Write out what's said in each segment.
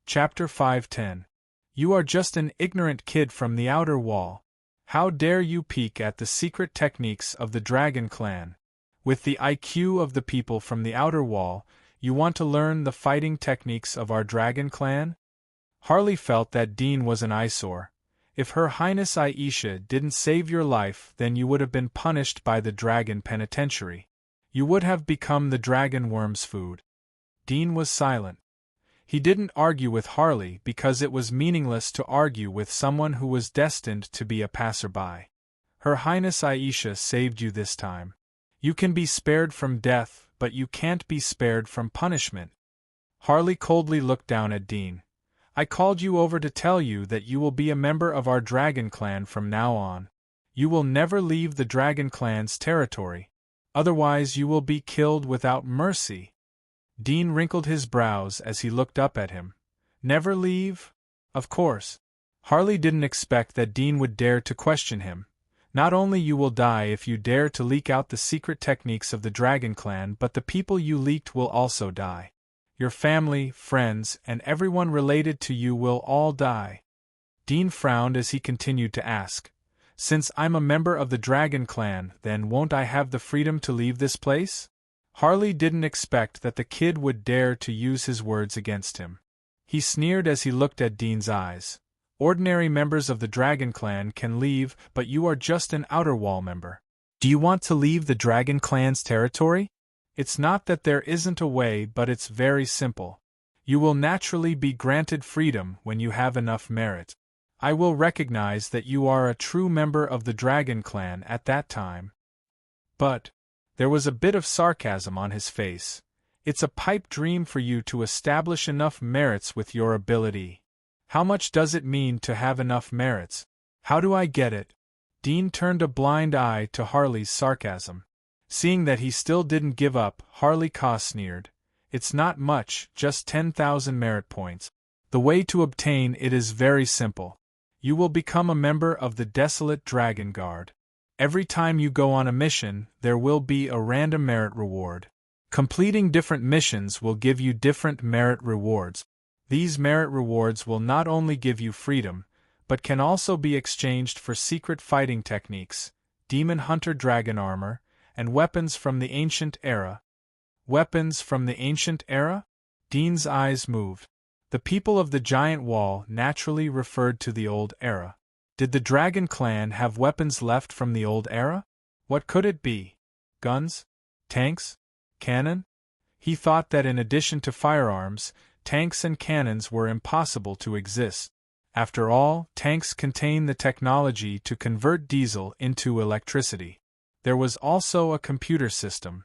Chapter 510. You are just an ignorant kid from the outer wall. How dare you peek at the secret techniques of the Dragon Clan? With the IQ of the people from the outer wall, you want to learn the fighting techniques of our Dragon Clan? Harley felt that Dean was an eyesore. If Her Highness Aisha didn't save your life, then you would have been punished by the Dragon Penitentiary. You would have become the dragon worm's food. Dean was silent. He didn't argue with Harley because it was meaningless to argue with someone who was destined to be a passerby. Her Highness Aisha saved you this time. You can be spared from death, but you can't be spared from punishment. Harley coldly looked down at Dean. I called you over to tell you that you will be a member of our Dragon Clan from now on. You will never leave the Dragon Clan's territory. Otherwise you will be killed without mercy. Dean wrinkled his brows as he looked up at him. Never leave? Of course. Harley didn't expect that Dean would dare to question him. Not only you will die if you dare to leak out the secret techniques of the Dragon Clan, but the people you leaked will also die. Your family, friends, and everyone related to you will all die. Dean frowned as he continued to ask, Since I'm a member of the Dragon Clan, then won't I have the freedom to leave this place? Harley didn't expect that the kid would dare to use his words against him. He sneered as he looked at Dean's eyes. Ordinary members of the Dragon Clan can leave, but you are just an outer wall member. Do you want to leave the Dragon Clan's territory? It's not that there isn't a way, but it's very simple. You will naturally be granted freedom when you have enough merit. I will recognize that you are a true member of the Dragon Clan at that time. But there was a bit of sarcasm on his face. It's a pipe dream for you to establish enough merits with your ability. How much does it mean to have enough merits? How do I get it? Dean turned a blind eye to Harley's sarcasm. Seeing that he still didn't give up, Harley sneered. It's not much, just 10,000 merit points. The way to obtain it is very simple. You will become a member of the Desolate Dragon Guard. Every time you go on a mission, there will be a random merit reward. Completing different missions will give you different merit rewards. These merit rewards will not only give you freedom, but can also be exchanged for secret fighting techniques, demon hunter dragon armor, and weapons from the ancient era. Weapons from the ancient era? Dean's eyes moved. The people of the Giant Wall naturally referred to the old era. Did the Dragon Clan have weapons left from the old era? What could it be? Guns? Tanks? Cannon? He thought that in addition to firearms, tanks and cannons were impossible to exist. After all, tanks contain the technology to convert diesel into electricity. There was also a computer system.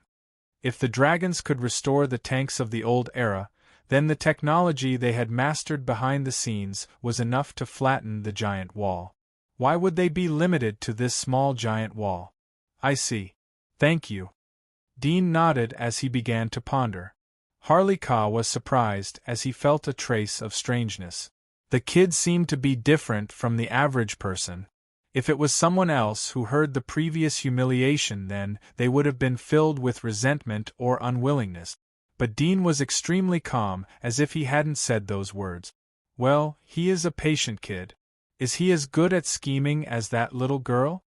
If the dragons could restore the tanks of the old era, then the technology they had mastered behind the scenes was enough to flatten the Giant Wall. Why would they be limited to this small giant wall? I see. Thank you. Dean nodded as he began to ponder. Harley was surprised as he felt a trace of strangeness. The kid seemed to be different from the average person. If it was someone else who heard the previous humiliation, then they would have been filled with resentment or unwillingness. But Dean was extremely calm, as if he hadn't said those words. Well, he is a patient kid. Is he as good at scheming as that little girl?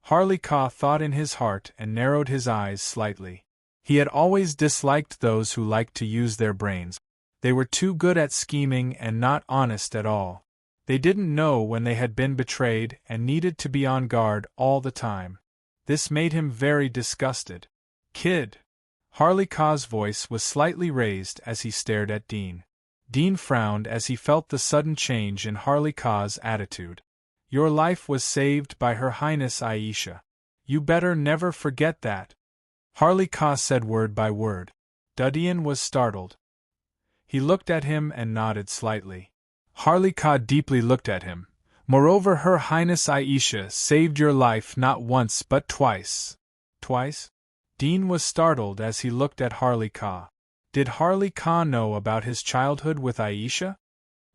Harley thought in his heart and narrowed his eyes slightly. He had always disliked those who liked to use their brains. They were too good at scheming and not honest at all. They didn't know when they had been betrayed and needed to be on guard all the time. This made him very disgusted. Kid! Harley's voice was slightly raised as he stared at Dean. Dean frowned as he felt the sudden change in Harley's attitude. Your life was saved by Her Highness Aisha. You better never forget that. Harley said word by word. Dean was startled. He looked at him and nodded slightly. Harley deeply looked at him. Moreover, Her Highness Aisha saved your life not once but twice. Twice? Dean was startled as he looked at Harley. Did Harley know about his childhood with Aisha?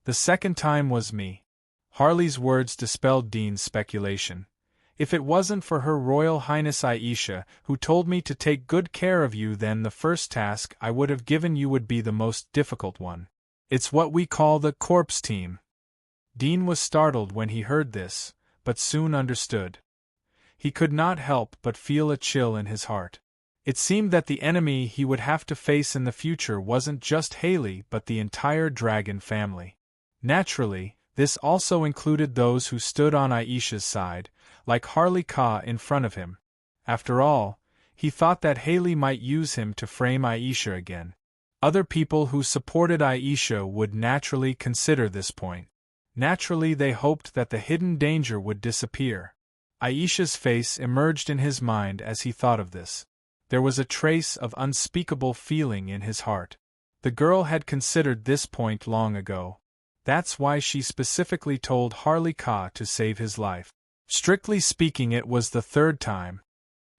The second time was me. Harley's words dispelled Dean's speculation. If it wasn't for Her Royal Highness Aisha, who told me to take good care of you, then the first task I would have given you would be the most difficult one. It's what we call the corpse team. Dean was startled when he heard this, but soon understood. He could not help but feel a chill in his heart. It seemed that the enemy he would have to face in the future wasn't just Haley but the entire dragon family. Naturally, this also included those who stood on Aisha's side, like Harley Ka in front of him. After all, he thought that Haley might use him to frame Aisha again. Other people who supported Aisha would naturally consider this point. Naturally, they hoped that the hidden danger would disappear. Aisha's face emerged in his mind as he thought of this. There was a trace of unspeakable feeling in his heart. The girl had considered this point long ago. That's why she specifically told Harley Ka to save his life. Strictly speaking, it was the third time.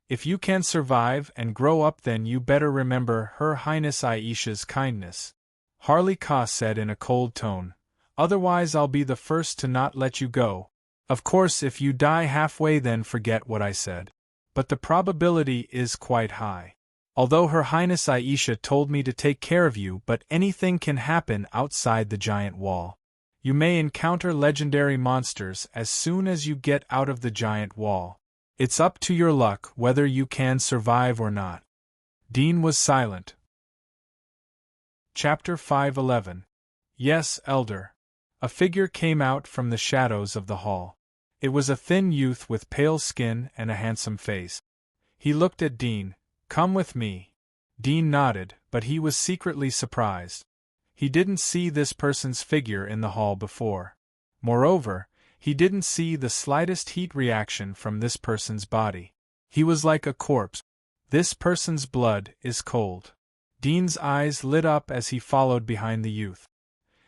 If you can survive and grow up, then you better remember Her Highness Aisha's kindness. Harley Ka said in a cold tone. Otherwise I'll be the first to not let you go. Of course, if you die halfway, then forget what I said. But the probability is quite high. Although Her Highness Aisha told me to take care of you, but anything can happen outside the giant wall. You may encounter legendary monsters as soon as you get out of the giant wall. It's up to your luck whether you can survive or not. Dean was silent. Chapter 5:11. Yes, Elder. A figure came out from the shadows of the hall. It was a thin youth with pale skin and a handsome face. He looked at Dean. Come with me. Dean nodded, but he was secretly surprised. He didn't see this person's figure in the hall before. Moreover, he didn't see the slightest heat reaction from this person's body. He was like a corpse. This person's blood is cold. Dean's eyes lit up as he followed behind the youth.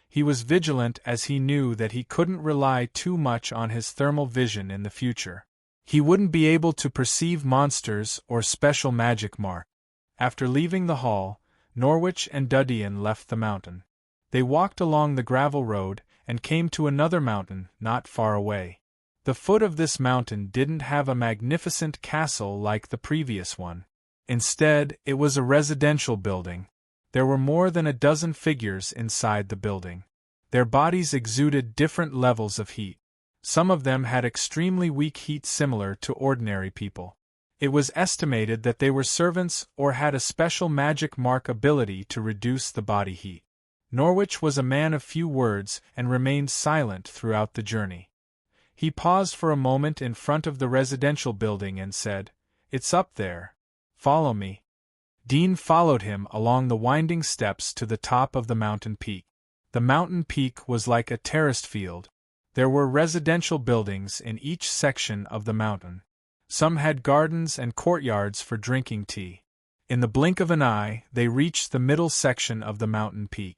He was vigilant as he knew that he couldn't rely too much on his thermal vision in the future. He wouldn't be able to perceive monsters or special magic mark. After leaving the hall, Norwich and Dudian left the mountain. They walked along the gravel road and came to another mountain not far away. The foot of this mountain didn't have a magnificent castle like the previous one. Instead, it was a residential building. There were more than a dozen figures inside the building. Their bodies exuded different levels of heat. Some of them had extremely weak heat similar to ordinary people. It was estimated that they were servants or had a special magic mark ability to reduce the body heat. Norwich was a man of few words and remained silent throughout the journey. He paused for a moment in front of the residential building and said, "It's up there. Follow me." Dean followed him along the winding steps to the top of the mountain peak. The mountain peak was like a terraced field. There were residential buildings in each section of the mountain. Some had gardens and courtyards for drinking tea. In the blink of an eye, they reached the middle section of the mountain peak.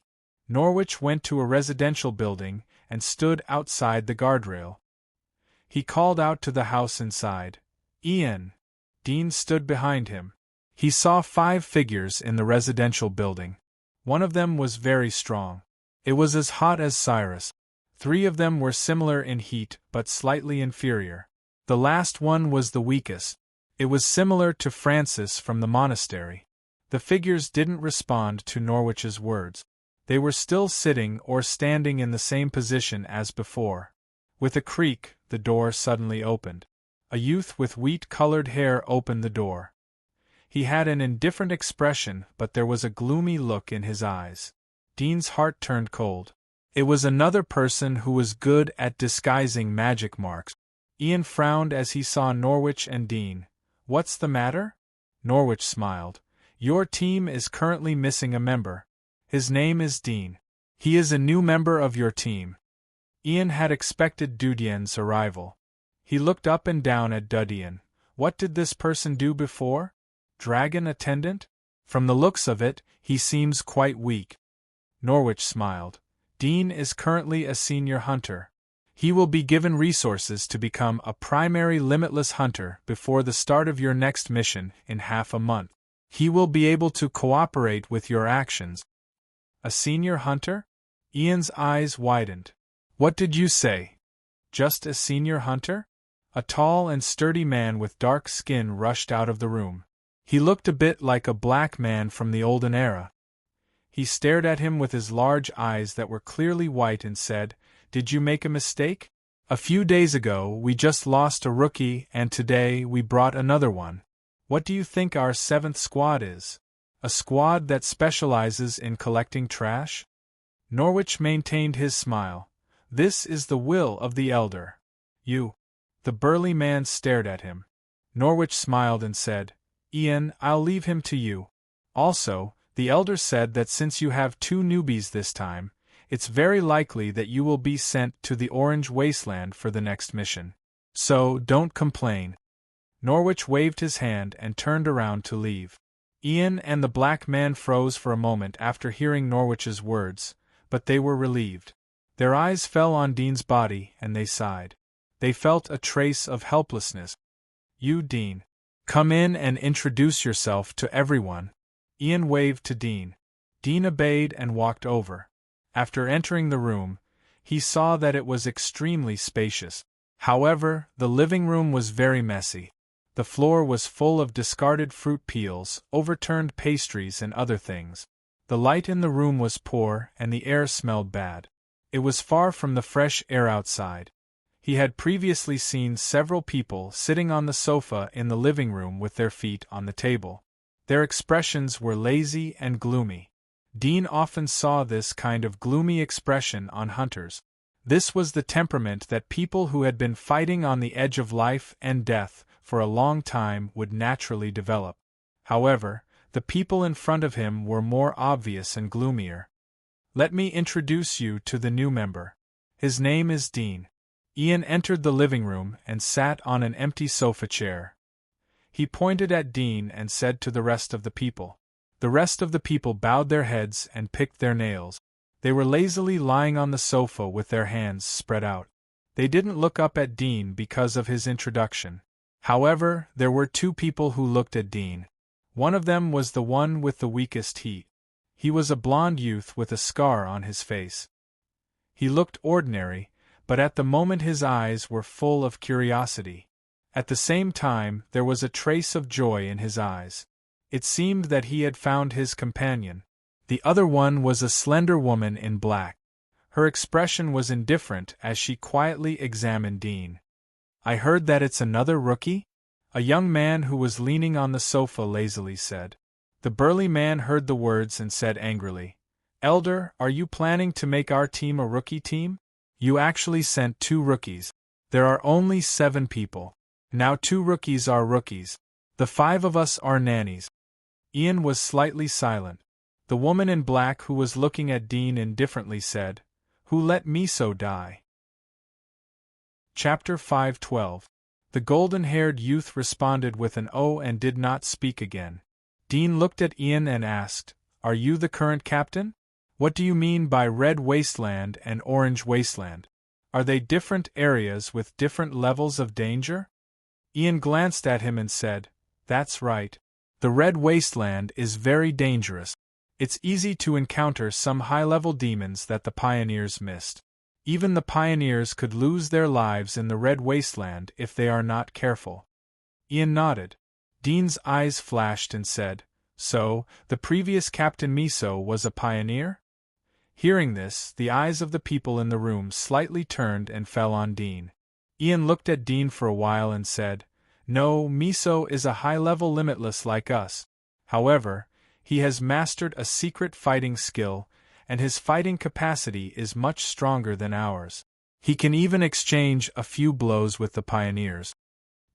Norwich went to a residential building and stood outside the guardrail. He called out to the house inside, "Ian." Dean stood behind him. He saw 5 figures in the residential building. One of them was very strong. It was as hot as Cyrus. 3 of them were similar in heat but slightly inferior. The last one was the weakest. It was similar to Francis from the monastery. The figures didn't respond to Norwich's words. They were still sitting or standing in the same position as before. With a creak, the door suddenly opened. A youth with wheat-colored hair opened the door. He had an indifferent expression, but there was a gloomy look in his eyes. Dean's heart turned cold. It was another person who was good at disguising magic marks. Ian frowned as he saw Norwich and Dean. "What's the matter?" Norwich smiled. "Your team is currently missing a member. His name is Dean. He is a new member of your team." Ian had expected Dudian's arrival. He looked up and down at Dudian. What did this person do before? Dragon attendant? From the looks of it, he seems quite weak. Norwich smiled. Dean is currently a senior hunter. He will be given resources to become a primary limitless hunter before the start of your next mission in half a month. He will be able to cooperate with your actions. A senior hunter? Ian's eyes widened. What did you say? Just a senior hunter? A tall and sturdy man with dark skin rushed out of the room. He looked a bit like a black man from the olden era. He stared at him with his large eyes that were clearly white and said, "Did you make a mistake? A few days ago we just lost a rookie and today we brought another one. What do you think our 7th squad is? A squad that specializes in collecting trash?" Norwich maintained his smile. "This is the will of the elder. You." The burly man stared at him. Norwich smiled and said, "Ian, I'll leave him to you. Also, the elder said that since you have 2 newbies this time, it's very likely that you will be sent to the Orange Wasteland for the next mission. So, don't complain." Norwich waved his hand and turned around to leave. Ian and the black man froze for a moment after hearing Norwich's words, but they were relieved. Their eyes fell on Dean's body and they sighed. They felt a trace of helplessness. "You, Dean. Come in and introduce yourself to everyone." Ian waved to Dean. Dean obeyed and walked over. After entering the room, he saw that it was extremely spacious. However, the living room was very messy. The floor was full of discarded fruit peels, overturned pastries and other things. The light in the room was poor and the air smelled bad. It was far from the fresh air outside. He had previously seen several people sitting on the sofa in the living room with their feet on the table. Their expressions were lazy and gloomy. Dean often saw this kind of gloomy expression on hunters. This was the temperament that people who had been fighting on the edge of life and death for a long time would naturally develop. However, the people in front of him were more obvious and gloomier. "Let me introduce you to the new member. His name is Dean." Ian entered the living room and sat on an empty sofa chair. He pointed at Dean and said to the rest of the people. The rest of the people bowed their heads and picked their nails. They were lazily lying on the sofa with their hands spread out. They didn't look up at Dean because of his introduction. However, there were 2 people who looked at Dean. One of them was the one with the weakest heat. He was a blond youth with a scar on his face. He looked ordinary, but at the moment his eyes were full of curiosity. At the same time, there was a trace of joy in his eyes. It seemed that he had found his companion. The other one was a slender woman in black. Her expression was indifferent as she quietly examined Dean. "I heard that it's another rookie?" a young man who was leaning on the sofa lazily said. The burly man heard the words and said angrily, "Elder, are you planning to make our team a rookie team? You actually sent 2 rookies. There are only 7 people. Now 2 rookies are rookies. The 5 of us are nannies." Ian was slightly silent. The woman in black who was looking at Dean indifferently said, "Who let Miso die?" Chapter 5:12. The golden-haired youth responded with an "oh" and did not speak again. Dean looked at Ian and asked, "Are you the current captain? What do you mean by Red Wasteland and Orange Wasteland? Are they different areas with different levels of danger?" Ian glanced at him and said, "That's right. The Red Wasteland is very dangerous. It's easy to encounter some high-level demons that the pioneers missed. Even the pioneers could lose their lives in the Red Wasteland if they are not careful." Ian nodded. Dean's eyes flashed and said, "So, the previous Captain Miso was a pioneer?" Hearing this, the eyes of the people in the room slightly turned and fell on Dean. Ian looked at Dean for a while and said, "No, Miso is a high-level limitless like us. However, he has mastered a secret fighting skill, and his fighting capacity is much stronger than ours. He can even exchange a few blows with the pioneers."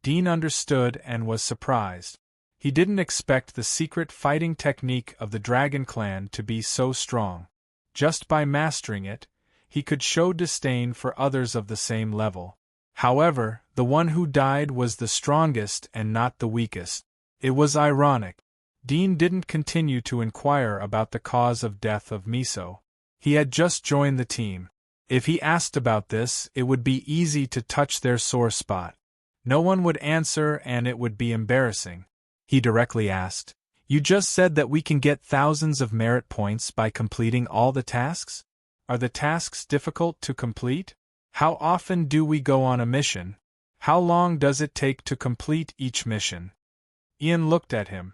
Dean understood and was surprised. He didn't expect the secret fighting technique of the Dragon Clan to be so strong. Just by mastering it, he could show disdain for others of the same level. However, the one who died was the strongest and not the weakest. It was ironic. Dean didn't continue to inquire about the cause of death of Miso. He had just joined the team. If he asked about this, it would be easy to touch their sore spot. No one would answer and it would be embarrassing. He directly asked, "You just said that we can get thousands of merit points by completing all the tasks? Are the tasks difficult to complete? How often do we go on a mission? How long does it take to complete each mission?" Ian looked at him.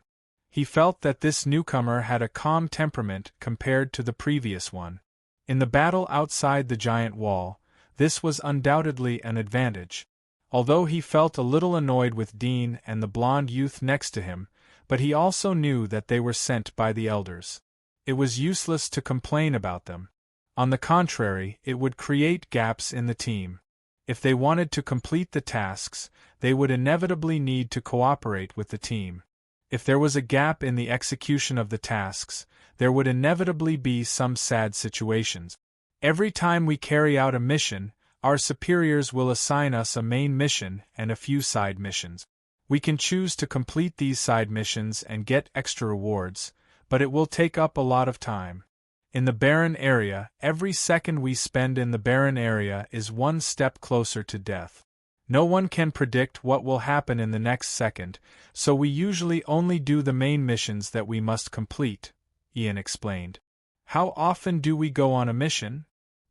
He felt that this newcomer had a calm temperament compared to the previous one. In the battle outside the giant wall, this was undoubtedly an advantage. Although he felt a little annoyed with Dean and the blond youth next to him, but he also knew that they were sent by the elders. It was useless to complain about them. On the contrary, it would create gaps in the team. If they wanted to complete the tasks, they would inevitably need to cooperate with the team. If there was a gap in the execution of the tasks, there would inevitably be some sad situations. Every time we carry out a mission, our superiors will assign us a main mission and a few side missions. We can choose to complete these side missions and get extra rewards, but it will take up a lot of time. In the barren area, every second we spend in the barren area is one step closer to death. No one can predict what will happen in the next second, so we usually only do the main missions that we must complete, Ian explained. How often do we go on a mission?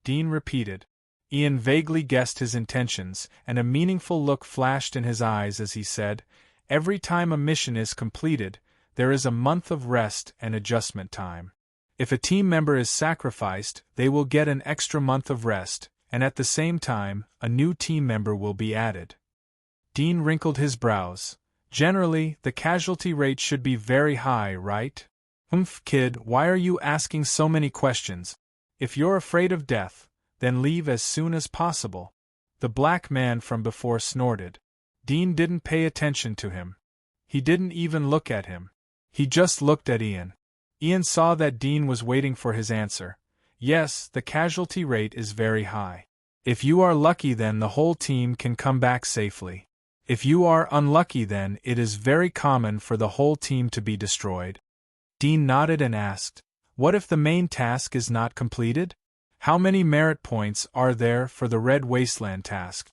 Dean repeated. Ian vaguely guessed his intentions, and a meaningful look flashed in his eyes as he said, "Every time a mission is completed, there is a month of rest and adjustment time. If a team member is sacrificed, they will get an extra month of rest, and at the same time, a new team member will be added." Dean wrinkled his brows. "Generally, the casualty rate should be very high, right?" Kid, why are you asking so many questions? If you're afraid of death, then leave as soon as possible." The black man from before snorted. Dean didn't pay attention to him. He didn't even look at him. He just looked at Ian. Ian saw that Dean was waiting for his answer. "Yes, the casualty rate is very high. If you are lucky, then the whole team can come back safely. If you are unlucky, then it is very common for the whole team to be destroyed." Dean nodded and asked, "What if the main task is not completed? How many merit points are there for the Red Wasteland task?"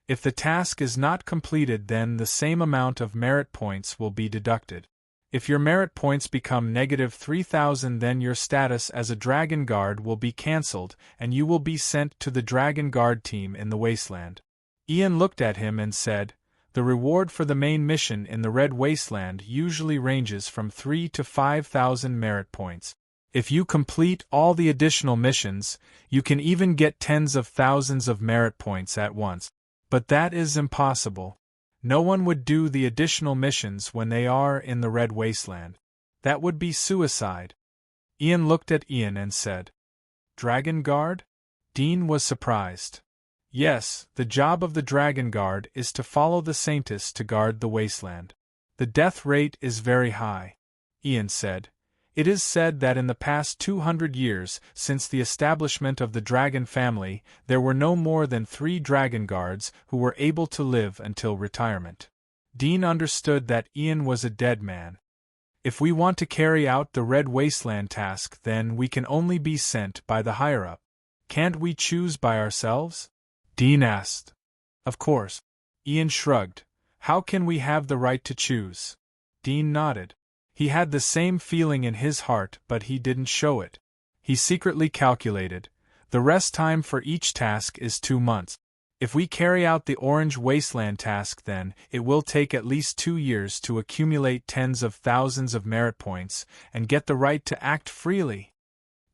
"If the task is not completed, then the same amount of merit points will be deducted. If your merit points become -3,000, then your status as a Dragon Guard will be cancelled and you will be sent to the Dragon Guard team in the Wasteland." Ian looked at him and said, "The reward for the main mission in the Red Wasteland usually ranges from 3,000 to 5,000 merit points. If you complete all the additional missions, you can even get tens of thousands of merit points at once. But that is impossible. No one would do the additional missions when they are in the Red Wasteland. That would be suicide." Ian looked at Ian and said, "Dragon Guard?" Dean was surprised. "Yes, the job of the Dragon Guard is to follow the Saints to guard the Wasteland. The death rate is very high," Ian said. "It is said that in the past 200 years, since the establishment of the Dragon family, there were no more than 3 Dragon Guards who were able to live until retirement." Dean understood that Ian was a dead man. "If we want to carry out the Red Wasteland task, then we can only be sent by the higher-up. Can't we choose by ourselves?" Dean asked. "Of course." Ian shrugged. "How can we have the right to choose?" Dean nodded. He had the same feeling in his heart, but he didn't show it. He secretly calculated. The rest time for each task is 2 months. If we carry out the Orange Wasteland task, then it will take at least 2 years to accumulate tens of thousands of merit points and get the right to act freely.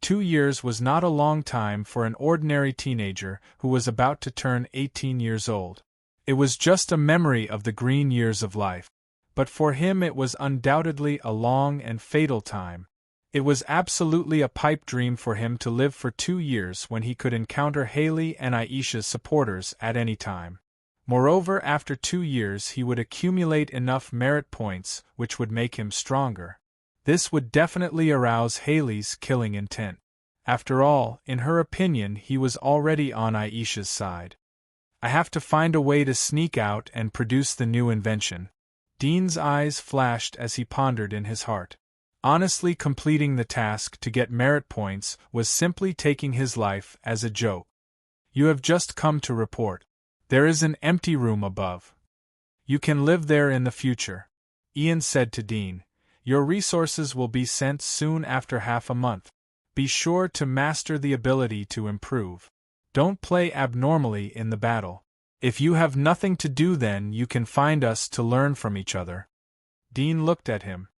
2 years was not a long time for an ordinary teenager who was about to turn 18 years old. It was just a memory of the green years of life. But for him it was undoubtedly a long and fatal time. It was absolutely a pipe dream for him to live for 2 years when he could encounter Haley and Aisha's supporters at any time. Moreover, after 2 years he would accumulate enough merit points which would make him stronger. This would definitely arouse Haley's killing intent. After all, in her opinion, he was already on Aisha's side. "I have to find a way to sneak out and produce the new invention." Dean's eyes flashed as he pondered in his heart. Honestly, completing the task to get merit points was simply taking his life as a joke. "You have just come to report. There is an empty room above. You can live there in the future," Ian said to Dean. "Your resources will be sent soon after half a month. Be sure to master the ability to improve. Don't play abnormally in the battle. If you have nothing to do, then you can find us to learn from each other." Dean looked at him.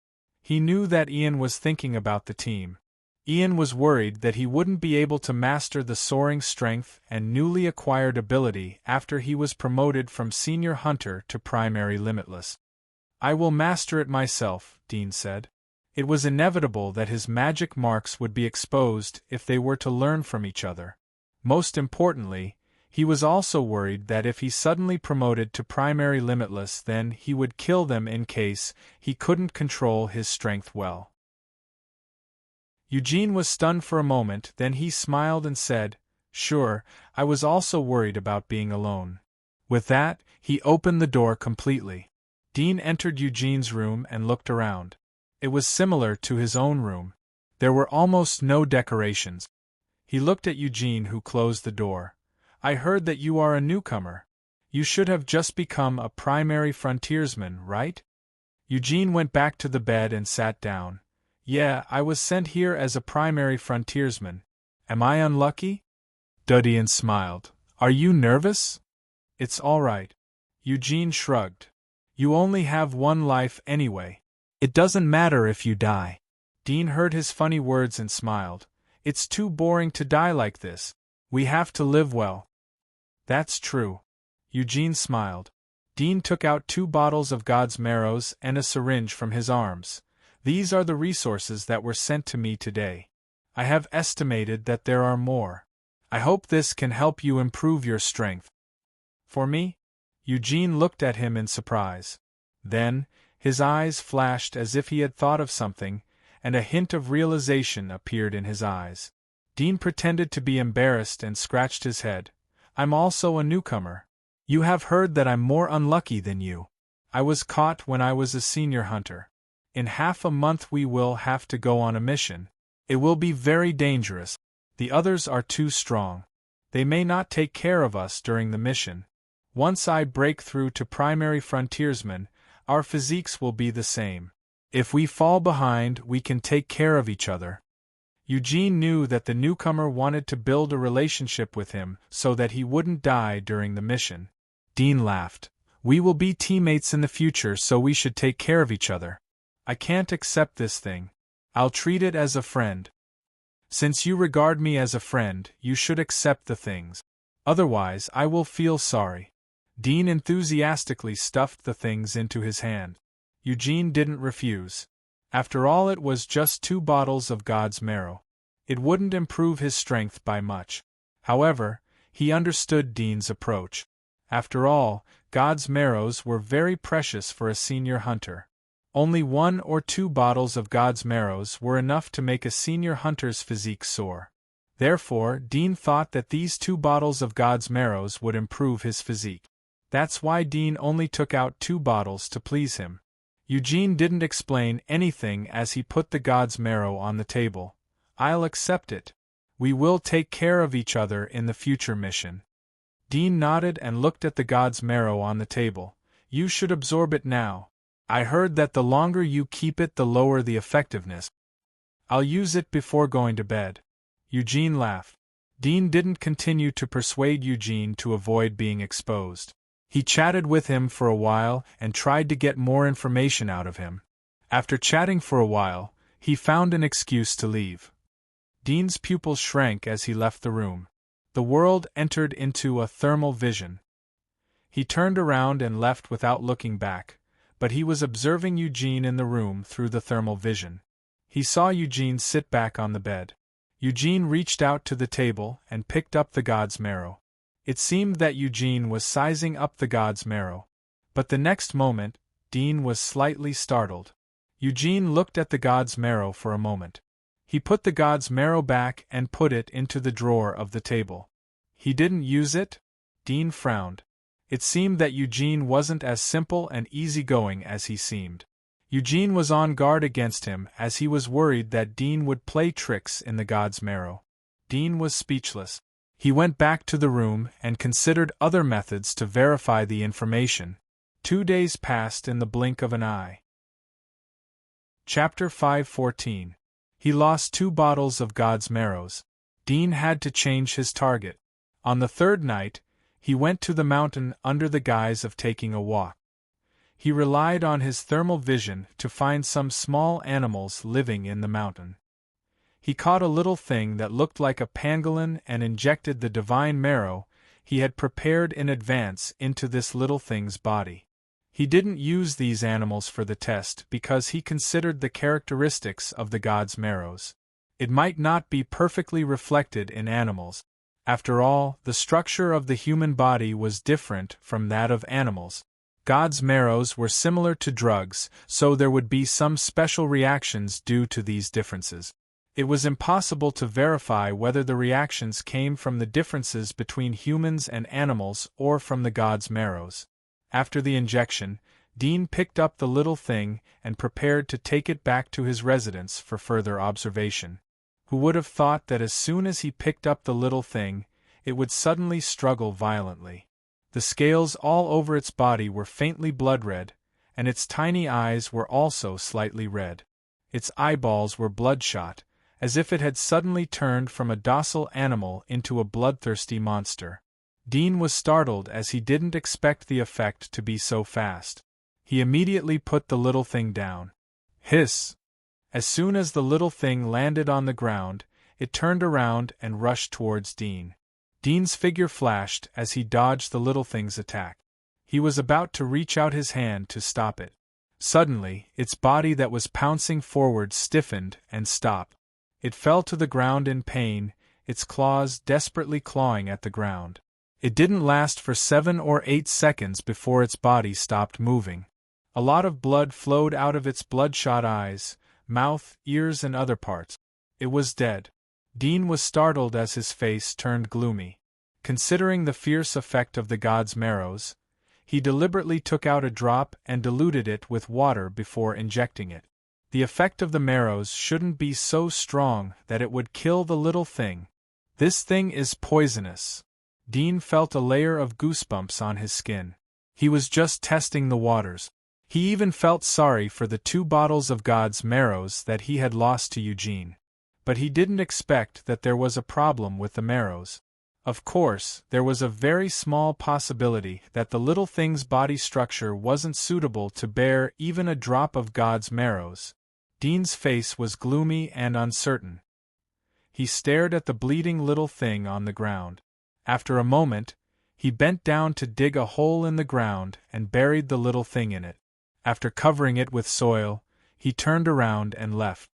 He knew that Ian was thinking about the team. Ian was worried that he wouldn't be able to master the soaring strength and newly acquired ability after he was promoted from senior hunter to primary limitless. "I will master it myself," Dean said. It was inevitable that his magic marks would be exposed if they were to learn from each other. Most importantly, he was also worried that if he suddenly promoted to primary limitless, then he would kill them in case he couldn't control his strength well. Eugene was stunned for a moment, then he smiled and said, "Sure, I was also worried about being alone." With that, he opened the door completely. Dean entered Eugene's room and looked around. It was similar to his own room. There were almost no decorations. He looked at Eugene, who closed the door. "I heard that you are a newcomer. You should have just become a primary frontiersman, right?" Eugene went back to the bed and sat down. "Yeah, I was sent here as a primary frontiersman. Am I unlucky?" Dean smiled. "Are you nervous?" "It's all right." Eugene shrugged. "You only have one life anyway. It doesn't matter if you die." Dean heard his funny words and smiled. "It's too boring to die like this. We have to live well." "That's true." Eugene smiled. Dean took out 2 bottles of God's marrows and a syringe from his arms. "These are the resources that were sent to me today. I have estimated that there are more. I hope this can help you improve your strength." "For me?" Eugene looked at him in surprise. Then, his eyes flashed as if he had thought of something, and a hint of realization appeared in his eyes. Dean pretended to be embarrassed and scratched his head. "I'm also a newcomer. You have heard that I'm more unlucky than you. I was caught when I was a senior hunter. In half a month we will have to go on a mission. It will be very dangerous. The others are too strong. They may not take care of us during the mission. Once I break through to primary frontiersman, our physiques will be the same. If we fall behind, we can take care of each other." Eugene knew that the newcomer wanted to build a relationship with him so that he wouldn't die during the mission. Dean laughed. "We will be teammates in the future, so we should take care of each other. I can't accept this thing. I'll treat it as a friend. Since you regard me as a friend, you should accept the things. Otherwise, I will feel sorry." Dean enthusiastically stuffed the things into his hand. Eugene didn't refuse. After all, it was just 2 bottles of God's marrow. It wouldn't improve his strength by much. However, he understood Dean's approach. After all, God's marrows were very precious for a senior hunter. Only 1 or 2 bottles of God's marrows were enough to make a senior hunter's physique soar. Therefore, Dean thought that these 2 bottles of God's marrows would improve his physique. That's why Dean only took out 2 bottles to please him. Eugene didn't explain anything as he put the God's marrow on the table. "I'll accept it. We will take care of each other in the future mission." Dean nodded and looked at the God's marrow on the table. "You should absorb it now. I heard that the longer you keep it, the lower the effectiveness." "I'll use it before going to bed." Eugene laughed. Dean didn't continue to persuade Eugene to avoid being exposed. He chatted with him for a while and tried to get more information out of him. After chatting for a while, he found an excuse to leave. Dean's pupils shrank as he left the room. The world entered into a thermal vision. He turned around and left without looking back, but he was observing Eugene in the room through the thermal vision. He saw Eugene sit back on the bed. Eugene reached out to the table and picked up the God's marrow. It seemed that Eugene was sizing up the God's marrow. But the next moment, Dean was slightly startled. Eugene looked at the God's marrow for a moment. He put the God's marrow back and put it into the drawer of the table. "He didn't use it?" Dean frowned. It seemed that Eugene wasn't as simple and easygoing as he seemed. Eugene was on guard against him as he was worried that Dean would play tricks in the God's marrow. Dean was speechless. He went back to the room and considered other methods to verify the information. 2 days passed in the blink of an eye. Chapter 5:14. He lost 2 bottles of God's marrows. Dean had to change his target. On the 3rd night, he went to the mountain under the guise of taking a walk. He relied on his thermal vision to find some small animals living in the mountain. He caught a little thing that looked like a pangolin and injected the divine marrow he had prepared in advance into this little thing's body. He didn't use these animals for the test because he considered the characteristics of the god's marrows. It might not be perfectly reflected in animals. After all, the structure of the human body was different from that of animals. God's marrows were similar to drugs, so there would be some special reactions due to these differences. It was impossible to verify whether the reactions came from the differences between humans and animals or from the god's marrows. After the injection, Dean picked up the little thing and prepared to take it back to his residence for further observation. Who would have thought that as soon as he picked up the little thing, it would suddenly struggle violently? The scales all over its body were faintly blood-red, and its tiny eyes were also slightly red. Its eyeballs were bloodshot, as if it had suddenly turned from a docile animal into a bloodthirsty monster. Dean was startled as he didn't expect the effect to be so fast. He immediately put the little thing down. Hiss! As soon as the little thing landed on the ground, it turned around and rushed towards Dean. Dean's figure flashed as he dodged the little thing's attack. He was about to reach out his hand to stop it. Suddenly, its body that was pouncing forward stiffened and stopped. It fell to the ground in pain, its claws desperately clawing at the ground. It didn't last for 7 or 8 seconds before its body stopped moving. A lot of blood flowed out of its bloodshot eyes, mouth, ears and other parts. It was dead. Dean was startled as his face turned gloomy. Considering the fierce effect of the god's marrows, he deliberately took out a drop and diluted it with water before injecting it. The effect of the marrows shouldn't be so strong that it would kill the little thing. This thing is poisonous. Dean felt a layer of goosebumps on his skin. He was just testing the waters. He even felt sorry for the 2 bottles of God's marrows that he had lost to Eugene. But he didn't expect that there was a problem with the marrows. Of course, there was a very small possibility that the little thing's body structure wasn't suitable to bear even a drop of God's marrows. Dean's face was gloomy and uncertain. He stared at the bleeding little thing on the ground. After a moment, he bent down to dig a hole in the ground and buried the little thing in it. After covering it with soil, he turned around and left.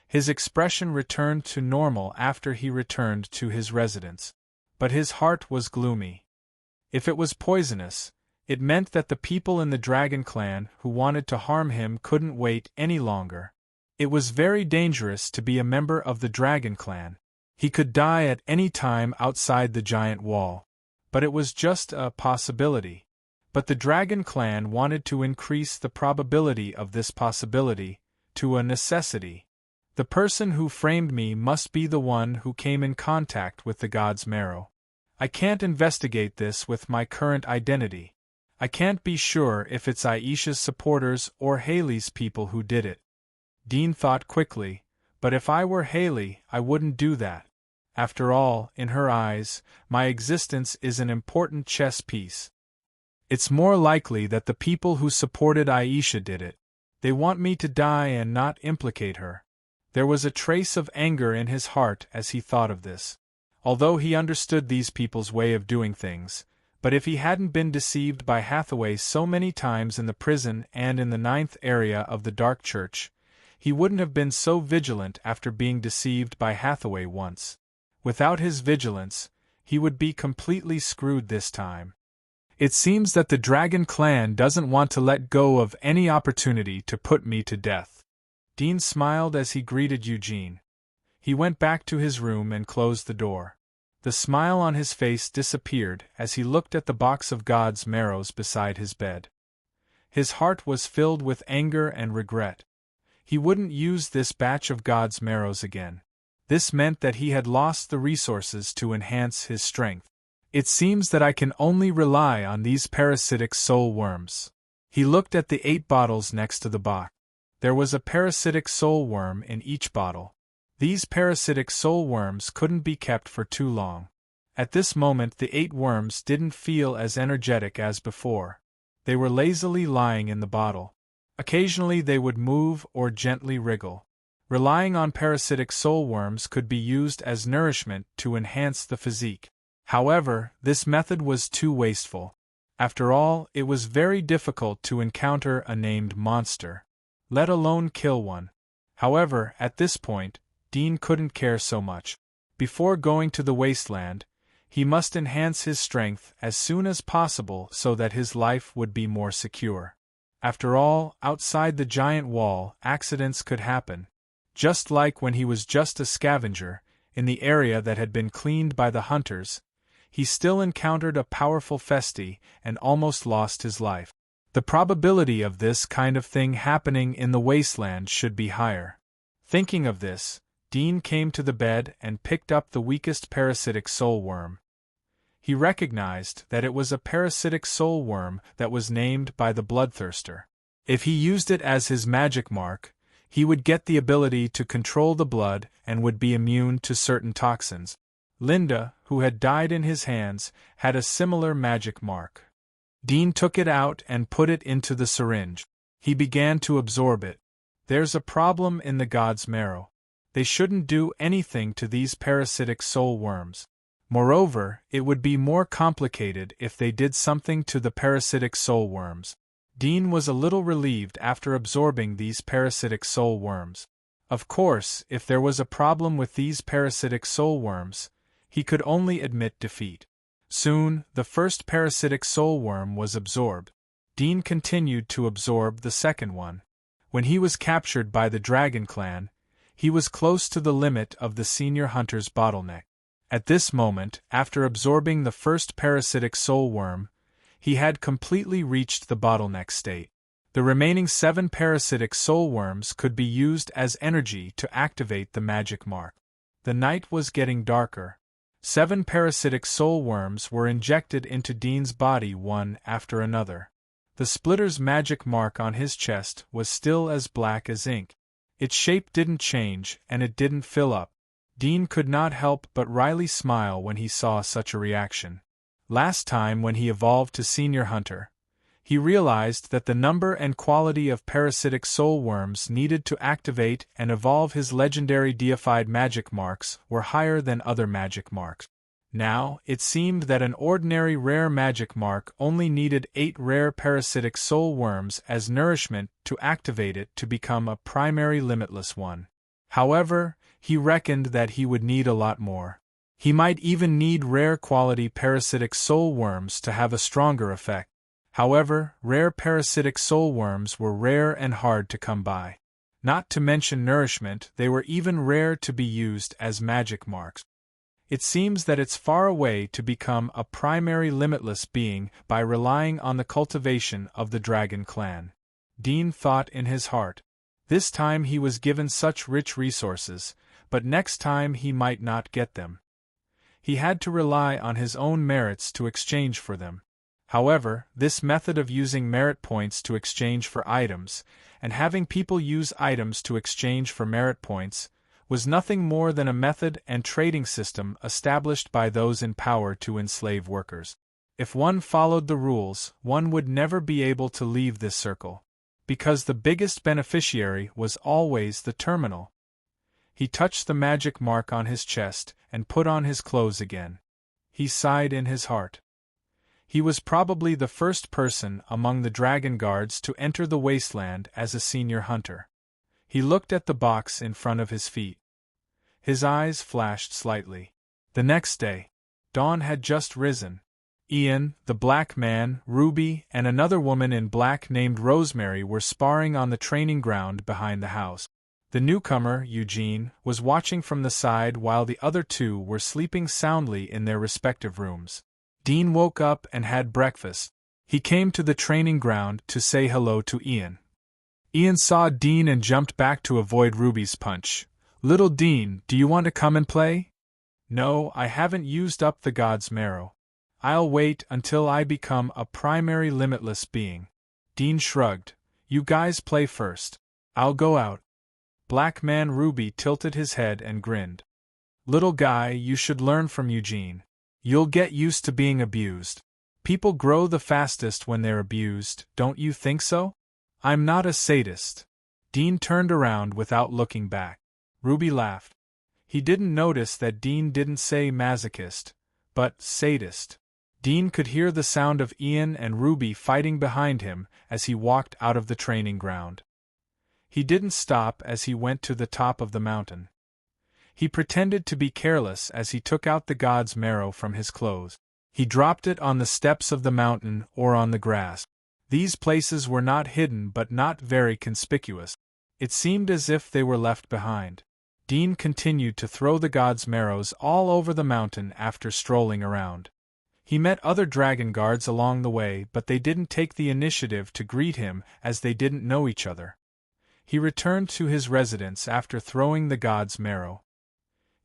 His expression returned to normal after he returned to his residence. But his heart was gloomy. If it was poisonous, it meant that the people in the Dragon Clan who wanted to harm him couldn't wait any longer. It was very dangerous to be a member of the Dragon Clan. He could die at any time outside the giant wall. But it was just a possibility. But the Dragon Clan wanted to increase the probability of this possibility to a necessity. The person who framed me must be the one who came in contact with the god's marrow. I can't investigate this with my current identity. I can't be sure if it's Aisha's supporters or Haley's people who did it. Dean thought quickly, but if I were Haley, I wouldn't do that. After all, in her eyes, my existence is an important chess piece. It's more likely that the people who supported Aisha did it. They want me to die and not implicate her. There was a trace of anger in his heart as he thought of this. Although he understood these people's way of doing things, but if he hadn't been deceived by Hathaway so many times in the prison and in the 9th area of the Dark Church, he wouldn't have been so vigilant after being deceived by Hathaway once. Without his vigilance, he would be completely screwed this time. It seems that the Dragon Clan doesn't want to let go of any opportunity to put me to death. Dean smiled as he greeted Eugene. He went back to his room and closed the door. The smile on his face disappeared as he looked at the box of God's marrows beside his bed. His heart was filled with anger and regret. He wouldn't use this batch of God's marrows again. This meant that he had lost the resources to enhance his strength. It seems that I can only rely on these parasitic soul worms. He looked at the 8 bottles next to the box. There was a parasitic soul worm in each bottle. These parasitic soul worms couldn't be kept for too long. At this moment the 8 worms didn't feel as energetic as before. They were lazily lying in the bottle. Occasionally they would move or gently wriggle. Relying on parasitic soul worms could be used as nourishment to enhance the physique. However, this method was too wasteful. After all, it was very difficult to encounter a named monster, let alone kill one. However, at this point, Dean couldn't care so much. Before going to the wasteland, he must enhance his strength as soon as possible so that his life would be more secure. After all, outside the giant wall, accidents could happen. Just like when he was just a scavenger, in the area that had been cleaned by the hunters, he still encountered a powerful festie and almost lost his life. The probability of this kind of thing happening in the wasteland should be higher. Thinking of this, Dean came to the bed and picked up the weakest parasitic soul worm. He recognized that it was a parasitic soul worm that was named by the bloodthirster. If he used it as his magic mark, he would get the ability to control the blood and would be immune to certain toxins. Linda, who had died in his hands, had a similar magic mark. Dean took it out and put it into the syringe. He began to absorb it. There's a problem in the god's marrow. They shouldn't do anything to these parasitic soul worms. Moreover, it would be more complicated if they did something to the parasitic soul worms. Dean was a little relieved after absorbing these parasitic soul worms. Of course, if there was a problem with these parasitic soul worms, he could only admit defeat. Soon, the first parasitic soul worm was absorbed. Dean continued to absorb the second one. When he was captured by the Dragon Clan, he was close to the limit of the senior hunter's bottleneck. At this moment, after absorbing the first parasitic soul worm, he had completely reached the bottleneck state. The remaining 7 parasitic soul worms could be used as energy to activate the magic mark. The night was getting darker. 7 parasitic soul worms were injected into Dean's body one after another. The splitter's magic mark on his chest was still as black as ink. Its shape didn't change and it didn't fill up. Dean could not help but wryly smile when he saw such a reaction. Last time when he evolved to Senior Hunter, he realized that the number and quality of parasitic soul worms needed to activate and evolve his legendary deified magic marks were higher than other magic marks. Now, it seemed that an ordinary rare magic mark only needed 8 rare parasitic soul worms as nourishment to activate it to become a primary limitless one. However, he reckoned that he would need a lot more. He might even need rare quality parasitic soul worms to have a stronger effect. However, rare parasitic soul worms were rare and hard to come by. Not to mention nourishment, they were even rare to be used as magic marks. It seems that it's far away to become a primary limitless being by relying on the cultivation of the Dragon Clan. Dean thought in his heart. This time he was given such rich resources, but next time he might not get them. He had to rely on his own merits to exchange for them. However, this method of using merit points to exchange for items, and having people use items to exchange for merit points, was nothing more than a method and trading system established by those in power to enslave workers. If one followed the rules, one would never be able to leave this circle, because the biggest beneficiary was always the terminal. He touched the magic mark on his chest and put on his clothes again. He sighed in his heart. He was probably the first person among the dragon guards to enter the wasteland as a senior hunter. He looked at the box in front of his feet. His eyes flashed slightly. The next day, dawn had just risen. Ian, the black man, Ruby, and another woman in black named Rosemary were sparring on the training ground behind the house. The newcomer, Eugene, was watching from the side while the other 2 were sleeping soundly in their respective rooms. Dean woke up and had breakfast. He came to the training ground to say hello to Ian. Ian saw Dean and jumped back to avoid Ruby's punch. "Little Dean, do you want to come and play?" "No, I haven't used up the god's marrow. I'll wait until I become a primary limitless being." Dean shrugged. "You guys play first. I'll go out." Black man Ruby tilted his head and grinned. "Little guy, you should learn from Eugene. You'll get used to being abused." People grow the fastest when they're abused, don't you think so? I'm not a sadist. Dean turned around without looking back. Ruby laughed. He didn't notice that Dean didn't say masochist, but sadist. Dean could hear the sound of Ian and Ruby fighting behind him as he walked out of the training ground. He didn't stop as he went to the top of the mountain. He pretended to be careless as he took out the god's marrow from his clothes. He dropped it on the steps of the mountain or on the grass. These places were not hidden but not very conspicuous. It seemed as if they were left behind. Dean continued to throw the god's marrows all over the mountain after strolling around. He met other dragon guards along the way, but they didn't take the initiative to greet him as they didn't know each other. He returned to his residence after throwing the god's marrow.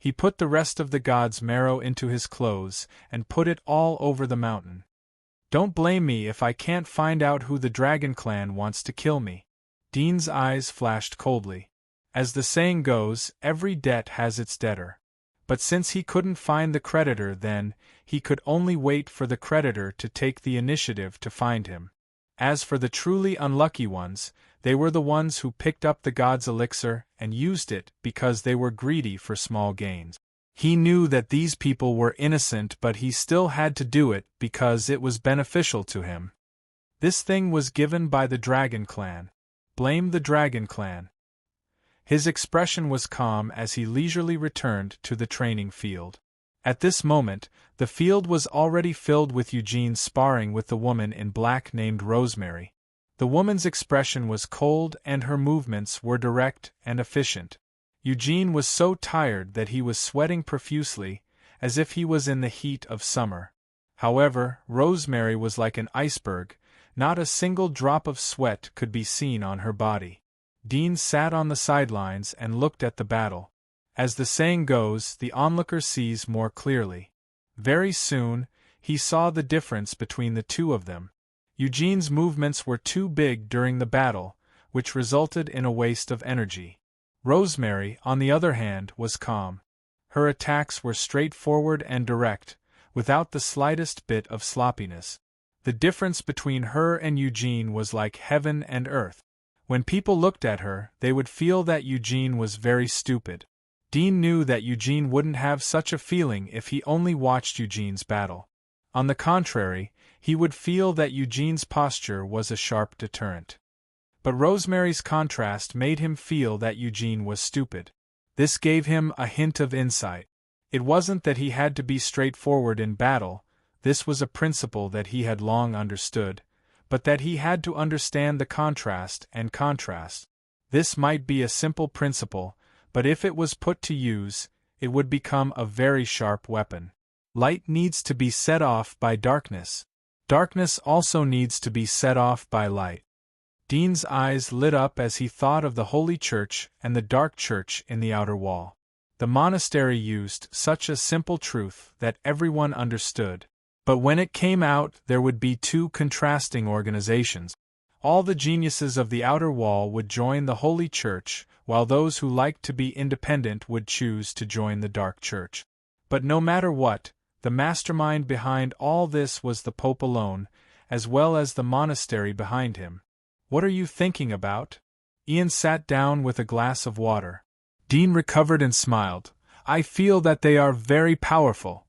He put the rest of the god's marrow into his clothes and put it all over the mountain. Don't blame me if I can't find out who the Dragon Clan wants to kill me. Dean's eyes flashed coldly. As the saying goes, every debt has its debtor. But since he couldn't find the creditor then, he could only wait for the creditor to take the initiative to find him. As for the truly unlucky ones, they were the ones who picked up the god's elixir and used it because they were greedy for small gains. He knew that these people were innocent, but he still had to do it because it was beneficial to him. This thing was given by the Dragon Clan. Blame the Dragon Clan. His expression was calm as he leisurely returned to the training field. At this moment, the field was already filled with Eugene sparring with the woman in black named Rosemary. The woman's expression was cold and her movements were direct and efficient. Eugene was so tired that he was sweating profusely, as if he was in the heat of summer. However, Rosemary was like an iceberg, not a single drop of sweat could be seen on her body. Dean sat on the sidelines and looked at the battle. As the saying goes, the onlooker sees more clearly. Very soon, he saw the difference between the two of them. Eugene's movements were too big during the battle, which resulted in a waste of energy. Rosemary, on the other hand, was calm. Her attacks were straightforward and direct, without the slightest bit of sloppiness. The difference between her and Eugene was like heaven and earth. When people looked at her, they would feel that Eugene was very stupid. Dean knew that Eugene wouldn't have such a feeling if he only watched Eugene's battle. On the contrary, he would feel that Eugene's posture was a sharp deterrent. But Rosemary's contrast made him feel that Eugene was stupid. This gave him a hint of insight. It wasn't that he had to be straightforward in battle, this was a principle that he had long understood, but that he had to understand the contrast and contrast. This might be a simple principle, but if it was put to use, it would become a very sharp weapon. Light needs to be set off by darkness. Darkness also needs to be set off by light. Dean's eyes lit up as he thought of the Holy Church and the dark church in the outer wall. The monastery used such a simple truth that everyone understood. But when it came out, there would be two contrasting organizations. All the geniuses of the outer wall would join the Holy Church, while those who liked to be independent would choose to join the dark church. But no matter what, the mastermind behind all this was the Pope alone, as well as the monastery behind him. What are you thinking about? Ian sat down with a glass of water. Dean recovered and smiled. I feel that they are very powerful.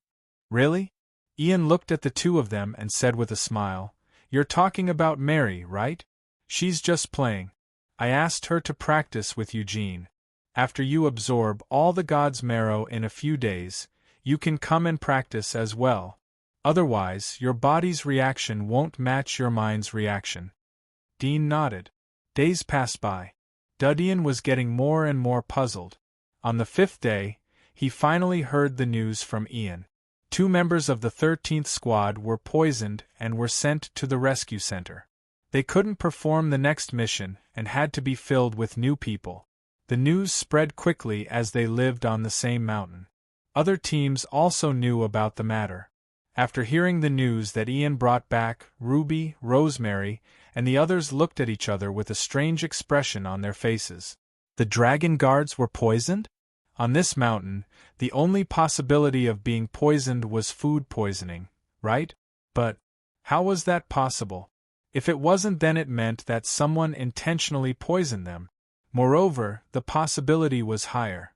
Really? Ian looked at the two of them and said with a smile, You're talking about Mary, right? She's just playing. I asked her to practice with Eugene. After you absorb all the god's marrow in a few days, you can come and practice as well. Otherwise, your body's reaction won't match your mind's reaction. Dean nodded. Days passed by. Ian was getting more and more puzzled. On the 5th day, he finally heard the news from Ian. 2 members of the 13th Squad were poisoned and were sent to the rescue center. They couldn't perform the next mission and had to be filled with new people. The news spread quickly as they lived on the same mountain. Other teams also knew about the matter. After hearing the news that Ian brought back, Ruby, Rosemary, and the others looked at each other with a strange expression on their faces. The dragon guards were poisoned? On this mountain, the only possibility of being poisoned was food poisoning, right? But How was that possible? If it wasn't, then it meant that someone intentionally poisoned them. Moreover, the possibility was higher.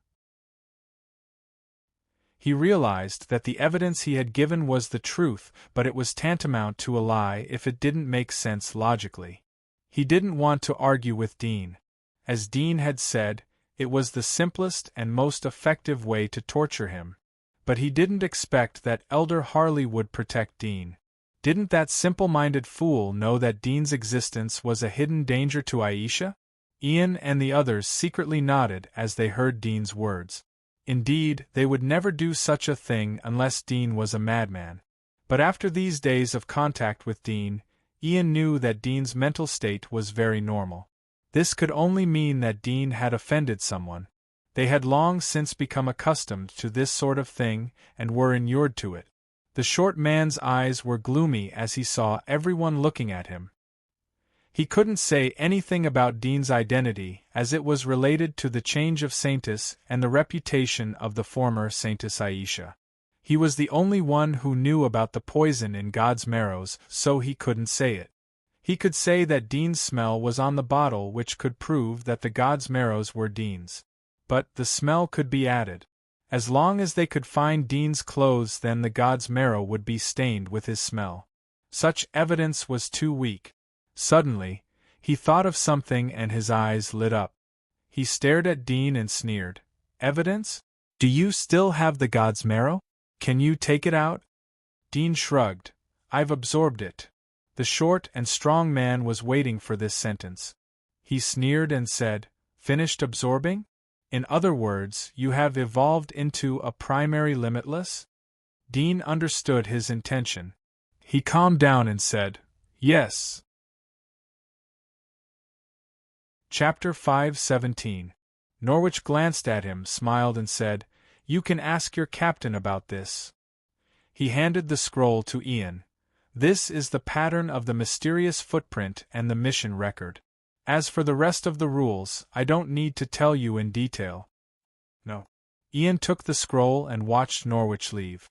He realized that the evidence he had given was the truth, but it was tantamount to a lie if it didn't make sense logically. He didn't want to argue with Dean. As Dean had said, it was the simplest and most effective way to torture him. But he didn't expect that Elder Harley would protect Dean. Didn't that simple-minded fool know that Dean's existence was a hidden danger to Aisha? Ian and the others secretly nodded as they heard Dean's words. Indeed, they would never do such a thing unless Dean was a madman. But after these days of contact with Dean, Ian knew that Dean's mental state was very normal. This could only mean that Dean had offended someone. They had long since become accustomed to this sort of thing and were inured to it. The short man's eyes were gloomy as he saw everyone looking at him. He couldn't say anything about Dean's identity, as it was related to the change of Saintess and the reputation of the former Saintess Aisha. He was the only one who knew about the poison in God's marrows, so he couldn't say it. He could say that Dean's smell was on the bottle, which could prove that the God's marrows were Dean's. But the smell could be added. As long as they could find Dean's clothes, then the God's marrow would be stained with his smell. Such evidence was too weak. Suddenly, he thought of something and his eyes lit up. He stared at Dean and sneered. Evidence? Do you still have the God's marrow? Can you take it out? Dean shrugged. I've absorbed it. The short and strong man was waiting for this sentence. He sneered and said, Finished absorbing? In other words, you have evolved into a primary limitless? Dean understood his intention. He calmed down and said, Yes. Chapter 5:17. Norwich glanced at him, smiled and said, You can ask your captain about this. He handed the scroll to Ian. This is the pattern of the mysterious footprint and the mission record. As for the rest of the rules, I don't need to tell you in detail. No. Ian took the scroll and watched Norwich leave.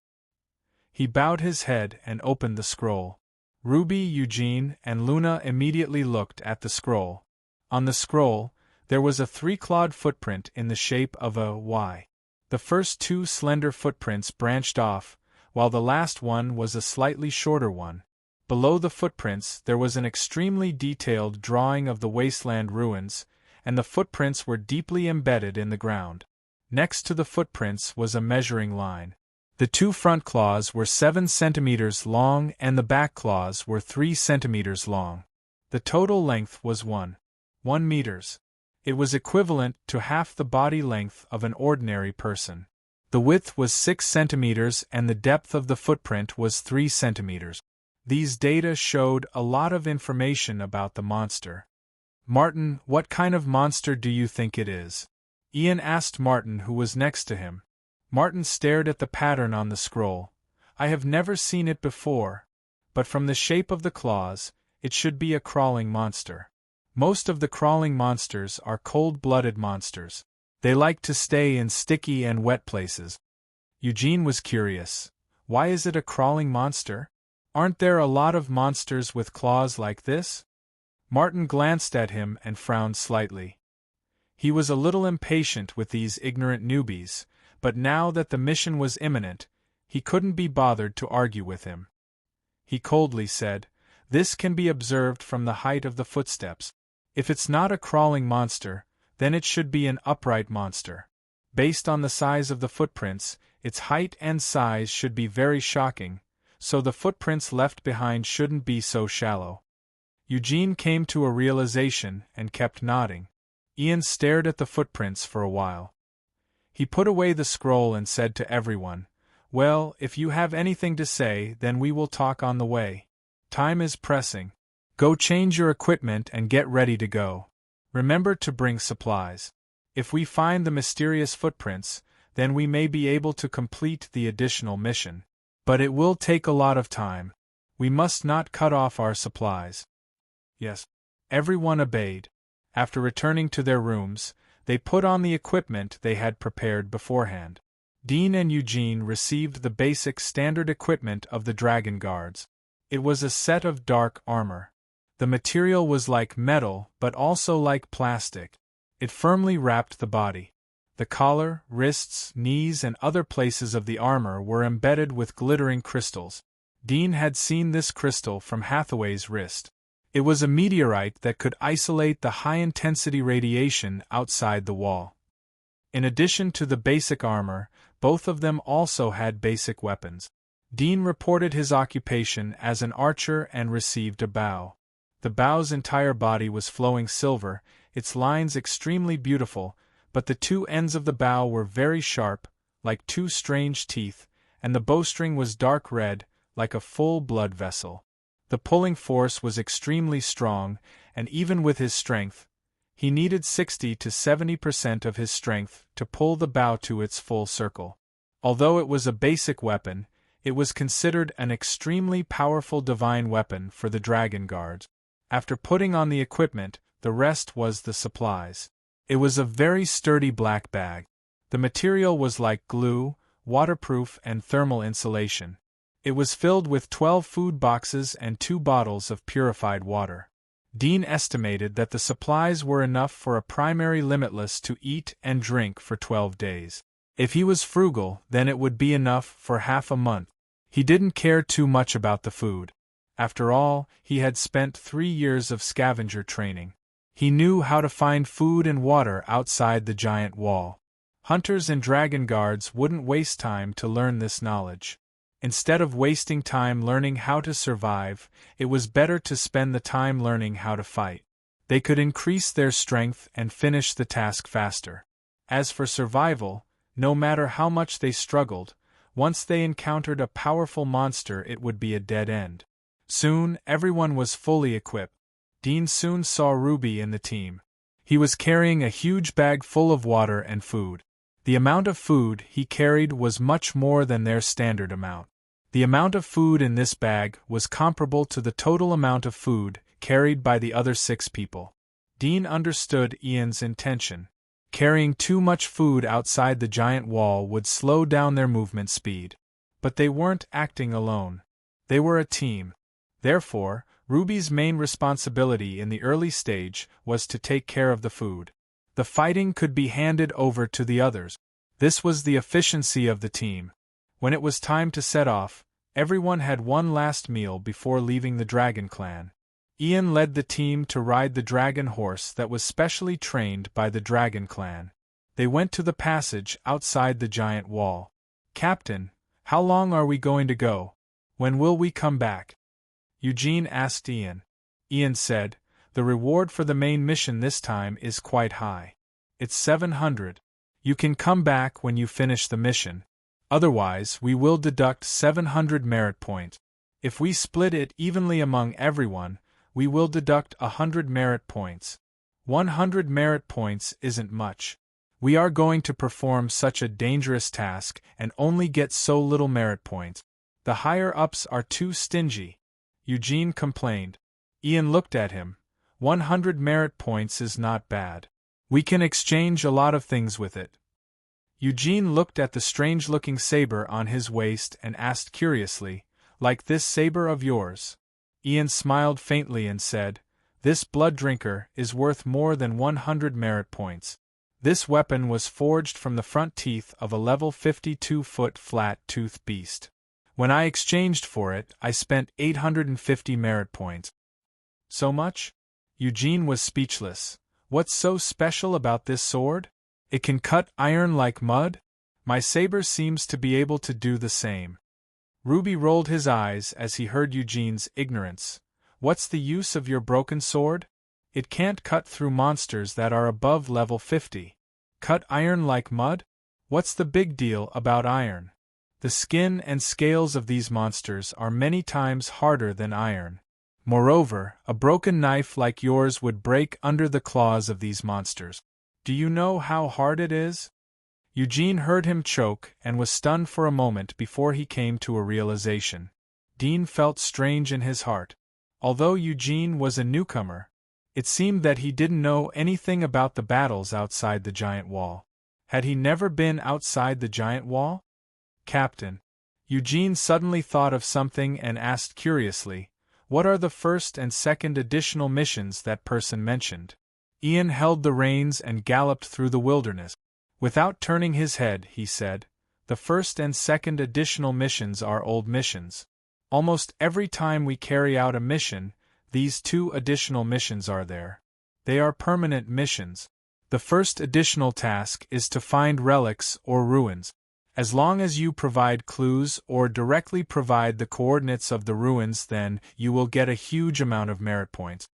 He bowed his head and opened the scroll. Ruby, Eugene, and Luna immediately looked at the scroll. On the scroll, there was a three-clawed footprint in the shape of a Y. The first two slender footprints branched off, while the last one was a slightly shorter one. Below the footprints there was an extremely detailed drawing of the wasteland ruins, and the footprints were deeply embedded in the ground. Next to the footprints was a measuring line. The two front claws were 7 centimeters long and the back claws were 3 centimeters long. The total length was 1 meters. It was equivalent to half the body length of an ordinary person. The width was 6 centimeters and the depth of the footprint was 3 centimeters. These data showed a lot of information about the monster. Martin, what kind of monster do you think it is? Ian asked Martin, who was next to him. Martin stared at the pattern on the scroll. I have never seen it before, but from the shape of the claws, it should be a crawling monster. Most of the crawling monsters are cold-blooded monsters. They like to stay in sticky and wet places. Eugene was curious. Why is it a crawling monster? Aren't there a lot of monsters with claws like this? Martin glanced at him and frowned slightly. He was a little impatient with these ignorant newbies, but now that the mission was imminent, he couldn't be bothered to argue with him. He coldly said, This can be observed from the height of the footsteps. If it's not a crawling monster, then it should be an upright monster. Based on the size of the footprints, its height and size should be very shocking, so the footprints left behind shouldn't be so shallow. Eugene came to a realization and kept nodding. Ian stared at the footprints for a while. He put away the scroll and said to everyone, Well, if you have anything to say, then we will talk on the way. Time is pressing. Go change your equipment and get ready to go. Remember to bring supplies. If we find the mysterious footprints, then we may be able to complete the additional mission. But it will take a lot of time. We must not cut off our supplies. Yes. Everyone obeyed. After returning to their rooms, they put on the equipment they had prepared beforehand. Dean and Eugene received the basic standard equipment of the Dragon Guards. It was a set of dark armor. The material was like metal but also like plastic. It firmly wrapped the body. The collar, wrists, knees and other places of the armor were embedded with glittering crystals. Dean had seen this crystal from Hathaway's wrist. It was a meteorite that could isolate the high-intensity radiation outside the wall. In addition to the basic armor, both of them also had basic weapons. Dean reported his occupation as an archer and received a bow. The bow's entire body was flowing silver, its lines extremely beautiful, but the two ends of the bow were very sharp, like two strange teeth, and the bowstring was dark red, like a full blood vessel. The pulling force was extremely strong, and even with his strength, he needed 60 to 70% of his strength to pull the bow to its full circle. Although it was a basic weapon, it was considered an extremely powerful divine weapon for the dragon guards. After putting on the equipment, the rest was the supplies. It was a very sturdy black bag. The material was like glue, waterproof and thermal insulation. It was filled with 12 food boxes and 2 bottles of purified water. Dean estimated that the supplies were enough for a primary limitless to eat and drink for 12 days. If he was frugal, then it would be enough for half a month. He didn't care too much about the food. After all, he had spent 3 years of scavenger training. He knew how to find food and water outside the giant wall. Hunters and dragon guards wouldn't waste time to learn this knowledge. Instead of wasting time learning how to survive, it was better to spend the time learning how to fight. They could increase their strength and finish the task faster. As for survival, no matter how much they struggled, once they encountered a powerful monster it would be a dead end. Soon, everyone was fully equipped. Dean soon saw Ruby in the team. He was carrying a huge bag full of water and food. The amount of food he carried was much more than their standard amount. The amount of food in this bag was comparable to the total amount of food carried by the other 6 people. Dean understood Ian's intention. Carrying too much food outside the giant wall would slow down their movement speed. But they weren't acting alone. They were a team. Therefore, Ruby's main responsibility in the early stage was to take care of the food. The fighting could be handed over to the others. This was the efficiency of the team. When it was time to set off, everyone had one last meal before leaving the Dragon Clan. Ian led the team to ride the dragon horse that was specially trained by the Dragon Clan. They went to the passage outside the giant wall. "Captain, how long are we going to go? When will we come back?" Eugene asked Ian. Ian said, "The reward for the main mission this time is quite high. It's 700. You can come back when you finish the mission. Otherwise, we will deduct 700 merit points. If we split it evenly among everyone, we will deduct 100 merit points. 100 merit points isn't much. We are going to perform such a dangerous task and only get so little merit points. The higher-ups are too stingy," Eugene complained. Ian looked at him. 100 merit points is not bad. We can exchange a lot of things with it. Eugene looked at the strange-looking saber on his waist and asked curiously, "Like this saber of yours?" Ian smiled faintly and said, "This blood drinker is worth more than 100 merit points. This weapon was forged from the front teeth of a level 52-foot flat-toothed beast. When I exchanged for it, I spent 850 merit points." "So much?" Eugene was speechless. "What's so special about this sword? It can cut iron like mud? My saber seems to be able to do the same." Ruby rolled his eyes as he heard Eugene's ignorance. "What's the use of your broken sword? It can't cut through monsters that are above level 50. Cut iron like mud? What's the big deal about iron? The skin and scales of these monsters are many times harder than iron. Moreover, a broken knife like yours would break under the claws of these monsters. Do you know how hard it is?" Eugene heard him choke and was stunned for a moment before he came to a realization. Dean felt strange in his heart. Although Eugene was a newcomer, it seemed that he didn't know anything about the battles outside the giant wall. Had he never been outside the giant wall? "Captain," Eugene suddenly thought of something and asked curiously, "What are the first and second additional missions that person mentioned?" Ian held the reins and galloped through the wilderness. Without turning his head, he said, "The first and second additional missions are old missions. Almost every time we carry out a mission, these two additional missions are there. They are permanent missions. The first additional task is to find relics or ruins. As long as you provide clues or directly provide the coordinates of the ruins, then you will get a huge amount of merit points.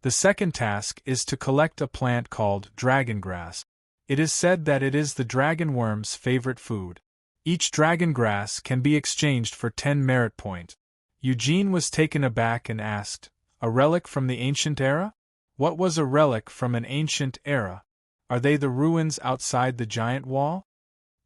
The second task is to collect a plant called dragon grass. It is said that it is the dragon worm's favorite food. Each dragon grass can be exchanged for 10 merit points." Eugene was taken aback and asked, "A relic from the ancient era? What was a relic from an ancient era? Are they the ruins outside the giant wall?"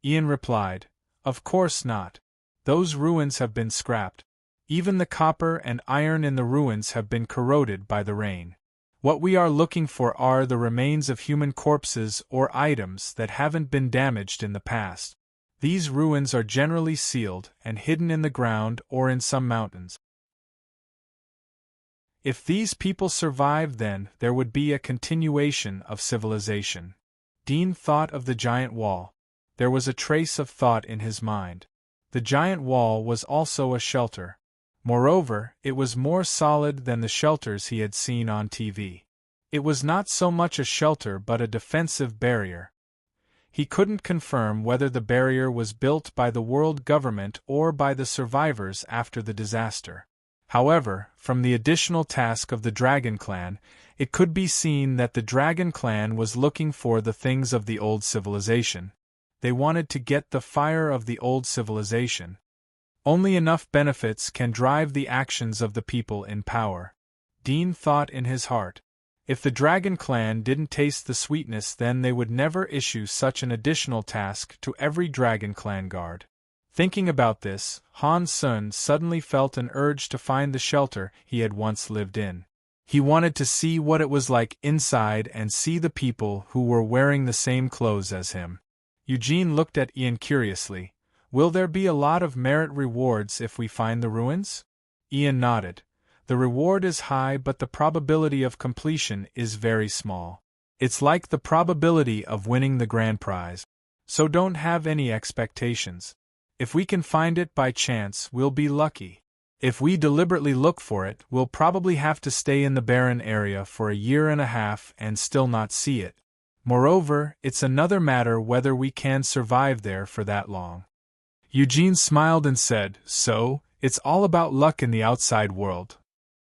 Ian replied, "Of course not. Those ruins have been scrapped. Even the copper and iron in the ruins have been corroded by the rain. What we are looking for are the remains of human corpses or items that haven't been damaged in the past. These ruins are generally sealed and hidden in the ground or in some mountains. If these people survived, then there would be a continuation of civilization." Dean thought of the giant wall. There was a trace of thought in his mind. The giant wall was also a shelter. Moreover, it was more solid than the shelters he had seen on TV. It was not so much a shelter but a defensive barrier. He couldn't confirm whether the barrier was built by the world government or by the survivors after the disaster. However, from the additional task of the Dragon Clan, it could be seen that the Dragon Clan was looking for the things of the old civilization. They wanted to get the fire of the old civilization. Only enough benefits can drive the actions of the people in power. Dean thought in his heart. If the Dragon Clan didn't taste the sweetness, then they would never issue such an additional task to every Dragon Clan guard. Thinking about this, Han Sun suddenly felt an urge to find the shelter he had once lived in. He wanted to see what it was like inside and see the people who were wearing the same clothes as him. Eugene looked at Ian curiously. "Will there be a lot of merit rewards if we find the ruins?" Ian nodded. "The reward is high, but the probability of completion is very small. It's like the probability of winning the grand prize. So don't have any expectations. If we can find it by chance, we'll be lucky. If we deliberately look for it, we'll probably have to stay in the barren area for a year and a half and still not see it. Moreover, it's another matter whether we can survive there for that long." Eugene smiled and said, "So, it's all about luck in the outside world.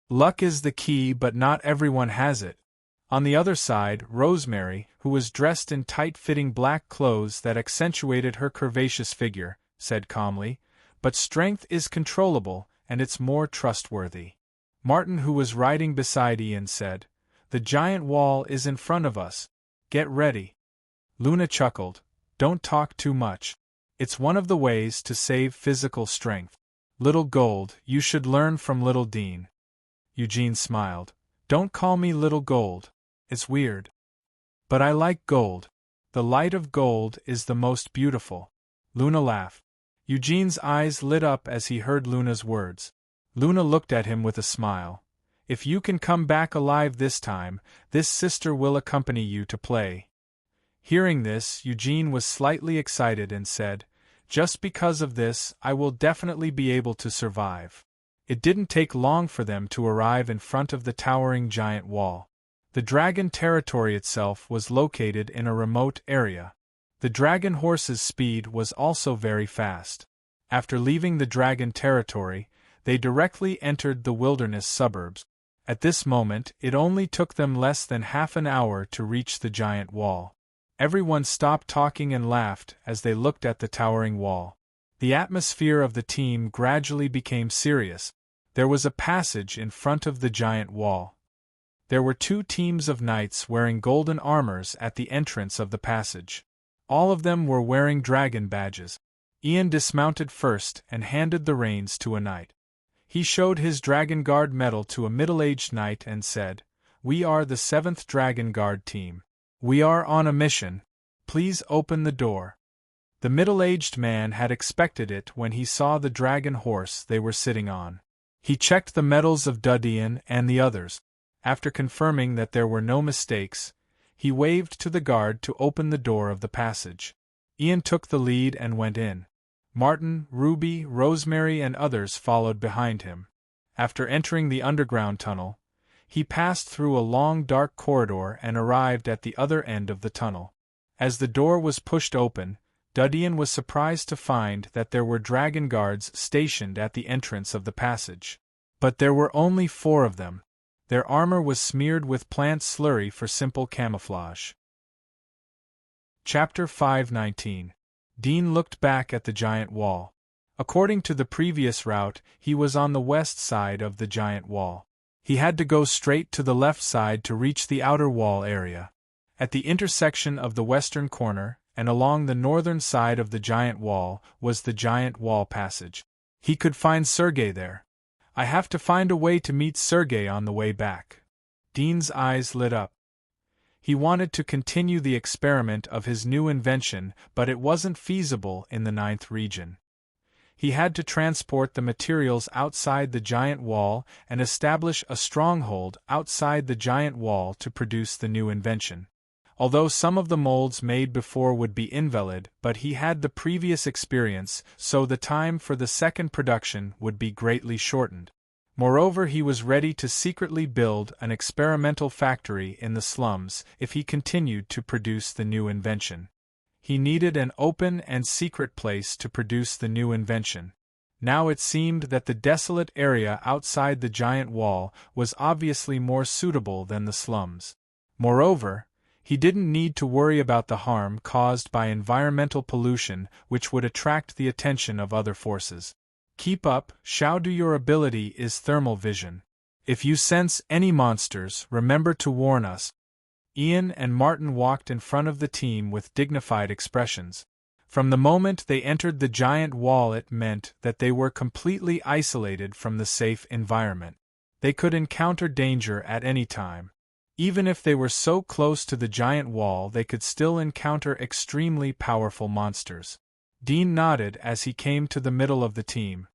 Luck is the key, but not everyone has it." On the other side, Rosemary, who was dressed in tight-fitting black clothes that accentuated her curvaceous figure, said calmly, "But strength is controllable, and it's more trustworthy." Martin, who was riding beside Ian, said, "The giant wall is in front of us. Get ready." Luna chuckled, "Don't talk too much. It's one of the ways to save physical strength. Little Gold, you should learn from Little Dean." Eugene smiled. "Don't call me Little Gold. It's weird. But I like gold. The light of gold is the most beautiful." Luna laughed. Eugene's eyes lit up as he heard Luna's words. Luna looked at him with a smile. "If you can come back alive this time, this sister will accompany you to play." Hearing this, Eugene was slightly excited and said, "Just because of this, I will definitely be able to survive." It didn't take long for them to arrive in front of the towering giant wall. The dragon territory itself was located in a remote area. The dragon horse's speed was also very fast. After leaving the dragon territory, they directly entered the wilderness suburbs. At this moment, it only took them less than half an hour to reach the giant wall. Everyone stopped talking and laughed as they looked at the towering wall. The atmosphere of the team gradually became serious. There was a passage in front of the giant wall. There were 2 teams of knights wearing golden armors at the entrance of the passage. All of them were wearing dragon badges. Ian dismounted first and handed the reins to a knight. He showed his Dragon Guard medal to a middle-aged knight and said, "We are the 7th Dragon Guard team. We are on a mission. Please open the door." The middle-aged man had expected it when he saw the dragon horse they were sitting on. He checked the medals of Dudian and the others. After confirming that there were no mistakes, he waved to the guard to open the door of the passage. Ian took the lead and went in. Martin, Ruby, Rosemary and others followed behind him. After entering the underground tunnel, he passed through a long dark corridor and arrived at the other end of the tunnel. As the door was pushed open, Dudian was surprised to find that there were dragon guards stationed at the entrance of the passage. But there were only 4 of them. Their armor was smeared with plant slurry for simple camouflage. Chapter 5:19. Dean looked back at the giant wall. According to the previous route, he was on the west side of the giant wall. He had to go straight to the left side to reach the outer wall area. At the intersection of the western corner, and along the northern side of the giant wall, was the giant wall passage. He could find Sergei there. I have to find a way to meet Sergei on the way back. Dean's eyes lit up. He wanted to continue the experiment of his new invention, but it wasn't feasible in the 9th region. He had to transport the materials outside the giant wall and establish a stronghold outside the giant wall to produce the new invention. Although some of the molds made before would be invalid, but he had the previous experience, so the time for the second production would be greatly shortened. Moreover, he was ready to secretly build an experimental factory in the slums if he continued to produce the new invention. He needed an open and secret place to produce the new invention. Now it seemed that the desolate area outside the giant wall was obviously more suitable than the slums. Moreover, he didn't need to worry about the harm caused by environmental pollution, which would attract the attention of other forces. Keep up, Xiaodu. Your ability is thermal vision. If you sense any monsters, remember to warn us. Ian and Martin walked in front of the team with dignified expressions. From the moment they entered the giant wall, it meant that they were completely isolated from the safe environment. They could encounter danger at any time. Even if they were so close to the giant wall, they could still encounter extremely powerful monsters. Dean nodded as he came to the middle of the team.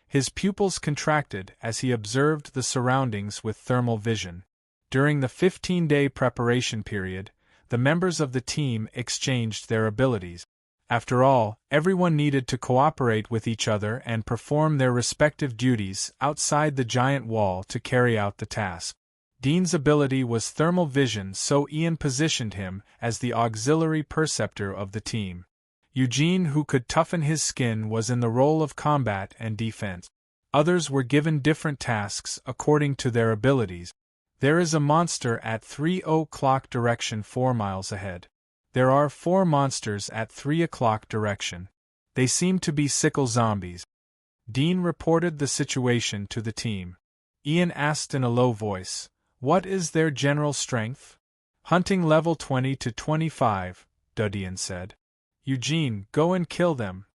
His pupils contracted as he observed the surroundings with thermal vision. During the 15-day preparation period, the members of the team exchanged their abilities. After all, everyone needed to cooperate with each other and perform their respective duties outside the giant wall to carry out the task. Dean's ability was thermal vision, so Ian positioned him as the auxiliary perceptor of the team. Eugene, who could toughen his skin, was in the role of combat and defense. Others were given different tasks according to their abilities. There is a monster at 3 o'clock direction 4 miles ahead. There are 4 monsters at 3 o'clock direction. They seem to be sickle zombies. Dean reported the situation to the team. Ian asked in a low voice, "What is their general strength?" "Hunting level 20 to 25, Dudian said. "Eugene, go and kill them,"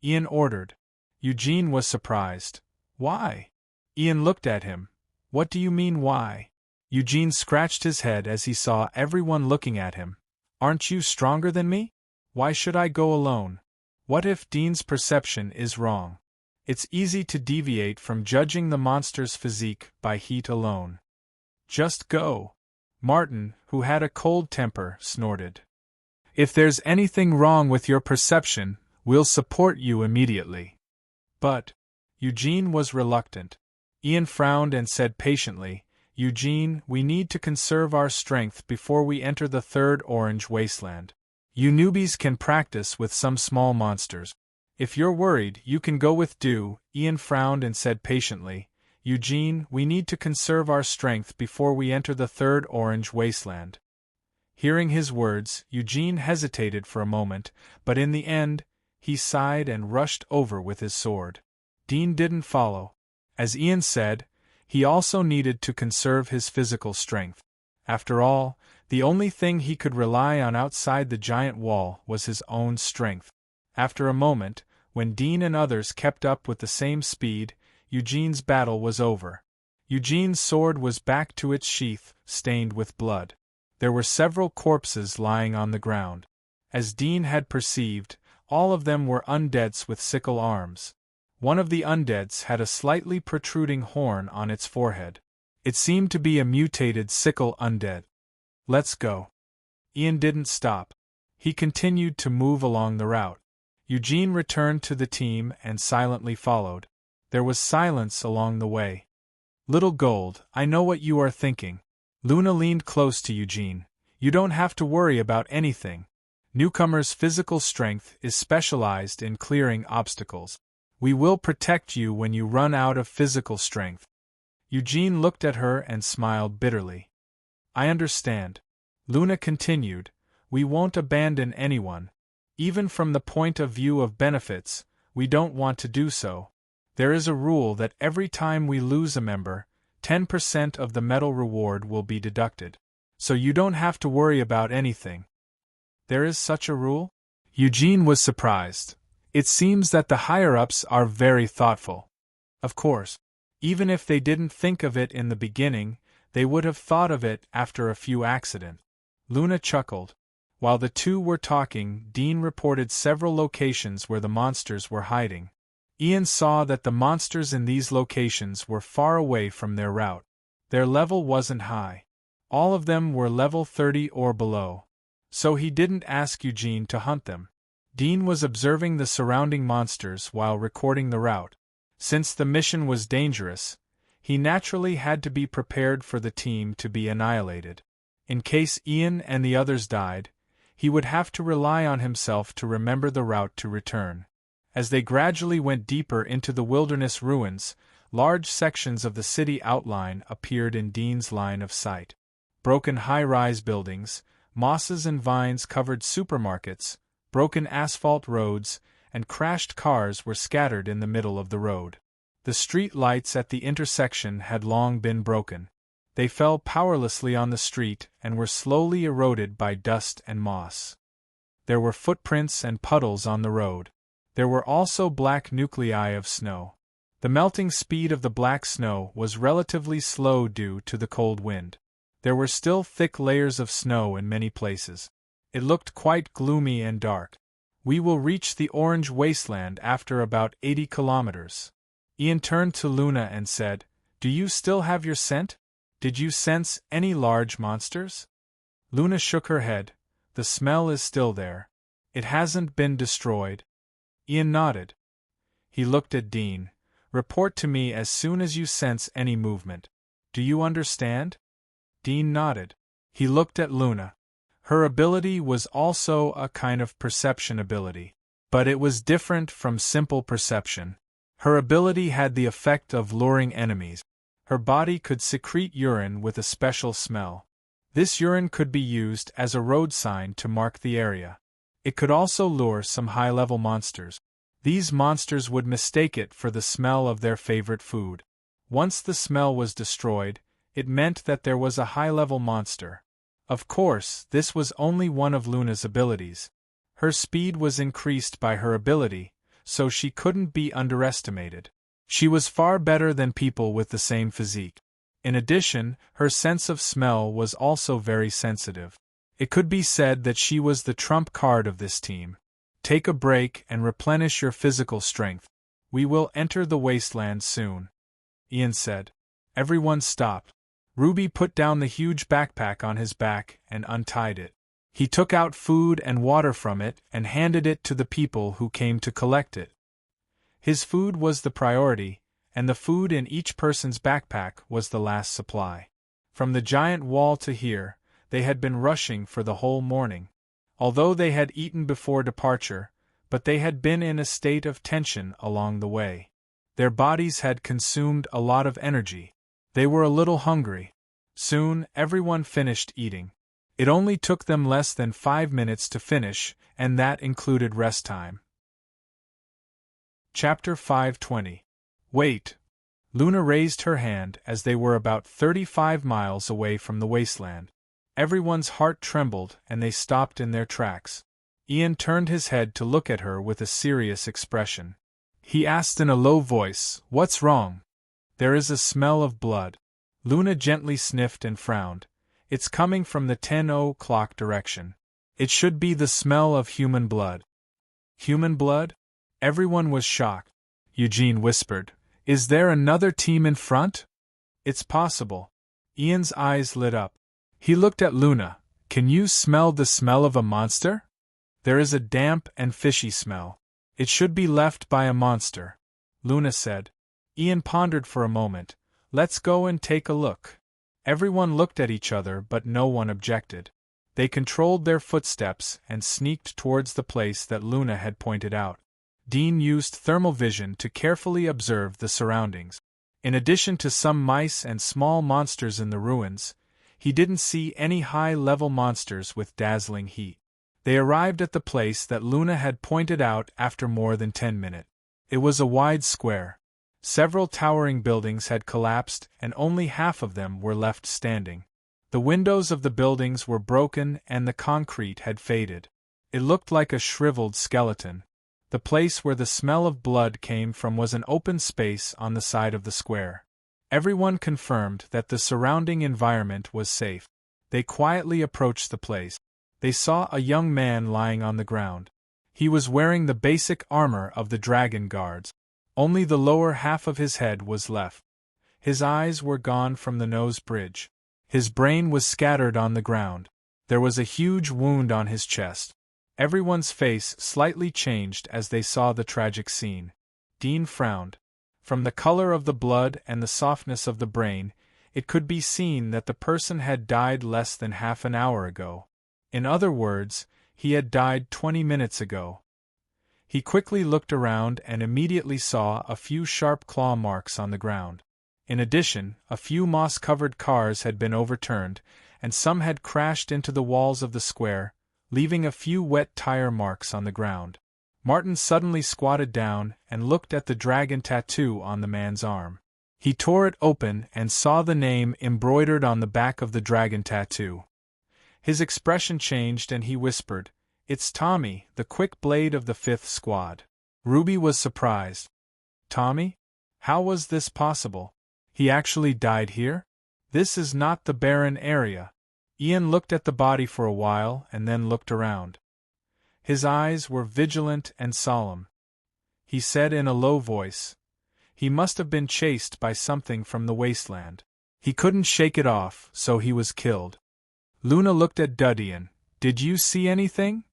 Ian ordered. Eugene was surprised. "Why?" Ian looked at him. "What do you mean, why?" Eugene scratched his head as he saw everyone looking at him. "Aren't you stronger than me? Why should I go alone?" What if Dean's perception is wrong? It's easy to deviate from judging the monster's physique by heat alone. "Just go." Martin, who had a cold temper, snorted. "If there's anything wrong with your perception, we'll support you immediately." But Eugene was reluctant. Ian frowned and said patiently, "Eugene, we need to conserve our strength before we enter the third orange wasteland. You newbies can practice with some small monsters. If you're worried, you can go with Du." Ian frowned and said patiently, "Eugene, we need to conserve our strength before we enter the third orange wasteland." Hearing his words, Eugene hesitated for a moment, but in the end, he sighed and rushed over with his sword. Dean didn't follow. As Ian said, he also needed to conserve his physical strength. After all, the only thing he could rely on outside the giant wall was his own strength. After a moment, when Dean and others kept up with the same speed, Eugene's battle was over. Eugene's sword was back to its sheath, stained with blood. There were several corpses lying on the ground. As Dean had perceived, all of them were undeads with sickle arms. One of the undeads had a slightly protruding horn on its forehead. It seemed to be a mutated sickle undead. Let's go. Ian didn't stop. He continued to move along the route. Eugene returned to the team and silently followed. There was silence along the way. Little Gold, I know what you are thinking. Luna leaned close to Eugene. You don't have to worry about anything. Newcomer's physical strength is specialized in clearing obstacles. We will protect you when you run out of physical strength. Eugene looked at her and smiled bitterly. I understand. Luna continued, we won't abandon anyone. Even from the point of view of benefits, we don't want to do so. There is a rule that every time we lose a member, 10% of the medal reward will be deducted. So you don't have to worry about anything. There is such a rule? Eugene was surprised. It seems that the higher-ups are very thoughtful. Of course. Even if they didn't think of it in the beginning, they would have thought of it after a few accidents. Luna chuckled. While the two were talking, Dean reported several locations where the monsters were hiding. Ian saw that the monsters in these locations were far away from their route. Their level wasn't high. All of them were level 30 or below. So he didn't ask Eugene to hunt them. Dean was observing the surrounding monsters while recording the route. Since the mission was dangerous, he naturally had to be prepared for the team to be annihilated. In case Ian and the others died, he would have to rely on himself to remember the route to return. As they gradually went deeper into the wilderness ruins, large sections of the city outline appeared in Dean's line of sight. Broken high-rise buildings, mosses and vines-covered supermarkets, broken asphalt roads, and crashed cars were scattered in the middle of the road. The street lights at the intersection had long been broken. They fell powerlessly on the street and were slowly eroded by dust and moss. There were footprints and puddles on the road. There were also black nuclei of snow. The melting speed of the black snow was relatively slow due to the cold wind. There were still thick layers of snow in many places. It looked quite gloomy and dark. We will reach the orange wasteland after about 80 kilometers. Ian turned to Luna and said, Do you still have your scent? Did you sense any large monsters? Luna shook her head. The smell is still there. It hasn't been destroyed. Ian nodded. He looked at Dean. Report to me as soon as you sense any movement. Do you understand? Dean nodded. He looked at Luna. Her ability was also a kind of perception ability. But it was different from simple perception. Her ability had the effect of luring enemies. Her body could secrete urine with a special smell. This urine could be used as a road sign to mark the area. It could also lure some high-level monsters. These monsters would mistake it for the smell of their favorite food. Once the smell was destroyed, it meant that there was a high-level monster. Of course, this was only one of Luna's abilities. Her speed was increased by her ability, so she couldn't be underestimated. She was far better than people with the same physique. In addition, her sense of smell was also very sensitive. It could be said that she was the trump card of this team. Take a break and replenish your physical strength. We will enter the wasteland soon. Ian said. Everyone stopped. Ruby put down the huge backpack on his back and untied it. He took out food and water from it and handed it to the people who came to collect it. His food was the priority, and the food in each person's backpack was the last supply. From the giant wall to here, they had been rushing for the whole morning. Although they had eaten before departure, but they had been in a state of tension along the way. Their bodies had consumed a lot of energy. They were a little hungry. Soon, everyone finished eating. It only took them less than 5 minutes to finish, and that included rest time. Chapter 520. Wait. Luna raised her hand as they were about 35 miles away from the wasteland. Everyone's heart trembled and they stopped in their tracks. Ian turned his head to look at her with a serious expression. He asked in a low voice, What's wrong? There is a smell of blood. Luna gently sniffed and frowned. It's coming from the 10 o'clock direction. It should be the smell of human blood. Human blood? Everyone was shocked. Eugene whispered, "Is there another team in front?" "It's possible." Ian's eyes lit up. He looked at Luna. "Can you smell the smell of a monster?" "There is a damp and fishy smell. It should be left by a monster," Luna said. Ian pondered for a moment. "Let's go and take a look." Everyone looked at each other, but no one objected. They controlled their footsteps and sneaked towards the place that Luna had pointed out. Dean used thermal vision to carefully observe the surroundings. In addition to some mice and small monsters in the ruins, he didn't see any high-level monsters with dazzling heat. They arrived at the place that Luna had pointed out after more than 10 minutes. It was a wide square. Several towering buildings had collapsed and only half of them were left standing. The windows of the buildings were broken and the concrete had faded. It looked like a shriveled skeleton. The place where the smell of blood came from was an open space on the side of the square. Everyone confirmed that the surrounding environment was safe. They quietly approached the place. They saw a young man lying on the ground. He was wearing the basic armor of the dragon guards. Only the lower half of his head was left. His eyes were gone from the nose bridge. His brain was scattered on the ground. There was a huge wound on his chest. Everyone's face slightly changed as they saw the tragic scene. Dean frowned. From the color of the blood and the softness of the brain, it could be seen that the person had died less than half an hour ago. In other words, he had died 20 minutes ago. He quickly looked around and immediately saw a few sharp claw marks on the ground. In addition, a few moss-covered cars had been overturned, and some had crashed into the walls of the square, leaving a few wet tire marks on the ground. Martin suddenly squatted down and looked at the dragon tattoo on the man's arm. He tore it open and saw the name embroidered on the back of the dragon tattoo. His expression changed and he whispered, "It's Tommy, the quick blade of the 5th Squad." Ruby was surprised. "Tommy? How was this possible? He actually died here? This is not the barren area." Ian looked at the body for a while and then looked around. His eyes were vigilant and solemn. He said in a low voice, "He must have been chased by something from the wasteland. He couldn't shake it off, so he was killed." Luna looked at Dudian. "Did you see anything?"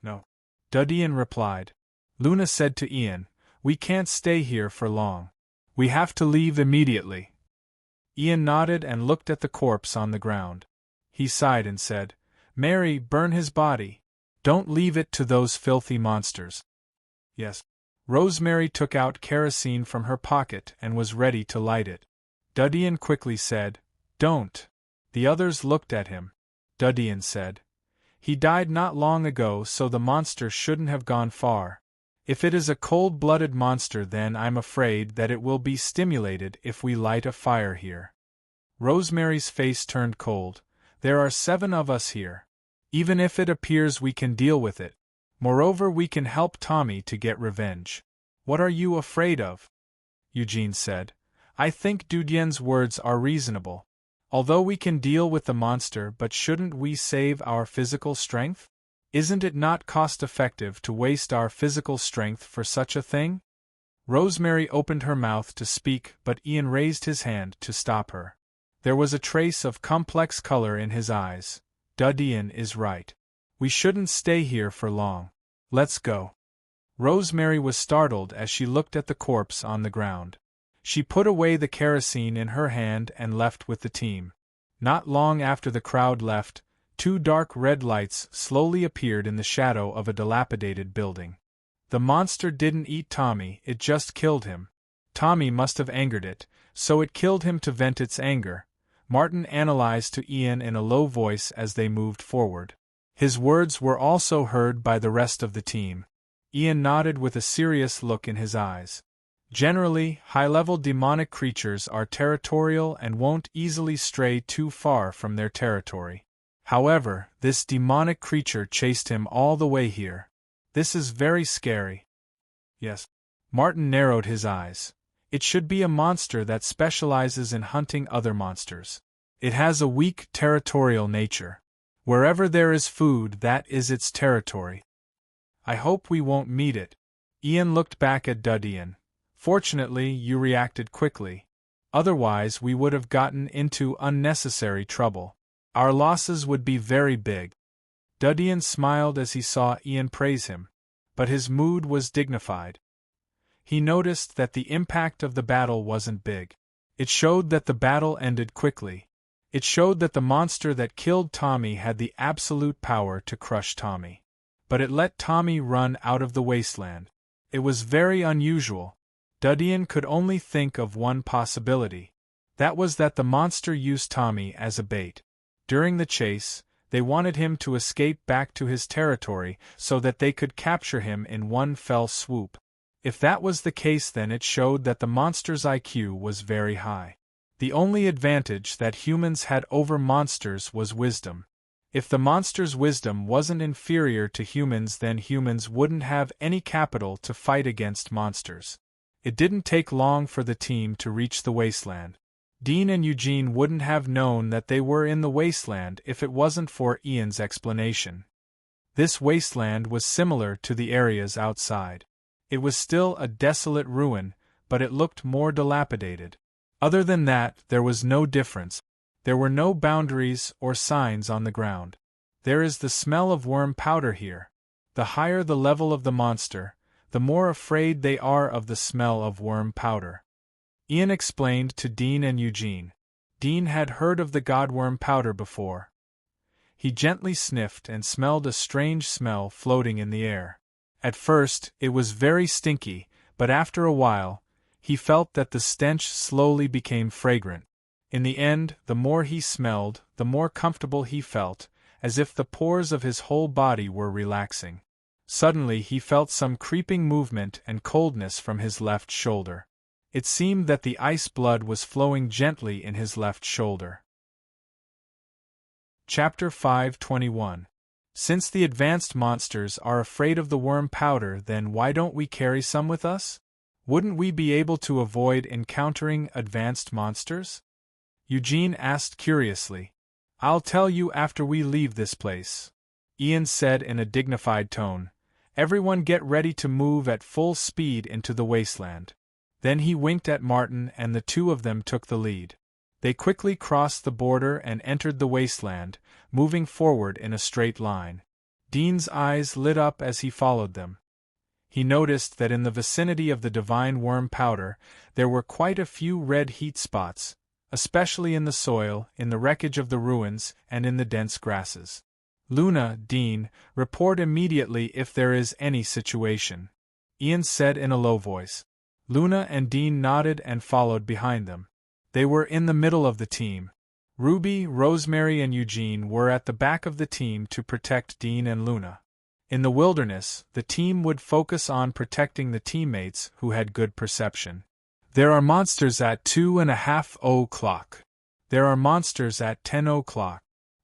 "No," Dudian replied. Luna said to Ian, "We can't stay here for long. We have to leave immediately." Ian nodded and looked at the corpse on the ground. He sighed and said, "Mary, burn his body. Don't leave it to those filthy monsters." "Yes." Rosemary took out kerosene from her pocket and was ready to light it. Dudian quickly said, "Don't." The others looked at him. Dudian said, "He died not long ago, so the monster shouldn't have gone far. If it is a cold-blooded monster, then I'm afraid that it will be stimulated if we light a fire here." Rosemary's face turned cold. "There are 7 of us here. Even if it appears, we can deal with it. Moreover, we can help Tommy to get revenge." "What are you afraid of?" Eugene said. "I think Dudien's words are reasonable. Although we can deal with the monster, but shouldn't we save our physical strength? Isn't it not cost-effective to waste our physical strength for such a thing?" Rosemary opened her mouth to speak, but Ian raised his hand to stop her. There was a trace of complex color in his eyes. "Dudian is right. We shouldn't stay here for long. Let's go." Rosemary was startled as she looked at the corpse on the ground. She put away the kerosene in her hand and left with the team. Not long after the crowd left, 2 dark red lights slowly appeared in the shadow of a dilapidated building. The monster didn't eat Tommy, it just killed him. Tommy must have angered it, so it killed him to vent its anger, Martin analyzed to Ian in a low voice as they moved forward. His words were also heard by the rest of the team. Ian nodded with a serious look in his eyes. Generally, high-level demonic creatures are territorial and won't easily stray too far from their territory. However, this demonic creature chased him all the way here. This is very scary. Yes. Martin narrowed his eyes. It should be a monster that specializes in hunting other monsters. It has a weak territorial nature. Wherever there is food, that is its territory. I hope we won't meet it. Ian looked back at Dudian. Fortunately, you reacted quickly. Otherwise, we would have gotten into unnecessary trouble. Our losses would be very big. Dudian smiled as he saw Ian praise him, but his mood was dignified. He noticed that the impact of the battle wasn't big. It showed that the battle ended quickly. It showed that the monster that killed Tommy had the absolute power to crush Tommy. But it let Tommy run out of the wasteland. It was very unusual. Dudian could only think of one possibility. That was that the monster used Tommy as a bait. During the chase, they wanted him to escape back to his territory so that they could capture him in one fell swoop. If that was the case, then it showed that the monster's IQ was very high. The only advantage that humans had over monsters was wisdom. If the monster's wisdom wasn't inferior to humans, then humans wouldn't have any capital to fight against monsters. It didn't take long for the team to reach the wasteland. Dean and Eugene wouldn't have known that they were in the wasteland if it wasn't for Ian's explanation. This wasteland was similar to the areas outside. It was still a desolate ruin, but it looked more dilapidated. Other than that, there was no difference. There were no boundaries or signs on the ground. There is the smell of worm powder here. The higher the level of the monster, the more afraid they are of the smell of worm powder. Ian explained to Dean and Eugene. Dean had heard of the godworm powder before. He gently sniffed and smelled a strange smell floating in the air. At first, it was very stinky, but after a while, he felt that the stench slowly became fragrant. In the end, the more he smelled, the more comfortable he felt, as if the pores of his whole body were relaxing. Suddenly he felt some creeping movement and coldness from his left shoulder. It seemed that the ice blood was flowing gently in his left shoulder. Chapter 5:21. Since the advanced monsters are afraid of the worm powder, then why don't we carry some with us? Wouldn't we be able to avoid encountering advanced monsters? Eugene asked curiously. I'll tell you after we leave this place, Ian said in a dignified tone. Everyone get ready to move at full speed into the wasteland. Then he winked at Martin and the two of them took the lead. They quickly crossed the border and entered the wasteland, moving forward in a straight line. Dean's eyes lit up as he followed them. He noticed that in the vicinity of the divine worm powder, there were quite a few red heat spots, especially in the soil, in the wreckage of the ruins, and in the dense grasses. Luna, Dean, report immediately if there is any situation, Ian said in a low voice. Luna and Dean nodded and followed behind them. They were in the middle of the team. Ruby, Rosemary and Eugene were at the back of the team to protect Dean and Luna. In the wilderness, the team would focus on protecting the teammates who had good perception. There are monsters at 2:30 o'clock. There are monsters at 10 o'clock.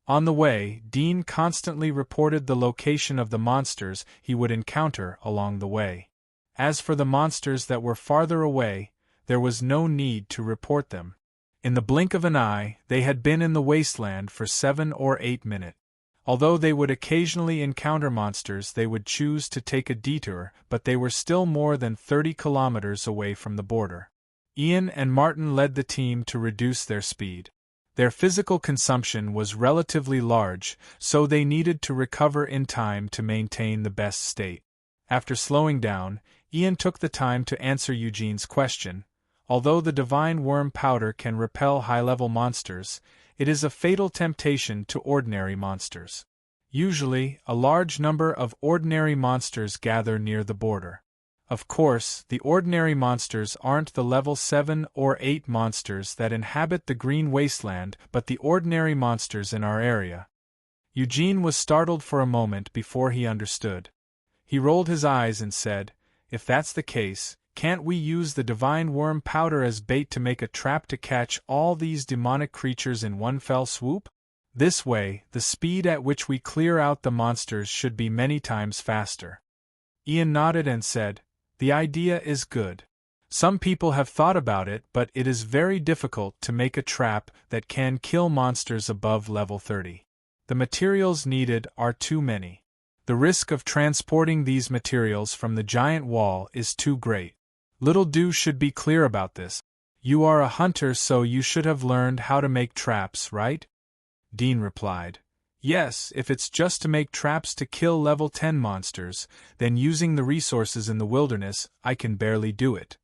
On the way, Dean constantly reported the location of the monsters he would encounter along the way. As for the monsters that were farther away, there was no need to report them. In the blink of an eye, they had been in the wasteland for 7 or 8 minutes. Although they would occasionally encounter monsters, they would choose to take a detour, but they were still more than 30 kilometers away from the border. Ian and Martin led the team to reduce their speed. Their physical consumption was relatively large, so they needed to recover in time to maintain the best state. After slowing down, Ian took the time to answer Eugene's question. Although the divine worm powder can repel high-level monsters, it is a fatal temptation to ordinary monsters. Usually, a large number of ordinary monsters gather near the border. Of course, the ordinary monsters aren't the level 7 or 8 monsters that inhabit the green wasteland, but the ordinary monsters in our area. Eugene was startled for a moment before he understood. He rolled his eyes and said, "If that's the case, can't we use the divine worm powder as bait to make a trap to catch all these demonic creatures in one fell swoop? This way, the speed at which we clear out the monsters should be many times faster." Ian nodded and said, "The idea is good. Some people have thought about it, but it is very difficult to make a trap that can kill monsters above level 30. The materials needed are too many. The risk of transporting these materials from the giant wall is too great. Little Dew should be clear about this. You are a hunter, so you should have learned how to make traps, right? Dean replied. Yes, if it's just to make traps to kill level 10 monsters, then using the resources in the wilderness, I can barely do it.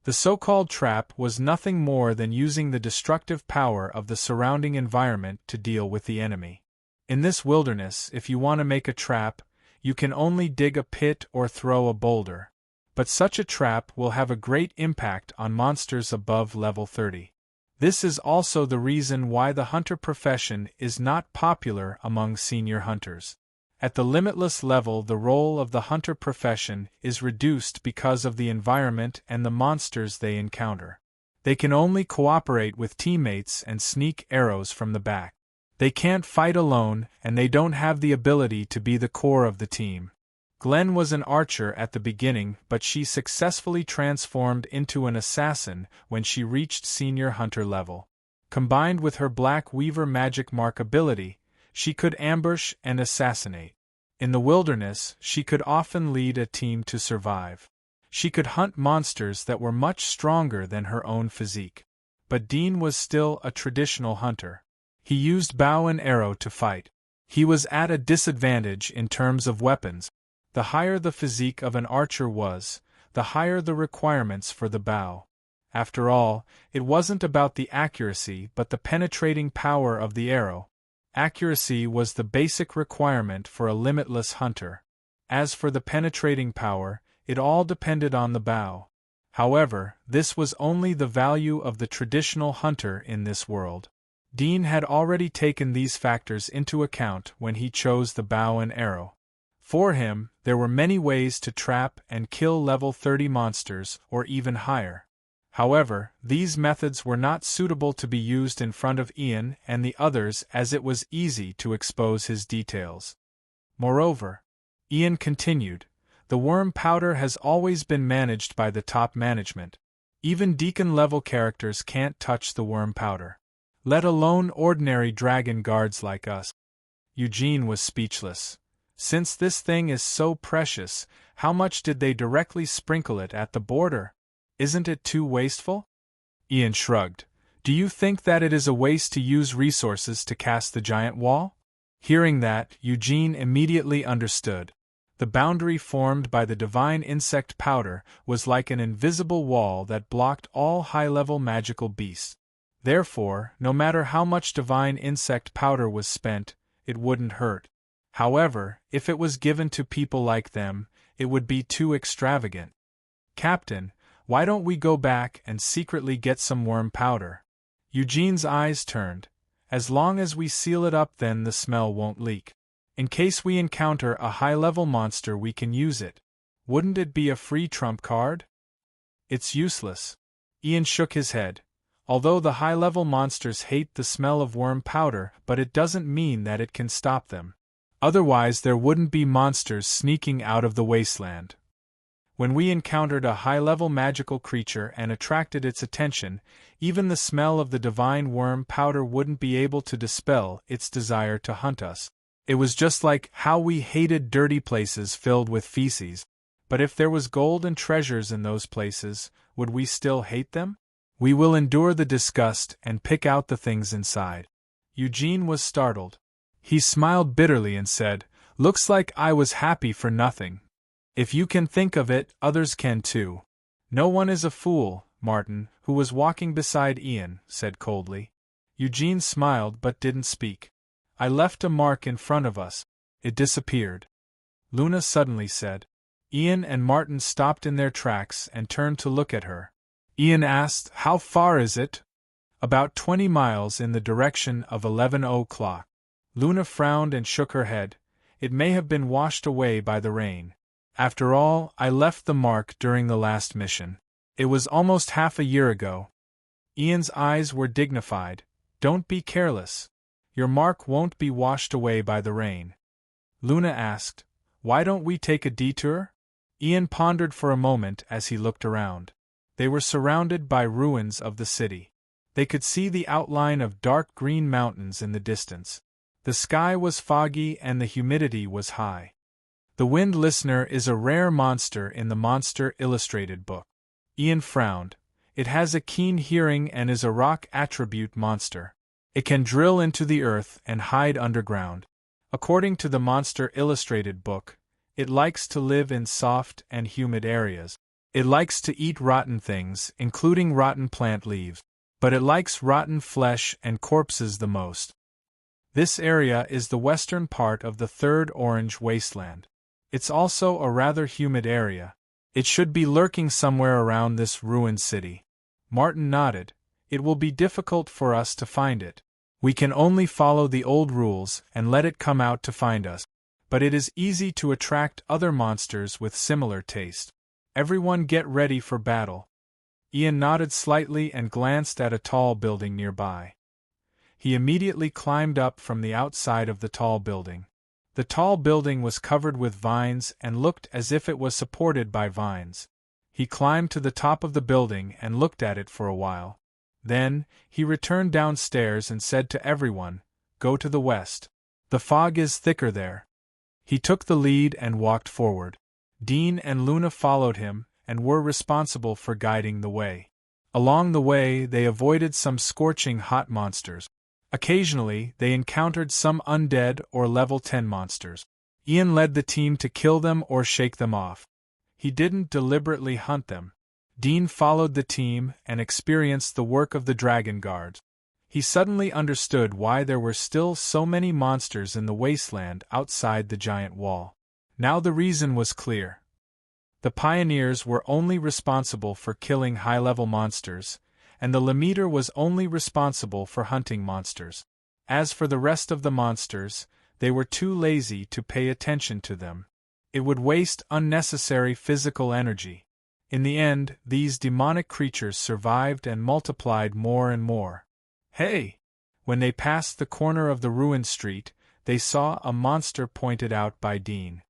The so-called trap was nothing more than using the destructive power of the surrounding environment to deal with the enemy. In this wilderness, if you want to make a trap, you can only dig a pit or throw a boulder. But such a trap will have a great impact on monsters above level 30. This is also the reason why the hunter profession is not popular among senior hunters. At the limitless level, the role of the hunter profession is reduced because of the environment and the monsters they encounter. They can only cooperate with teammates and sneak arrows from the back. They can't fight alone, and they don't have the ability to be the core of the team. Glenn was an archer at the beginning, but she successfully transformed into an assassin when she reached senior hunter level. Combined with her Black Weaver magic mark ability, she could ambush and assassinate. In the wilderness, she could often lead a team to survive. She could hunt monsters that were much stronger than her own physique. But Dean was still a traditional hunter. He used bow and arrow to fight. He was at a disadvantage in terms of weapons. The higher the physique of an archer was, the higher the requirements for the bow. After all, it wasn't about the accuracy but the penetrating power of the arrow. Accuracy was the basic requirement for a limitless hunter. As for the penetrating power, it all depended on the bow. However, this was only the value of the traditional hunter in this world. Dean had already taken these factors into account when he chose the bow and arrow. For him, there were many ways to trap and kill level 30 monsters or even higher. However, these methods were not suitable to be used in front of Ian and the others as it was easy to expose his details. Moreover, Ian continued, the worm powder has always been managed by the top management. Even deacon-level characters can't touch the worm powder. Let alone ordinary dragon guards like us. Eugene was speechless. Since this thing is so precious, how much did they directly sprinkle it at the border? Isn't it too wasteful? Ian shrugged. Do you think that it is a waste to use resources to cast the giant wall? Hearing that, Eugene immediately understood. The boundary formed by the divine insect powder was like an invisible wall that blocked all high-level magical beasts. Therefore, no matter how much divine insect powder was spent, it wouldn't hurt. However, if it was given to people like them, it would be too extravagant. Captain, why don't we go back and secretly get some worm powder? Eugene's eyes turned. As long as we seal it up, then the smell won't leak. In case we encounter a high-level monster, we can use it. Wouldn't it be a free trump card? It's useless. Ian shook his head. Although the high-level monsters hate the smell of worm powder, but it doesn't mean that it can stop them. Otherwise there wouldn't be monsters sneaking out of the wasteland. When we encountered a high-level magical creature and attracted its attention, even the smell of the divine worm powder wouldn't be able to dispel its desire to hunt us. It was just like how we hated dirty places filled with feces. But if there was gold and treasures in those places, would we still hate them? We will endure the disgust and pick out the things inside. Eugene was startled. He smiled bitterly and said, Looks like I was happy for nothing. If you can think of it, others can too. No one is a fool, Martin, who was walking beside Ian, said coldly. Eugene smiled but didn't speak. I left a mark in front of us. It disappeared. Luna suddenly said. Ian and Martin stopped in their tracks and turned to look at her. Ian asked, How far is it? About 20 miles in the direction of 11 o'clock. Luna frowned and shook her head. It may have been washed away by the rain. After all, I left the mark during the last mission. It was almost half a year ago. Ian's eyes were dignified. Don't be careless. Your mark won't be washed away by the rain. Luna asked, Why don't we take a detour? Ian pondered for a moment as he looked around. They were surrounded by ruins of the city. They could see the outline of dark green mountains in the distance. The sky was foggy and the humidity was high. The Wind Listener is a rare monster in the Monster Illustrated book. Ian frowned. It has a keen hearing and is a rock attribute monster. It can drill into the earth and hide underground. According to the Monster Illustrated book, it likes to live in soft and humid areas. It likes to eat rotten things, including rotten plant leaves, but it likes rotten flesh and corpses the most. This area is the western part of the Third Orange Wasteland. It's also a rather humid area. It should be lurking somewhere around this ruined city. Martin nodded. It will be difficult for us to find it. We can only follow the old rules and let it come out to find us. But it is easy to attract other monsters with similar taste. Everyone get ready for battle. Ian nodded slightly and glanced at a tall building nearby. He immediately climbed up from the outside of the tall building. The tall building was covered with vines and looked as if it was supported by vines. He climbed to the top of the building and looked at it for a while. Then, he returned downstairs and said to everyone, "Go to the west. The fog is thicker there." He took the lead and walked forward. Dean and Luna followed him and were responsible for guiding the way. Along the way, they avoided some scorching hot monsters. Occasionally, they encountered some undead or level 10 monsters. Ian led the team to kill them or shake them off. He didn't deliberately hunt them. Dean followed the team and experienced the work of the dragon guards. He suddenly understood why there were still so many monsters in the wasteland outside the giant wall. Now the reason was clear. The pioneers were only responsible for killing high-level monsters, and the Lemmeter was only responsible for hunting monsters. As for the rest of the monsters, they were too lazy to pay attention to them. It would waste unnecessary physical energy. In the end, these demonic creatures survived and multiplied more and more. Hey! When they passed the corner of the ruined street, they saw a monster pointed out by Dean.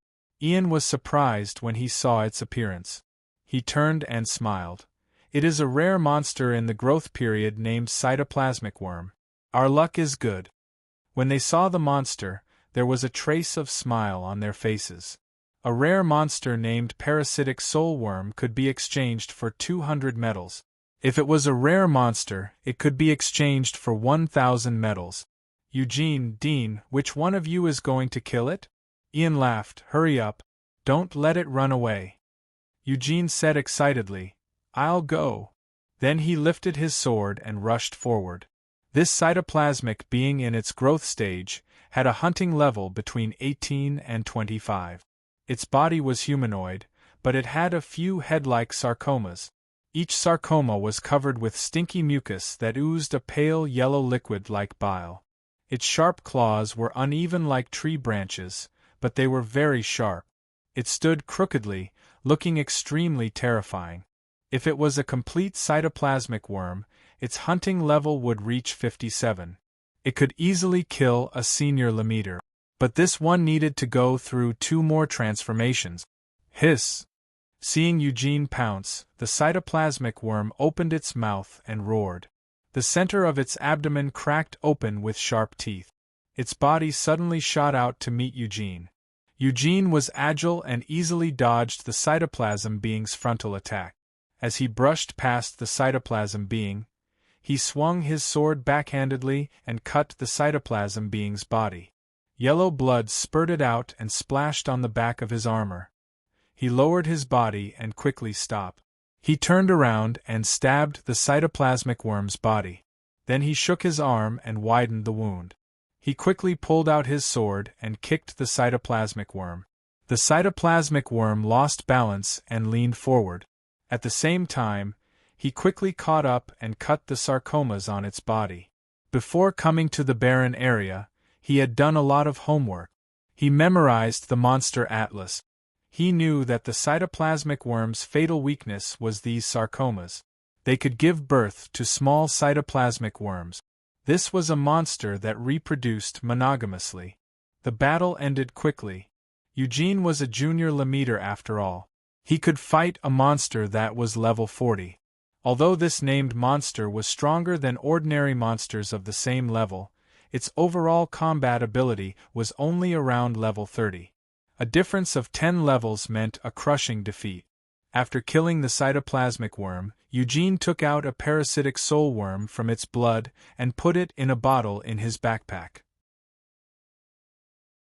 Ian was surprised when he saw its appearance. He turned and smiled. It is a rare monster in the growth period named cytoplasmic worm. Our luck is good. When they saw the monster, there was a trace of smile on their faces. A rare monster named parasitic soul worm could be exchanged for 200 medals. If it was a rare monster, it could be exchanged for 1,000 medals. Eugene, Dean, which one of you is going to kill it? Ian laughed. Hurry up. Don't let it run away. Eugene said excitedly, I'll go. Then he lifted his sword and rushed forward. This cytoplasmic being in its growth stage had a hunting level between 18 and 25. Its body was humanoid, but it had a few head-like sarcomas. Each sarcoma was covered with stinky mucus that oozed a pale yellow liquid like bile. Its sharp claws were uneven like tree branches, but they were very sharp. It stood crookedly, looking extremely terrifying. If it was a complete cytoplasmic worm, its hunting level would reach 57. It could easily kill a senior Lemmeter. But this one needed to go through 2 more transformations. Hiss! Seeing Eugene pounce, the cytoplasmic worm opened its mouth and roared. The center of its abdomen cracked open with sharp teeth. Its body suddenly shot out to meet Eugene. Eugene was agile and easily dodged the cytoplasm being's frontal attack. As he brushed past the cytoplasm being, he swung his sword backhandedly and cut the cytoplasm being's body. Yellow blood spurted out and splashed on the back of his armor. He lowered his body and quickly stopped. He turned around and stabbed the cytoplasmic worm's body. Then he shook his arm and widened the wound. He quickly pulled out his sword and kicked the cytoplasmic worm. The cytoplasmic worm lost balance and leaned forward. At the same time, he quickly caught up and cut the sarcomas on its body. Before coming to the barren area, he had done a lot of homework. He memorized the monster atlas. He knew that the cytoplasmic worm's fatal weakness was these sarcomas. They could give birth to small cytoplasmic worms. This was a monster that reproduced monogamously. The battle ended quickly. Eugene was a junior Lemmeter after all. He could fight a monster that was level 40. Although this named monster was stronger than ordinary monsters of the same level, Its overall combat ability was only around level 30. A difference of 10 levels meant a crushing defeat. After killing the cytoplasmic worm, Eugene took out a parasitic soul worm from its blood and put it in a bottle in his backpack.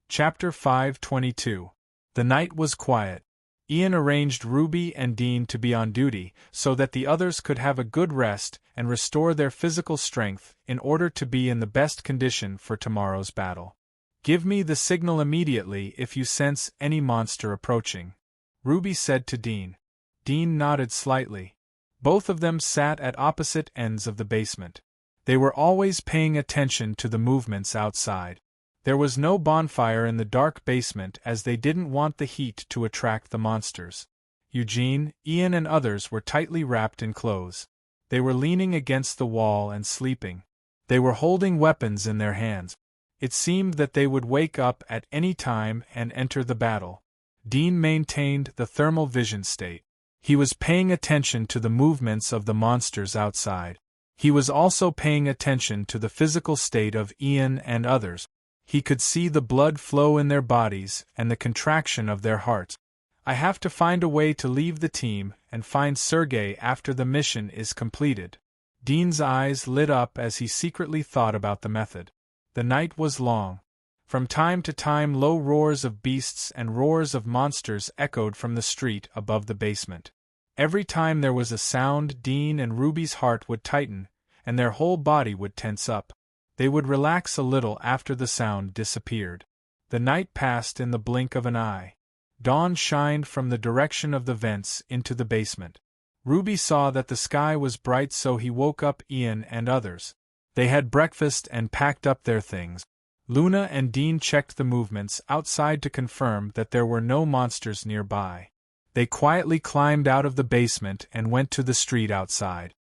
Chapter 522. The night was quiet. Ian arranged Ruby and Dean to be on duty so that the others could have a good rest and restore their physical strength in order to be in the best condition for tomorrow's battle. "Give me the signal immediately if you sense any monster approaching," Ruby said to Dean. Dean nodded slightly. Both of them sat at opposite ends of the basement. They were always paying attention to the movements outside. There was no bonfire in the dark basement as they didn't want the heat to attract the monsters. Eugene, Ian and others were tightly wrapped in clothes. They were leaning against the wall and sleeping. They were holding weapons in their hands. It seemed that they would wake up at any time and enter the battle. Dean maintained the thermal vision state. He was paying attention to the movements of the monsters outside. He was also paying attention to the physical state of Ian and others. He could see the blood flow in their bodies and the contraction of their hearts. "I have to find a way to leave the team and find Sergei after the mission is completed." Dean's eyes lit up as he secretly thought about the method. The night was long. From time to time low roars of beasts and roars of monsters echoed from the street above the basement. Every time there was a sound, Dean and Ruby's heart would tighten, and their whole body would tense up. They would relax a little after the sound disappeared. The night passed in the blink of an eye. Dawn shined from the direction of the vents into the basement. Ruby saw that the sky was bright, so he woke up Ian and others. They had breakfast and packed up their things. Luna and Dean checked the movements outside to confirm that there were no monsters nearby. They quietly climbed out of the basement and went to the street outside.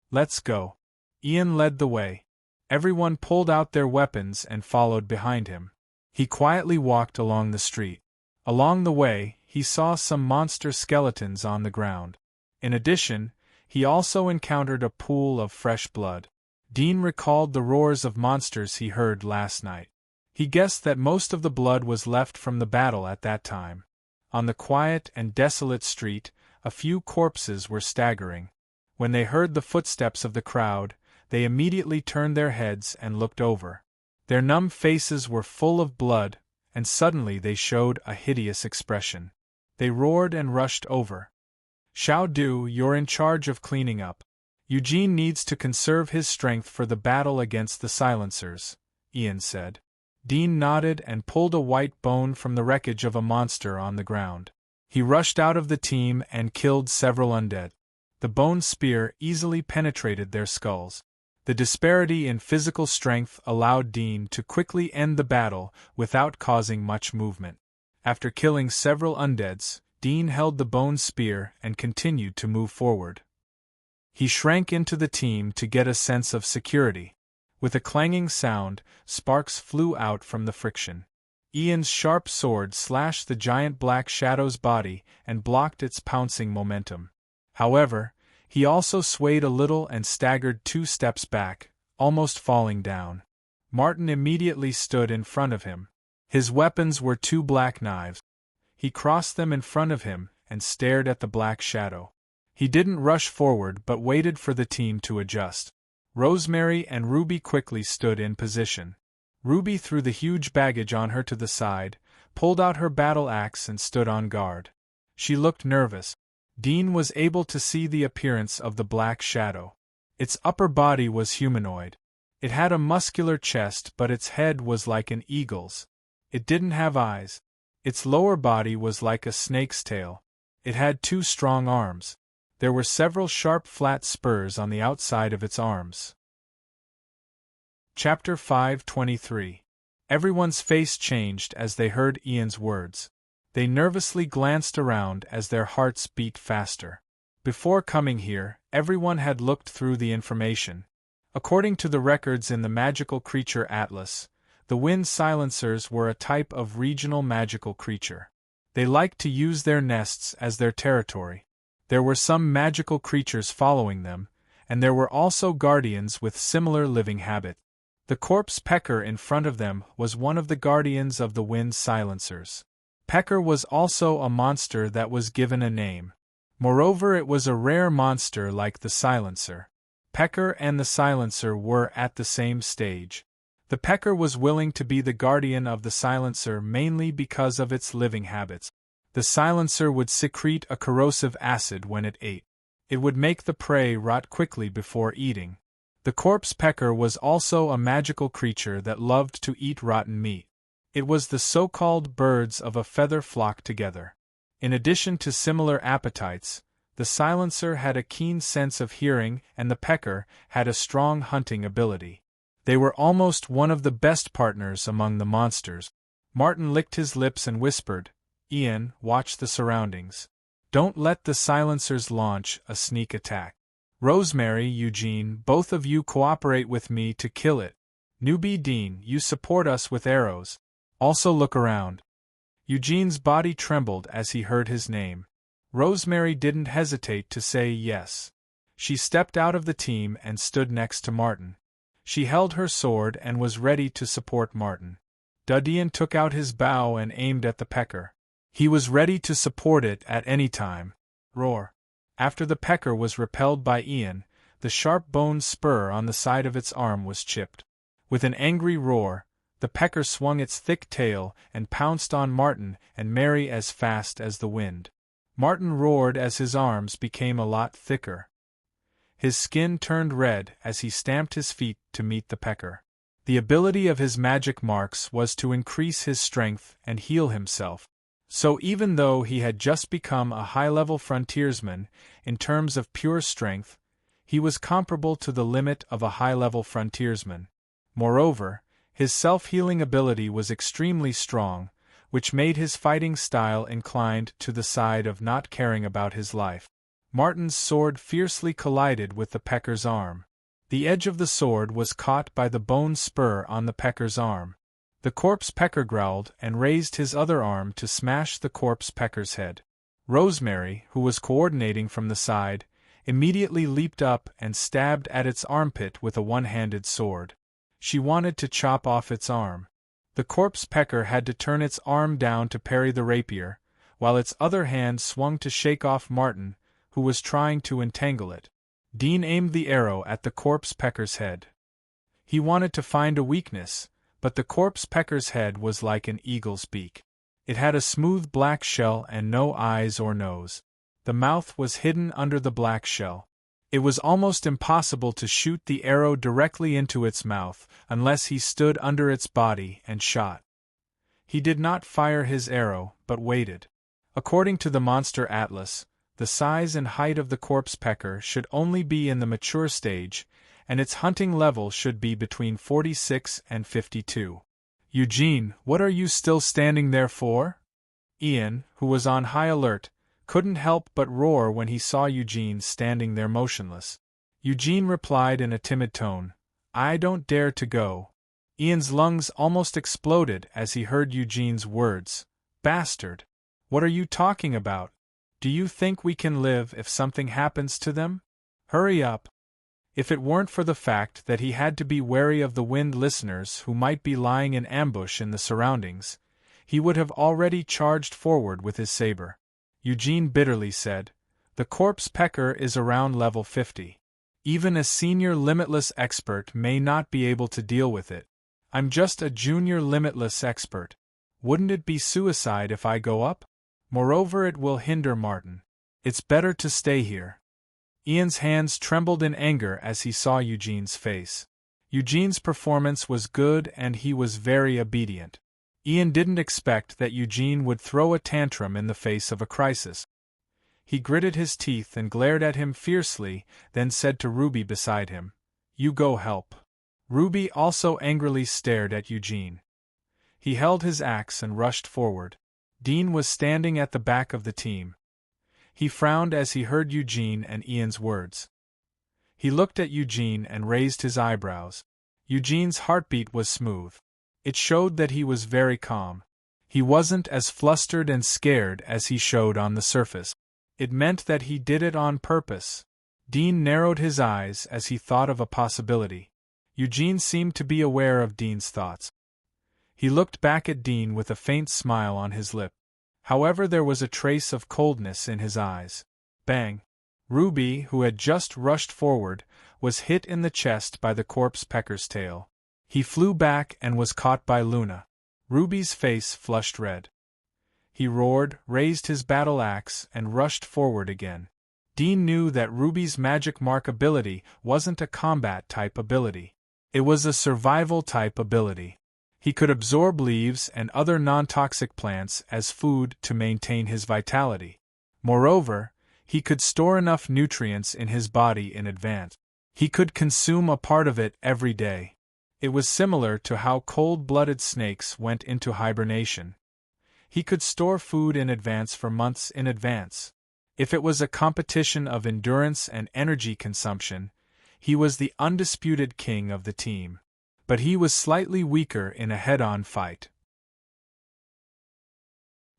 "Let's go." Ian led the way. Everyone pulled out their weapons and followed behind him. He quietly walked along the street. Along the way, he saw some monster skeletons on the ground. In addition, he also encountered a pool of fresh blood. Dean recalled the roars of monsters he heard last night. He guessed that most of the blood was left from the battle at that time. On the quiet and desolate street, a few corpses were staggering. When they heard the footsteps of the crowd, they immediately turned their heads and looked over. Their numb faces were full of blood, and suddenly they showed a hideous expression. They roared and rushed over. "Xiao Du, you're in charge of cleaning up. Eugene needs to conserve his strength for the battle against the silencers," Ian said. Dean nodded and pulled a white bone from the wreckage of a monster on the ground. He rushed out of the team and killed several undead. The bone spear easily penetrated their skulls. The disparity in physical strength allowed Dean to quickly end the battle without causing much movement. After killing several undeads, Dean held the bone spear and continued to move forward. He shrank into the team to get a sense of security. With a clanging sound, sparks flew out from the friction. Ian's sharp sword slashed the giant black shadow's body and blocked its pouncing momentum. However, he also swayed a little and staggered 2 steps back, almost falling down. Martin immediately stood in front of him. His weapons were 2 black knives. He crossed them in front of him and stared at the black shadow. He didn't rush forward but waited for the team to adjust. Rosemary and Ruby quickly stood in position. Ruby threw the huge baggage on her to the side, pulled out her battle axe and stood on guard. She looked nervous. Dean was able to see the appearance of the black shadow. Its upper body was humanoid. It had a muscular chest, but its head was like an eagle's. It didn't have eyes. Its lower body was like a snake's tail. It had 2 strong arms. There were several sharp flat spurs on the outside of its arms. Chapter 523. Everyone's face changed as they heard Ian's words. They nervously glanced around as their hearts beat faster. Before coming here, everyone had looked through the information. According to the records in the Magical Creature Atlas, the wind silencers were a type of regional magical creature. They liked to use their nests as their territory. There were some magical creatures following them, and there were also guardians with similar living habits. The corpse pecker in front of them was one of the guardians of the wind silencers. Pecker was also a monster that was given a name. Moreover, it was a rare monster like the silencer. Pecker and the silencer were at the same stage. The pecker was willing to be the guardian of the silencer mainly because of its living habits. The silencer would secrete a corrosive acid when it ate. It would make the prey rot quickly before eating. The corpse pecker was also a magical creature that loved to eat rotten meat. It was the so-called birds of a feather flock together. In addition to similar appetites, the silencer had a keen sense of hearing and the pecker had a strong hunting ability. They were almost one of the best partners among the monsters. Martin licked his lips and whispered, "Ian, watch the surroundings. Don't let the silencers launch a sneak attack. Rosemary, Eugene, both of you cooperate with me to kill it. Newbie Dean, you support us with arrows. Also look around." Eugene's body trembled as he heard his name. Rosemary didn't hesitate to say yes. She stepped out of the team and stood next to Martin. She held her sword and was ready to support Martin. Ian took out his bow and aimed at the pecker. He was ready to support it at any time. Roar. After the pecker was repelled by Ian, the sharp bone spur on the side of its arm was chipped. With an angry roar, the pecker swung its thick tail and pounced on Martin and Mary as fast as the wind. Martin roared as his arms became a lot thicker. His skin turned red as he stamped his feet to meet the pecker. The ability of his magic marks was to increase his strength and heal himself. So even though he had just become a high-level frontiersman, in terms of pure strength, he was comparable to the limit of a high-level frontiersman. Moreover, his self-healing ability was extremely strong, which made his fighting style inclined to the side of not caring about his life. Martin's sword fiercely collided with the pecker's arm. The edge of the sword was caught by the bone spur on the pecker's arm. The corpse pecker growled and raised his other arm to smash the corpse pecker's head. Rosemary, who was coordinating from the side, immediately leaped up and stabbed at its armpit with a one-handed sword. She wanted to chop off its arm. The corpse pecker had to turn its arm down to parry the rapier, while its other hand swung to shake off Martin, who was trying to entangle it. Dean aimed the arrow at the corpse pecker's head. He wanted to find a weakness, but the corpse pecker's head was like an eagle's beak. It had a smooth black shell and no eyes or nose. The mouth was hidden under the black shell. It was almost impossible to shoot the arrow directly into its mouth unless he stood under its body and shot. He did not fire his arrow, but waited. According to the Monster Atlas, the size and height of the corpse pecker should only be in the mature stage, and its hunting level should be between 46 and 52. "Eugene, what are you still standing there for?" Ian, who was on high alert, couldn't help but roar when he saw Eugene standing there motionless. Eugene replied in a timid tone, "I don't dare to go." Ian's lungs almost exploded as he heard Eugene's words. "Bastard! What are you talking about? Do you think we can live if something happens to them? Hurry up!" If it weren't for the fact that he had to be wary of the wind listeners who might be lying in ambush in the surroundings, he would have already charged forward with his saber. Eugene bitterly said, "The corpse pecker is around level 50. Even a senior limitless expert may not be able to deal with it. I'm just a junior limitless expert. Wouldn't it be suicide if I go up? Moreover, it will hinder Martin. It's better to stay here." Ian's hands trembled in anger as he saw Eugene's face. Eugene's performance was good and he was very obedient. Ian didn't expect that Eugene would throw a tantrum in the face of a crisis. He gritted his teeth and glared at him fiercely, then said to Ruby beside him, "You go help." Ruby also angrily stared at Eugene. He held his axe and rushed forward. Dean was standing at the back of the team. He frowned as he heard Eugene and Ian's words. He looked at Eugene and raised his eyebrows. Eugene's heartbeat was smooth. It showed that he was very calm. He wasn't as flustered and scared as he showed on the surface. It meant that he did it on purpose. Dean narrowed his eyes as he thought of a possibility. Eugene seemed to be aware of Dean's thoughts. He looked back at Dean with a faint smile on his lip. However, there was a trace of coldness in his eyes. Bang! Ruby, who had just rushed forward, was hit in the chest by the corpse pecker's tail. He flew back and was caught by Luna. Ruby's face flushed red. He roared, raised his battle axe, and rushed forward again. Dean knew that Ruby's magic mark ability wasn't a combat-type ability. It was a survival-type ability. He could absorb leaves and other non-toxic plants as food to maintain his vitality. Moreover, he could store enough nutrients in his body in advance. He could consume a part of it every day. It was similar to how cold-blooded snakes went into hibernation. He could store food in advance for months in advance. If it was a competition of endurance and energy consumption, he was the undisputed king of the team. But he was slightly weaker in a head-on fight.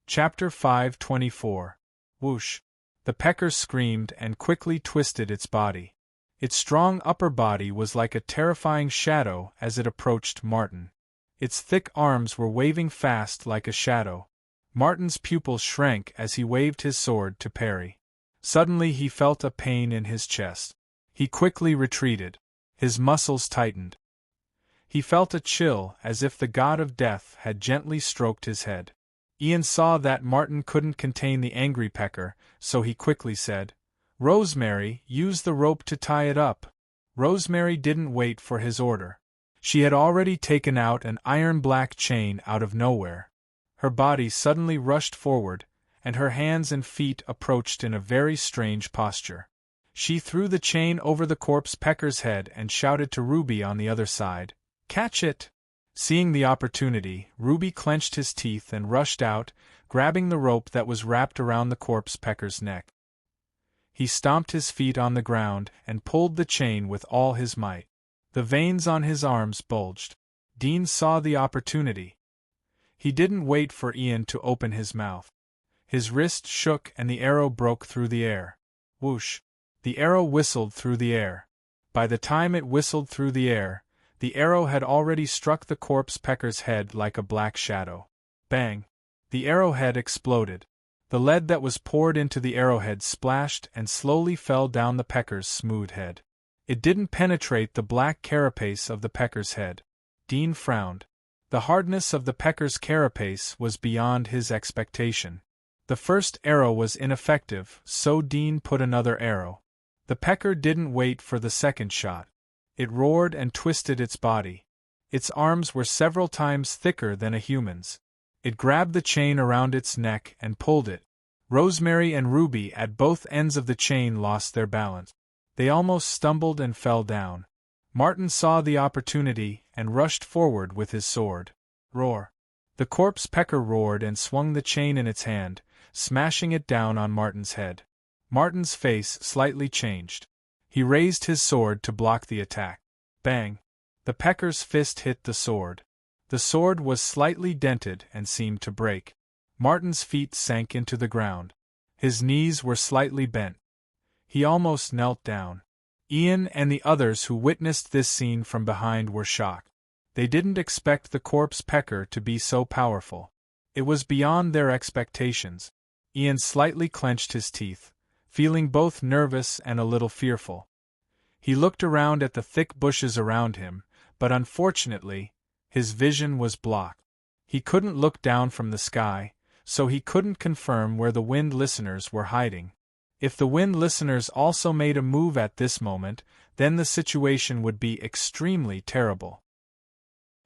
Chapter 524. Whoosh! The pecker screamed and quickly twisted its body. Its strong upper body was like a terrifying shadow as it approached Martin. Its thick arms were waving fast like a shadow. Martin's pupils shrank as he waved his sword to parry. Suddenly he felt a pain in his chest. He quickly retreated. His muscles tightened. He felt a chill as if the god of death had gently stroked his head. Ian saw that Martin couldn't contain the angry pecker, so he quickly said, "Rosemary, use the rope to tie it up." Rosemary didn't wait for his order. She had already taken out an iron-black chain out of nowhere. Her body suddenly rushed forward, and her hands and feet approached in a very strange posture. She threw the chain over the corpse pecker's head and shouted to Ruby on the other side, "Catch it!" Seeing the opportunity, Ruby clenched his teeth and rushed out, grabbing the rope that was wrapped around the corpse pecker's neck. He stomped his feet on the ground and pulled the chain with all his might. The veins on his arms bulged. Dean saw the opportunity. He didn't wait for Ian to open his mouth. His wrist shook and the arrow broke through the air. Whoosh! The arrow whistled through the air. By the time it whistled through the air, the arrow had already struck the corpse pecker's head like a black shadow. Bang! The arrowhead exploded. The lead that was poured into the arrowhead splashed and slowly fell down the pecker's smooth head. It didn't penetrate the black carapace of the pecker's head. Dean frowned. The hardness of the pecker's carapace was beyond his expectation. The first arrow was ineffective, so Dean put another arrow. The pecker didn't wait for the second shot. It roared and twisted its body. Its arms were several times thicker than a human's. It grabbed the chain around its neck and pulled it. Rosemary and Ruby at both ends of the chain lost their balance. They almost stumbled and fell down. Martin saw the opportunity and rushed forward with his sword. Roar! The corpse pecker roared and swung the chain in its hand, smashing it down on Martin's head. Martin's face slightly changed. He raised his sword to block the attack. Bang! The pecker's fist hit the sword. The sword was slightly dented and seemed to break. Martin's feet sank into the ground. His knees were slightly bent. He almost knelt down. Ian and the others who witnessed this scene from behind were shocked. They didn't expect the corpse pecker to be so powerful. It was beyond their expectations. Ian slightly clenched his teeth, feeling both nervous and a little fearful. He looked around at the thick bushes around him, but unfortunately, his vision was blocked. He couldn't look down from the sky, so he couldn't confirm where the wind listeners were hiding. If the wind listeners also made a move at this moment, then the situation would be extremely terrible.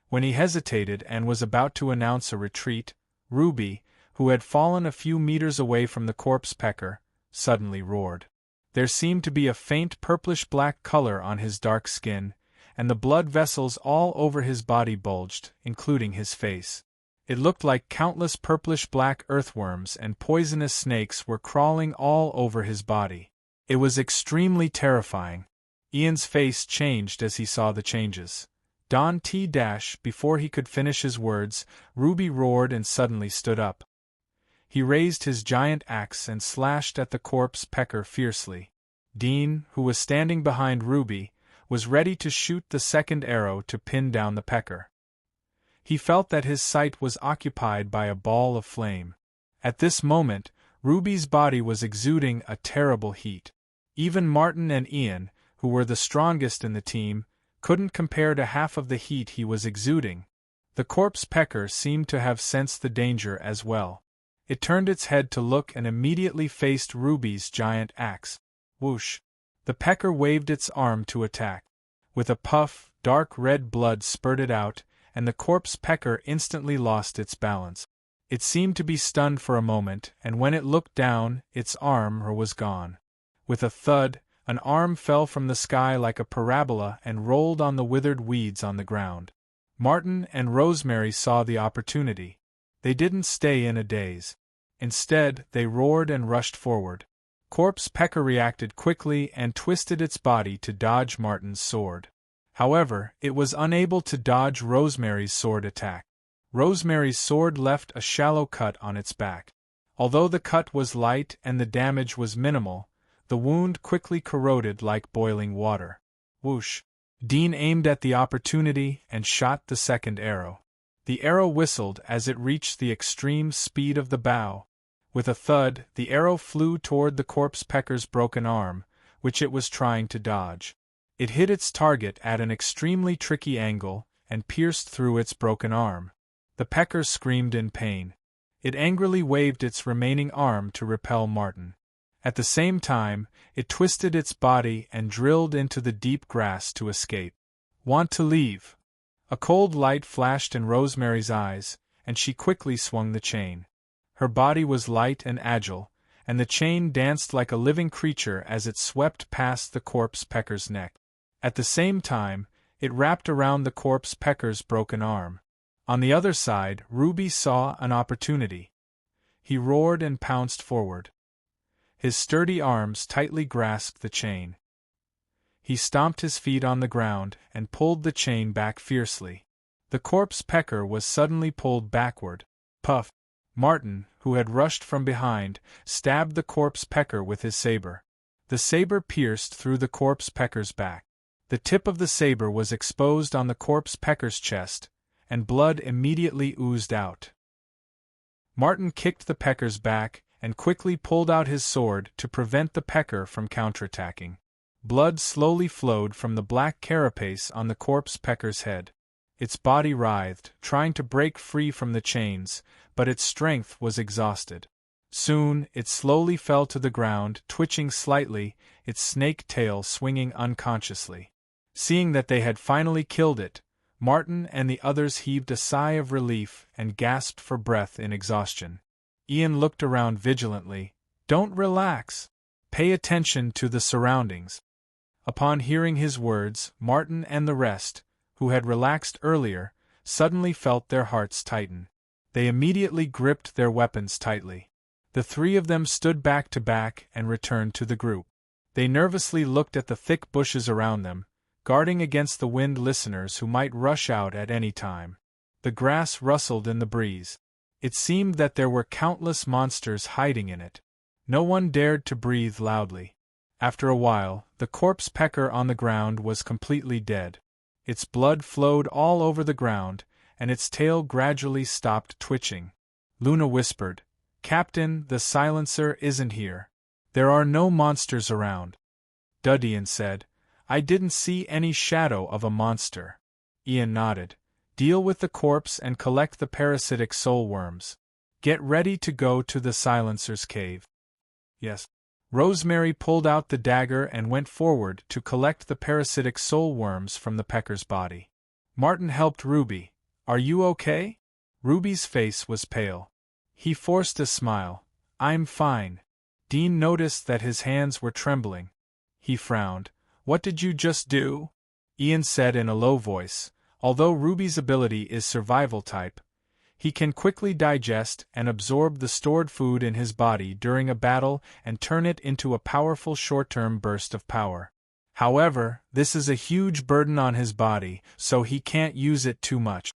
When he hesitated and was about to announce a retreat, Ruby, who had fallen a few meters away from the corpse pecker, suddenly roared. There seemed to be a faint purplish-black color on his dark skin, and the blood vessels all over his body bulged, including his face. It looked like countless purplish-black earthworms and poisonous snakes were crawling all over his body. It was extremely terrifying. Ian's face changed as he saw the changes. Before he could finish his words, Ruby roared and suddenly stood up. He raised his giant axe and slashed at the corpse pecker fiercely. Dean, who was standing behind Ruby, was ready to shoot the second arrow to pin down the pecker. He felt that his sight was occupied by a ball of flame. At this moment, Ruby's body was exuding a terrible heat. Even Martin and Ian, who were the strongest in the team, couldn't compare to half of the heat he was exuding. The corpse pecker seemed to have sensed the danger as well. It turned its head to look and immediately faced Ruby's giant axe. Whoosh! The pecker waved its arm to attack. With a puff, dark red blood spurted out, and the corpse pecker instantly lost its balance. It seemed to be stunned for a moment, and when it looked down, its arm was gone. With a thud, an arm fell from the sky like a parabola and rolled on the withered weeds on the ground. Martin and Rosemary saw the opportunity. They didn't stay in a daze. Instead, they roared and rushed forward. Corpse pecker reacted quickly and twisted its body to dodge Martin's sword. However, it was unable to dodge Rosemary's sword attack. Rosemary's sword left a shallow cut on its back. Although the cut was light and the damage was minimal, the wound quickly corroded like boiling water. Whoosh! Dean aimed at the opportunity and shot the second arrow. The arrow whistled as it reached the extreme speed of the bow. With a thud, the arrow flew toward the corpse pecker's broken arm, which it was trying to dodge. It hit its target at an extremely tricky angle and pierced through its broken arm. The pecker screamed in pain. It angrily waved its remaining arm to repel Martin. At the same time, it twisted its body and drilled into the deep grass to escape. Want to leave? A cold light flashed in Rosemary's eyes, and she quickly swung the chain. Her body was light and agile, and the chain danced like a living creature as it swept past the corpse pecker's neck. At the same time, it wrapped around the corpse pecker's broken arm. On the other side, Ruby saw an opportunity. He roared and pounced forward. His sturdy arms tightly grasped the chain. He stomped his feet on the ground and pulled the chain back fiercely. The corpse pecker was suddenly pulled backward. Puff! Martin, who had rushed from behind, stabbed the corpse pecker with his saber. The saber pierced through the corpse pecker's back. The tip of the saber was exposed on the corpse pecker's chest, and blood immediately oozed out. Martin kicked the pecker's back and quickly pulled out his sword to prevent the pecker from counterattacking. Blood slowly flowed from the black carapace on the corpse pecker's head. Its body writhed, trying to break free from the chains, but its strength was exhausted. Soon, it slowly fell to the ground, twitching slightly, its snake tail swinging unconsciously. Seeing that they had finally killed it, Martin and the others heaved a sigh of relief and gasped for breath in exhaustion. Ian looked around vigilantly. Don't relax. Pay attention to the surroundings. Upon hearing his words, Martin and the rest, who had relaxed earlier, suddenly felt their hearts tighten. They immediately gripped their weapons tightly. The three of them stood back to back and returned to the group. They nervously looked at the thick bushes around them, guarding against the wind listeners who might rush out at any time. The grass rustled in the breeze. It seemed that there were countless monsters hiding in it. No one dared to breathe loudly. After a while, the corpse pecker on the ground was completely dead. Its blood flowed all over the ground, and its tail gradually stopped twitching. Luna whispered, "Captain, the silencer isn't here. There are no monsters around." Dudian said, "I didn't see any shadow of a monster." Ian nodded. "Deal with the corpse and collect the parasitic soul worms. Get ready to go to the silencer's cave." "Yes." Rosemary pulled out the dagger and went forward to collect the parasitic soul worms from the pecker's body. Martin helped Ruby. "Are you okay?" Ruby's face was pale. He forced a smile. "I'm fine." Dean noticed that his hands were trembling. He frowned. "What did you just do?" Ian said in a low voice, "Although Ruby's ability is survival type, he can quickly digest and absorb the stored food in his body during a battle and turn it into a powerful short-term burst of power. However, this is a huge burden on his body, so he can't use it too much."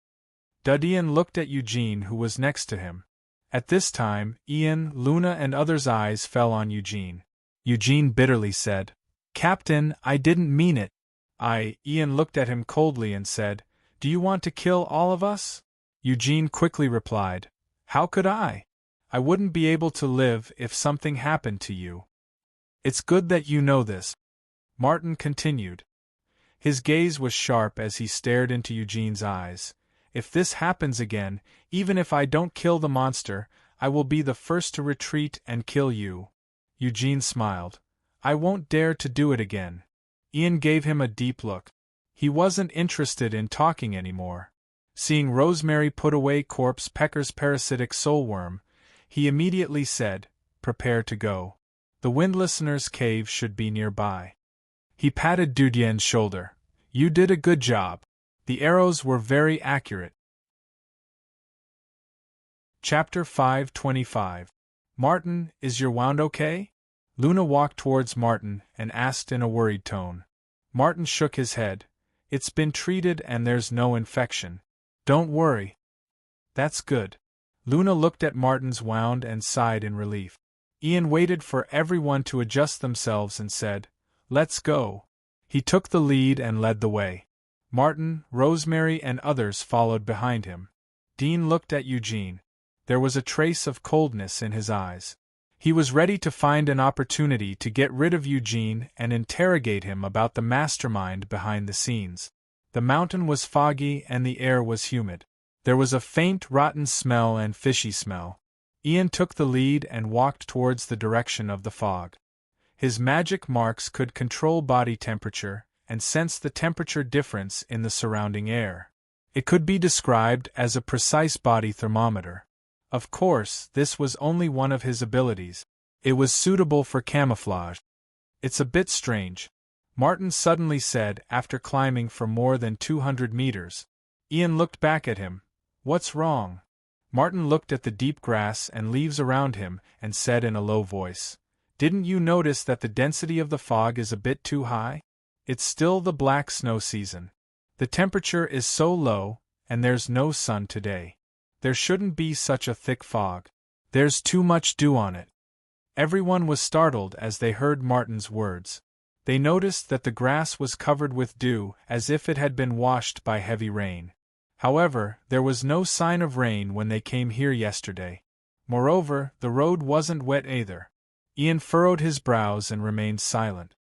Dudian looked at Eugene, who was next to him. At this time, Ian, Luna and others' eyes fell on Eugene. Eugene bitterly said, "Captain, I didn't mean it." Ian looked at him coldly and said, "Do you want to kill all of us?" Eugene quickly replied, "How could I? I wouldn't be able to live if something happened to you." "It's good that you know this," Martin continued. His gaze was sharp as he stared into Eugene's eyes. "If this happens again, even if I don't kill the monster, I will be the first to retreat and kill you." Eugene smiled. "I won't dare to do it again." Ian gave him a deep look. He wasn't interested in talking anymore. Seeing Rosemary put away Corpse Pecker's parasitic soulworm, he immediately said, "Prepare to go. The Wind Listener's cave should be nearby." He patted Dudien's shoulder. "You did a good job. The arrows were very accurate." Chapter 525. "Martin, is your wound okay?" Luna walked towards Martin and asked in a worried tone. Martin shook his head. "It's been treated and there's no infection. Don't worry." "That's good." Luna looked at Martin's wound and sighed in relief. Ian waited for everyone to adjust themselves and said, "Let's go." He took the lead and led the way. Martin, Rosemary, and others followed behind him. Dean looked at Eugene. There was a trace of coldness in his eyes. He was ready to find an opportunity to get rid of Eugene and interrogate him about the mastermind behind the scenes. The mountain was foggy and the air was humid. There was a faint rotten smell and fishy smell. Ian took the lead and walked towards the direction of the fog. His magic marks could control body temperature and sense the temperature difference in the surrounding air. It could be described as a precise body thermometer. Of course, this was only one of his abilities. It was suitable for camouflage. "It's a bit strange," Martin suddenly said after climbing for more than 200 meters. Ian looked back at him. "What's wrong?" Martin looked at the deep grass and leaves around him and said in a low voice, "Didn't you notice that the density of the fog is a bit too high? It's still the black snow season. The temperature is so low, and there's no sun today. There shouldn't be such a thick fog. There's too much dew on it." Everyone was startled as they heard Martin's words. They noticed that the grass was covered with dew as if it had been washed by heavy rain. However, there was no sign of rain when they came here yesterday. Moreover, the road wasn't wet either. Ian furrowed his brows and remained silent.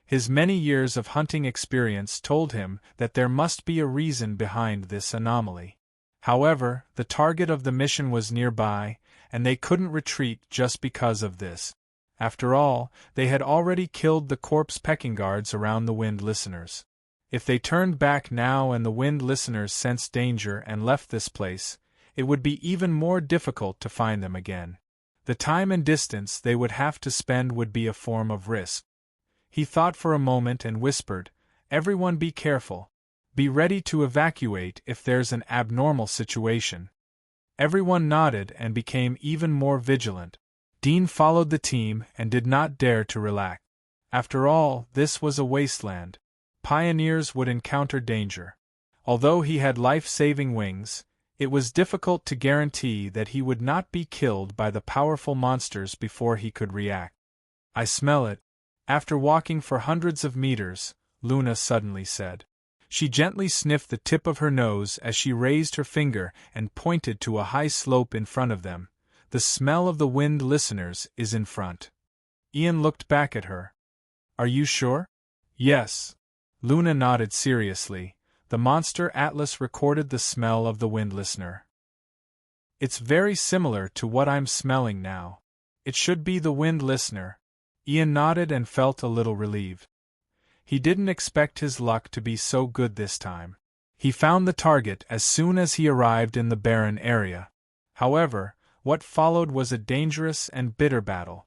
His many years of hunting experience told him that there must be a reason behind this anomaly. However, the target of the mission was nearby, and they couldn't retreat just because of this. After all, they had already killed the corpse pecking guards around the Wind Listeners. If they turned back now and the Wind Listeners sensed danger and left this place, it would be even more difficult to find them again. The time and distance they would have to spend would be a form of risk. He thought for a moment and whispered, "Everyone be careful. Be ready to evacuate if there's an abnormal situation." Everyone nodded and became even more vigilant. Dean followed the team and did not dare to relax. After all, this was a wasteland. Pioneers would encounter danger. Although he had life-saving wings, it was difficult to guarantee that he would not be killed by the powerful monsters before he could react. "I smell it." After walking for hundreds of meters, Luna suddenly said. She gently sniffed the tip of her nose as she raised her finger and pointed to a high slope in front of them. "The smell of the Wind Listeners is in front." Ian looked back at her. "Are you sure?" "Yes." Luna nodded seriously. The monster atlas recorded the smell of the Wind Listener. "It's very similar to what I'm smelling now. It should be the Wind Listener." Ian nodded and felt a little relieved. He didn't expect his luck to be so good this time. He found the target as soon as he arrived in the barren area. However, what followed was a dangerous and bitter battle.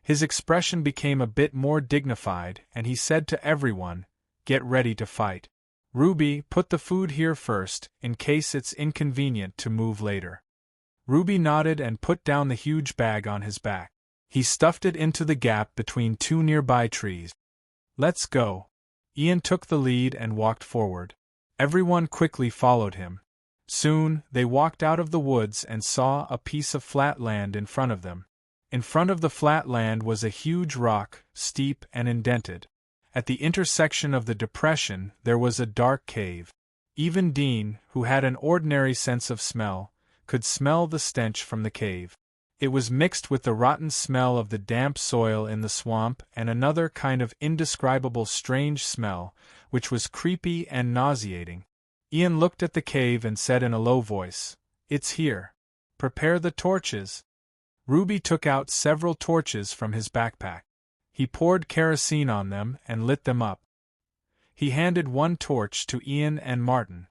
His expression became a bit more dignified and he said to everyone, "Get ready to fight. Ruby, put the food here first, in case it's inconvenient to move later." Ruby nodded and put down the huge bag on his back. He stuffed it into the gap between two nearby trees. "Let's go." Ian took the lead and walked forward. Everyone quickly followed him. Soon, they walked out of the woods and saw a piece of flat land in front of them. In front of the flat land was a huge rock, steep and indented. At the intersection of the depression there was a dark cave. Even Dean, who had an ordinary sense of smell, could smell the stench from the cave. It was mixed with the rotten smell of the damp soil in the swamp and another kind of indescribable strange smell, which was creepy and nauseating. Ian looked at the cave and said in a low voice, "It's here. Prepare the torches." Ruby took out several torches from his backpack. He poured kerosene on them and lit them up. He handed one torch to Ian and Martin.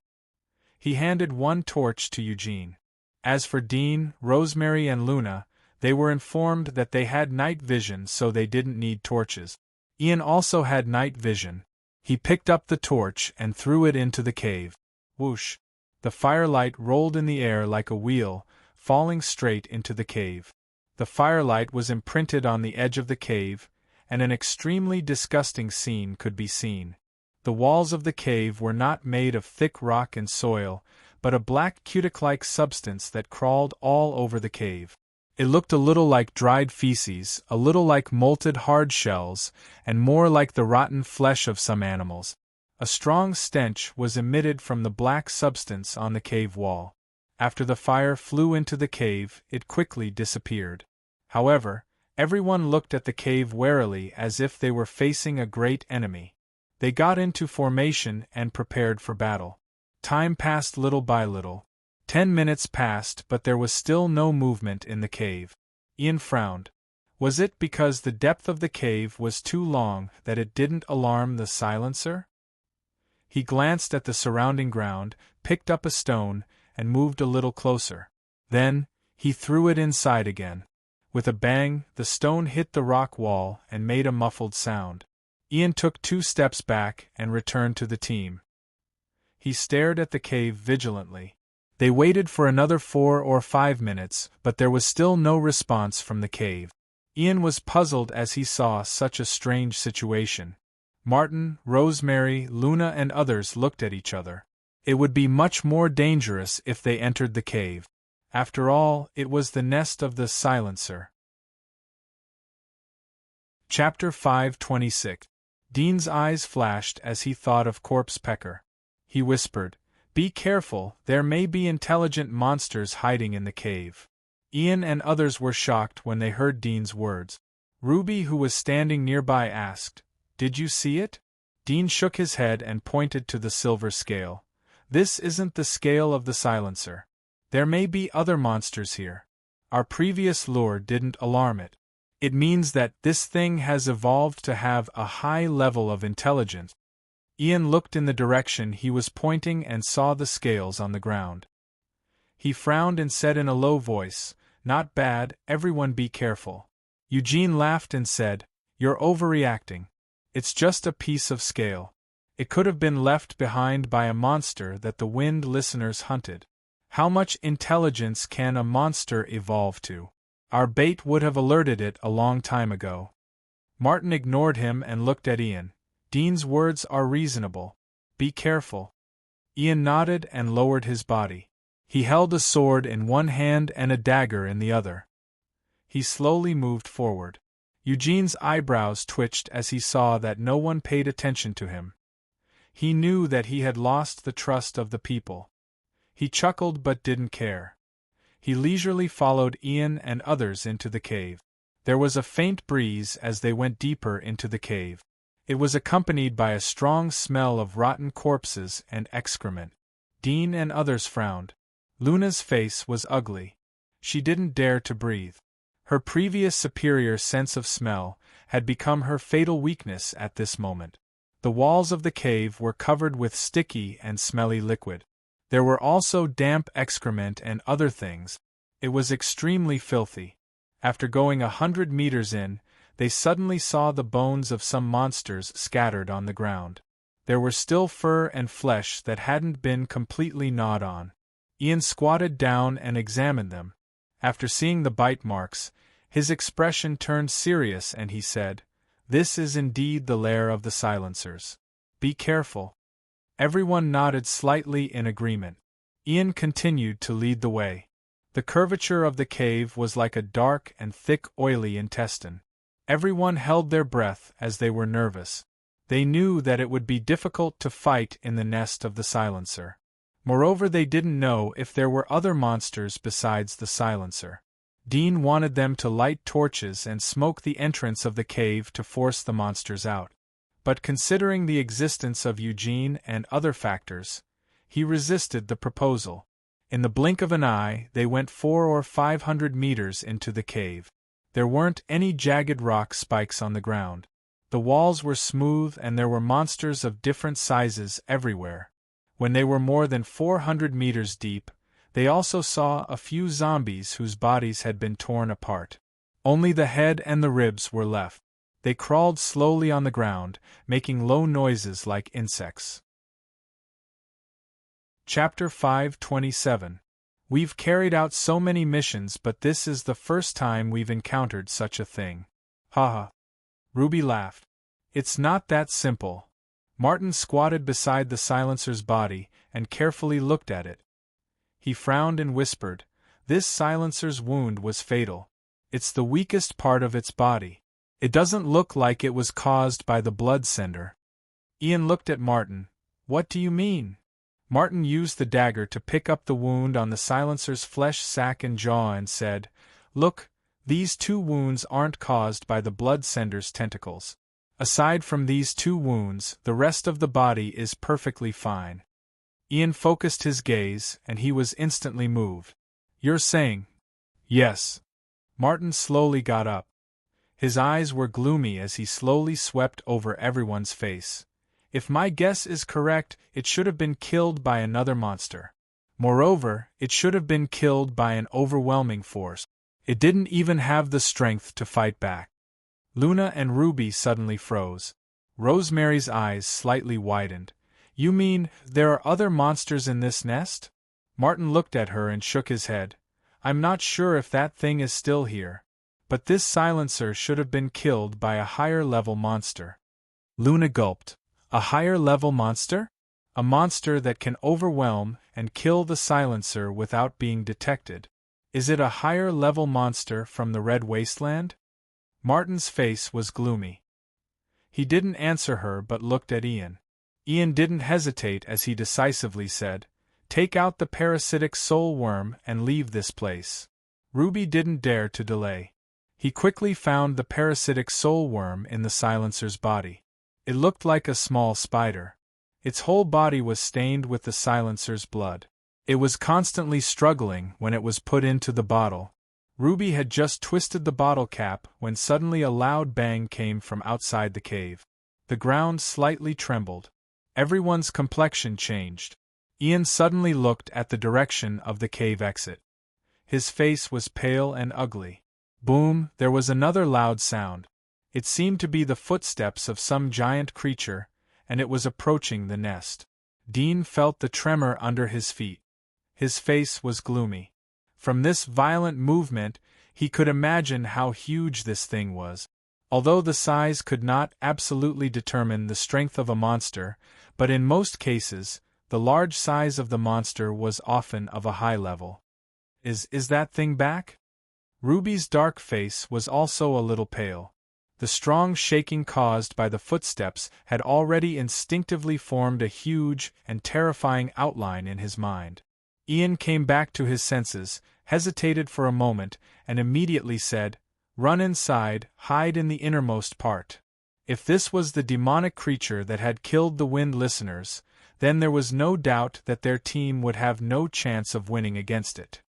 He handed one torch to Eugene. As for Dean, Rosemary and Luna, they were informed that they had night vision, so they didn't need torches. Ian also had night vision. He picked up the torch and threw it into the cave. Whoosh! The firelight rolled in the air like a wheel, falling straight into the cave. The firelight was imprinted on the edge of the cave, and an extremely disgusting scene could be seen. The walls of the cave were not made of thick rock and soil, but a black cutic-like substance that crawled all over the cave. It looked a little like dried feces, a little like molted hard shells, and more like the rotten flesh of some animals. A strong stench was emitted from the black substance on the cave wall. After the fire flew into the cave, it quickly disappeared. However, everyone looked at the cave warily as if they were facing a great enemy. They got into formation and prepared for battle. Time passed little by little. 10 minutes passed, but there was still no movement in the cave. Ian frowned. Was it because the depth of the cave was too long that it didn't alarm the silencer? He glanced at the surrounding ground, picked up a stone, and moved a little closer. Then, he threw it inside again. With a bang, the stone hit the rock wall and made a muffled sound. Ian took 2 steps back and returned to the team. He stared at the cave vigilantly. They waited for another 4 or 5 minutes, but there was still no response from the cave. Ian was puzzled as he saw such a strange situation. Martin, Rosemary, Luna and others looked at each other. It would be much more dangerous if they entered the cave. After all, it was the nest of the silencer. Chapter 526. Dean's eyes flashed as he thought of Corpse Pecker. He whispered, "Be careful, there may be intelligent monsters hiding in the cave." Ian and others were shocked when they heard Dean's words. Ruby, who was standing nearby, asked, "Did you see it?" Dean shook his head and pointed to the silver scale. "This isn't the scale of the silencer. There may be other monsters here. Our previous lure didn't alarm it. It means that this thing has evolved to have a high level of intelligence." Ian looked in the direction he was pointing and saw the scales on the ground. He frowned and said in a low voice, "Not bad, everyone be careful." Eugene laughed and said, "You're overreacting. It's just a piece of scale. It could have been left behind by a monster that the wind listeners hunted. How much intelligence can a monster evolve to? Our bait would have alerted it a long time ago." Martin ignored him and looked at Ian. "Dean's words are reasonable. Be careful." Ian nodded and lowered his body. He held a sword in one hand and a dagger in the other. He slowly moved forward. Eugene's eyebrows twitched as he saw that no one paid attention to him. He knew that he had lost the trust of the people. He chuckled but didn't care. He leisurely followed Ian and others into the cave. There was a faint breeze as they went deeper into the cave. It was accompanied by a strong smell of rotten corpses and excrement. Dean and others frowned. Luna's face was ugly. She didn't dare to breathe. Her previous superior sense of smell had become her fatal weakness at this moment. The walls of the cave were covered with sticky and smelly liquid. There were also damp excrement and other things. It was extremely filthy. After going 100 meters in, they suddenly saw the bones of some monsters scattered on the ground. There were still fur and flesh that hadn't been completely gnawed on. Ian squatted down and examined them. After seeing the bite marks, his expression turned serious and he said, "This is indeed the lair of the silencers. Be careful." Everyone nodded slightly in agreement. Ian continued to lead the way. The curvature of the cave was like a dark and thick oily intestine. Everyone held their breath as they were nervous. They knew that it would be difficult to fight in the nest of the silencer. Moreover, they didn't know if there were other monsters besides the silencer. Dean wanted them to light torches and smoke the entrance of the cave to force the monsters out. But considering the existence of Eugene and other factors, he resisted the proposal. In the blink of an eye, they went 400 or 500 meters into the cave. There weren't any jagged rock spikes on the ground. The walls were smooth and there were monsters of different sizes everywhere. When they were more than 400 meters deep, they also saw a few zombies whose bodies had been torn apart. Only the head and the ribs were left. They crawled slowly on the ground, making low noises like insects. Chapter 527. We've carried out so many missions, but this is the first time we've encountered such a thing. Haha. Ruby laughed. It's not that simple. Martin squatted beside the silencer's body and carefully looked at it. He frowned and whispered, "This silencer's wound was fatal. It's the weakest part of its body. It doesn't look like it was caused by the blood sender." Ian looked at Martin. "What do you mean?" Martin used the dagger to pick up the wound on the silencer's flesh sac and jaw and said, "Look, these two wounds aren't caused by the blood sender's tentacles. Aside from these two wounds, the rest of the body is perfectly fine." Ian focused his gaze, and he was instantly moved. "You're saying?" "Yes." Martin slowly got up. His eyes were gloomy as he slowly swept over everyone's face. "If my guess is correct, it should have been killed by another monster. Moreover, it should have been killed by an overwhelming force. It didn't even have the strength to fight back." Luna and Ruby suddenly froze. Rosemary's eyes slightly widened. "You mean, there are other monsters in this nest?" Martin looked at her and shook his head. "I'm not sure if that thing is still here. But this silencer should have been killed by a higher-level monster." Luna gulped. "A higher-level monster? A monster that can overwhelm and kill the silencer without being detected. Is it a higher-level monster from the Red Wasteland?" Martin's face was gloomy. He didn't answer her but looked at Ian. Ian didn't hesitate as he decisively said, "Take out the parasitic soul worm and leave this place." Ruby didn't dare to delay. He quickly found the parasitic soul worm in the silencer's body. It looked like a small spider. Its whole body was stained with the silencer's blood. It was constantly struggling when it was put into the bottle. Ruby had just twisted the bottle cap when suddenly a loud bang came from outside the cave. The ground slightly trembled. Everyone's complexion changed. Ian suddenly looked at the direction of the cave exit. His face was pale and ugly. Boom, there was another loud sound. It seemed to be the footsteps of some giant creature, and it was approaching the nest. Dean felt the tremor under his feet. His face was gloomy. From this violent movement, he could imagine how huge this thing was. Although the size could not absolutely determine the strength of a monster, but in most cases, the large size of the monster was often of a high level. Is that thing back?" Ruby's dark face was also a little pale. The strong shaking caused by the footsteps had already instinctively formed a huge and terrifying outline in his mind. Ian came back to his senses, hesitated for a moment, and immediately said, "Run inside, hide in the innermost part." If this was the demonic creature that had killed the Wind Listeners, then there was no doubt that their team would have no chance of winning against it.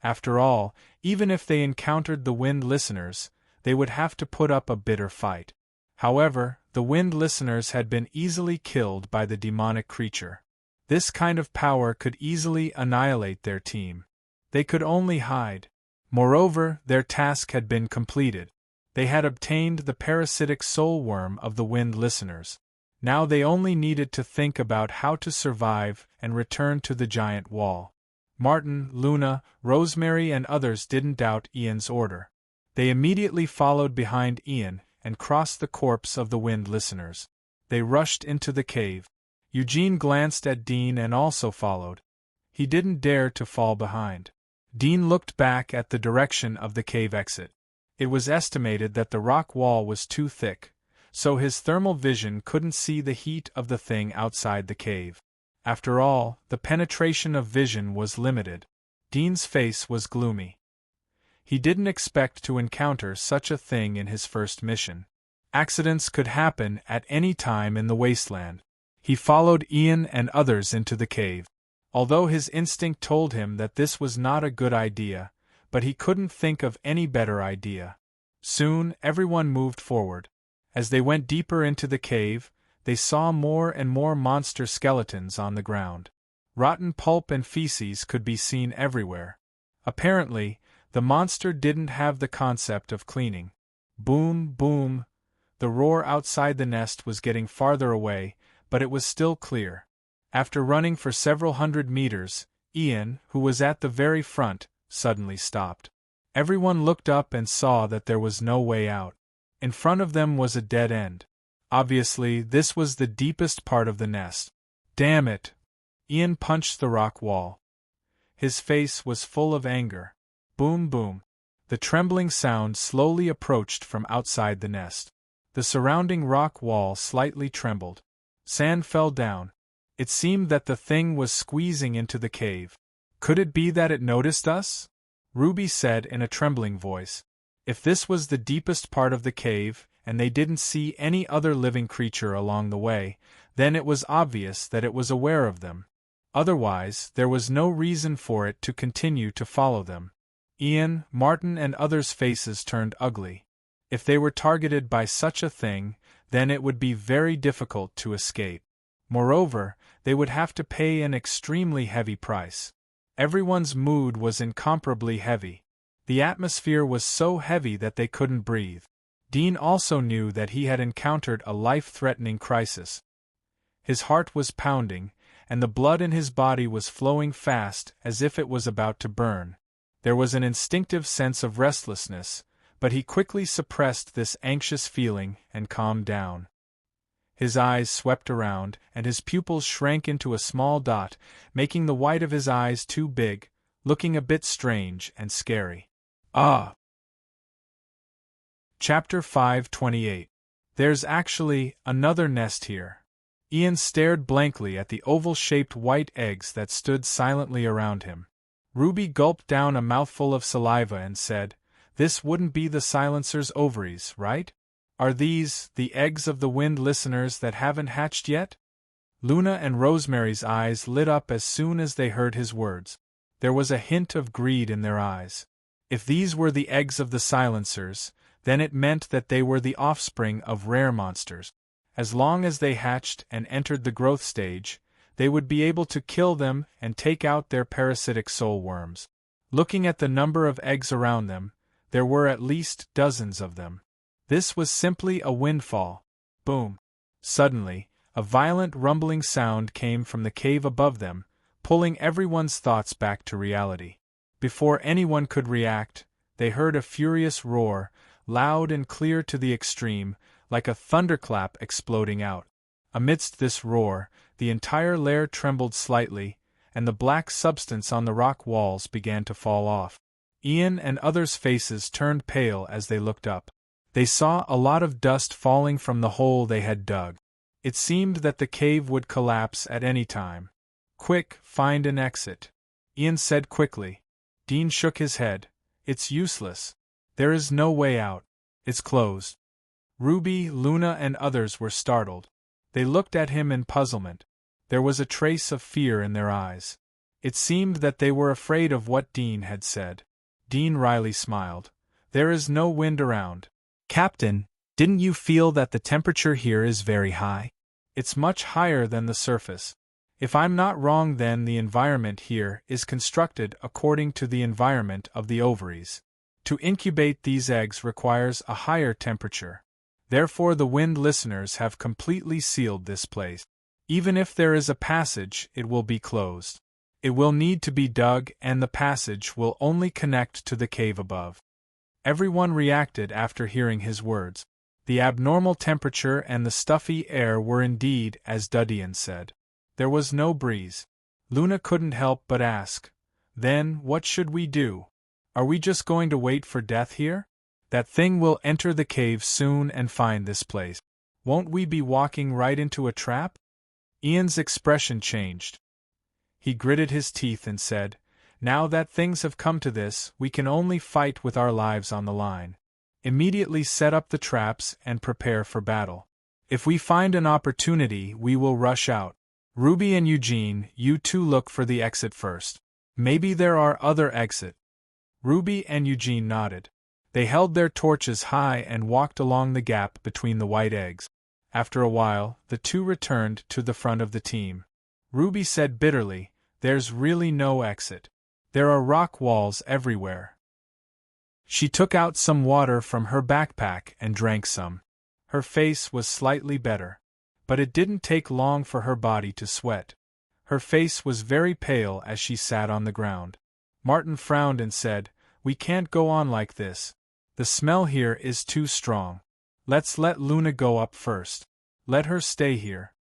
After all, even if they encountered the Wind Listeners, they would have to put up a bitter fight. However, the Wind Listeners had been easily killed by the demonic creature. This kind of power could easily annihilate their team. They could only hide. Moreover, their task had been completed. They had obtained the parasitic soul worm of the Wind Listeners. Now they only needed to think about how to survive and return to the giant wall. Martin, Luna, Rosemary and others didn't doubt Ian's order. They immediately followed behind Ian and crossed the corpse of the Wind Listeners. They rushed into the cave. Eugene glanced at Dean and also followed. He didn't dare to fall behind. Dean looked back at the direction of the cave exit. It was estimated that the rock wall was too thick, so his thermal vision couldn't see the heat of the thing outside the cave. After all, the penetration of vision was limited. Dean's face was gloomy. He didn't expect to encounter such a thing in his first mission. Accidents could happen at any time in the wasteland. He followed Ian and others into the cave. Although his instinct told him that this was not a good idea, but he couldn't think of any better idea. Soon, everyone moved forward. As they went deeper into the cave, they saw more and more monster skeletons on the ground. Rotten pulp and feces could be seen everywhere. Apparently, the monster didn't have the concept of cleaning. Boom, boom. The roar outside the nest was getting farther away, but it was still clear. After running for several hundred meters, Ian, who was at the very front, suddenly stopped. Everyone looked up and saw that there was no way out. In front of them was a dead end. Obviously, this was the deepest part of the nest. Damn it! Ian punched the rock wall. His face was full of anger. Boom, boom. The trembling sound slowly approached from outside the nest. The surrounding rock wall slightly trembled. Sand fell down. It seemed that the thing was squeezing into the cave. Could it be that it noticed us? Ruby said in a trembling voice. If this was the deepest part of the cave, and they didn't see any other living creature along the way, then it was obvious that it was aware of them. Otherwise, there was no reason for it to continue to follow them. Ian, Martin and others' faces turned ugly. If they were targeted by such a thing, then it would be very difficult to escape. Moreover, they would have to pay an extremely heavy price. Everyone's mood was incomparably heavy. The atmosphere was so heavy that they couldn't breathe. Dean also knew that he had encountered a life-threatening crisis. His heart was pounding, and the blood in his body was flowing fast as if it was about to burn. There was an instinctive sense of restlessness, but he quickly suppressed this anxious feeling and calmed down. His eyes swept around, and his pupils shrank into a small dot, making the white of his eyes too big, looking a bit strange and scary. Ah! Chapter 528. There's actually another nest here. Ian stared blankly at the oval-shaped white eggs that stood silently around him. Ruby gulped down a mouthful of saliva and said, "This wouldn't be the silencer's ovaries, right? Are these the eggs of the wind listeners that haven't hatched yet?" Luna and Rosemary's eyes lit up as soon as they heard his words. There was a hint of greed in their eyes. If these were the eggs of the silencers, then it meant that they were the offspring of rare monsters. As long as they hatched and entered the growth stage, they would be able to kill them and take out their parasitic soul worms. Looking at the number of eggs around them, there were at least dozens of them. This was simply a windfall. Boom! Suddenly, a violent rumbling sound came from the cave above them, pulling everyone's thoughts back to reality. Before anyone could react, they heard a furious roar, loud and clear to the extreme, like a thunderclap exploding out. Amidst this roar, the entire lair trembled slightly, and the black substance on the rock walls began to fall off. Ian and others' faces turned pale as they looked up. They saw a lot of dust falling from the hole they had dug. It seemed that the cave would collapse at any time. "Quick, find an exit," Ian said quickly. Dean shook his head. "It's useless. There is no way out. It's closed." Ruby, Luna and others were startled. They looked at him in puzzlement. There was a trace of fear in their eyes. It seemed that they were afraid of what Dean had said. Dean wryly smiled. "There is no wind around." "Captain, didn't you feel that the temperature here is very high?" "It's much higher than the surface. If I'm not wrong, then the environment here is constructed according to the environment of the ovaries. To incubate these eggs requires a higher temperature. Therefore the wind listeners have completely sealed this place. Even if there is a passage, it will be closed. It will need to be dug, and the passage will only connect to the cave above." Everyone reacted after hearing his words. The abnormal temperature and the stuffy air were indeed as Dudian said. There was no breeze. Luna couldn't help but ask, "Then what should we do? Are we just going to wait for death here? That thing will enter the cave soon and find this place." Won't we be walking right into a trap? Ian's expression changed. He gritted his teeth and said, "Now that things have come to this, we can only fight with our lives on the line. Immediately set up the traps and prepare for battle. If we find an opportunity, we will rush out. Ruby and Eugene, you two look for the exit first. Maybe there are other exits." Ruby and Eugene nodded. They held their torches high and walked along the gap between the white eggs. After a while, the two returned to the front of the team. Ruby said bitterly, "There's really no exit. There are rock walls everywhere." She took out some water from her backpack and drank some. Her face was slightly better. But it didn't take long for her body to sweat. Her face was very pale as she sat on the ground. Martin frowned and said, "We can't go on like this. The smell here is too strong. Let's let Luna go up first. Let her stay here."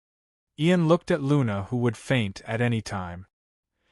Ian looked at Luna, who would faint at any time.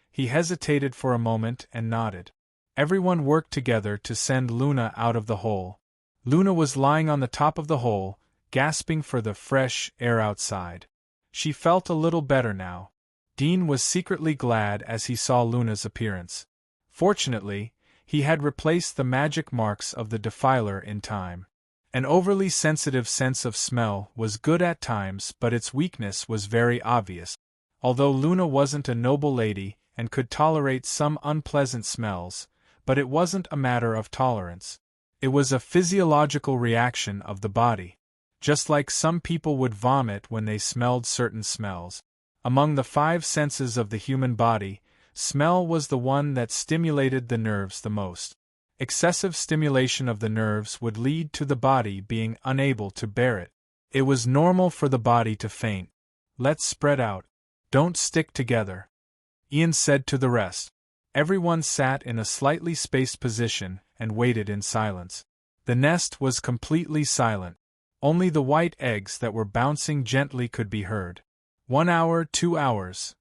He hesitated for a moment and nodded. Everyone worked together to send Luna out of the hole. Luna was lying on the top of the hole, gasping for the fresh air outside. She felt a little better now. Dean was secretly glad as he saw Luna's appearance. Fortunately, he had replaced the magic marks of the defiler in time. An overly sensitive sense of smell was good at times, but its weakness was very obvious. Although Luna wasn't a noble lady and could tolerate some unpleasant smells, but it wasn't a matter of tolerance. It was a physiological reaction of the body. Just like some people would vomit when they smelled certain smells. Among the 5 senses of the human body, smell was the one that stimulated the nerves the most. Excessive stimulation of the nerves would lead to the body being unable to bear it. It was normal for the body to faint. "Let's spread out. Don't stick together," Ian said to the rest. Everyone sat in a slightly spaced position and waited in silence. The nest was completely silent. Only the white eggs that were bouncing gently could be heard. 1 hour, 2 hours.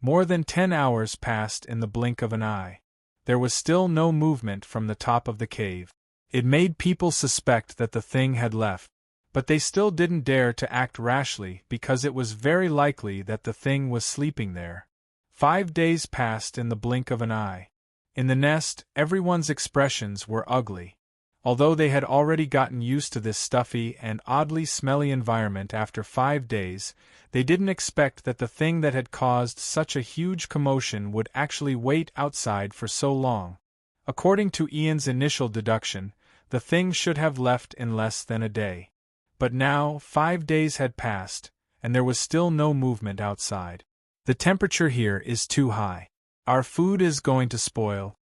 More than 10 hours passed in the blink of an eye. There was still no movement from the top of the cave. It made people suspect that the thing had left. But they still didn't dare to act rashly because it was very likely that the thing was sleeping there. 5 days passed in the blink of an eye. In the nest, everyone's expressions were ugly. Although they had already gotten used to this stuffy and oddly smelly environment after 5 days, they didn't expect that the thing that had caused such a huge commotion would actually wait outside for so long. According to Ian's initial deduction, the thing should have left in less than a day. But now, 5 days had passed, and there was still no movement outside. "The temperature here is too high. Our food is going to spoil."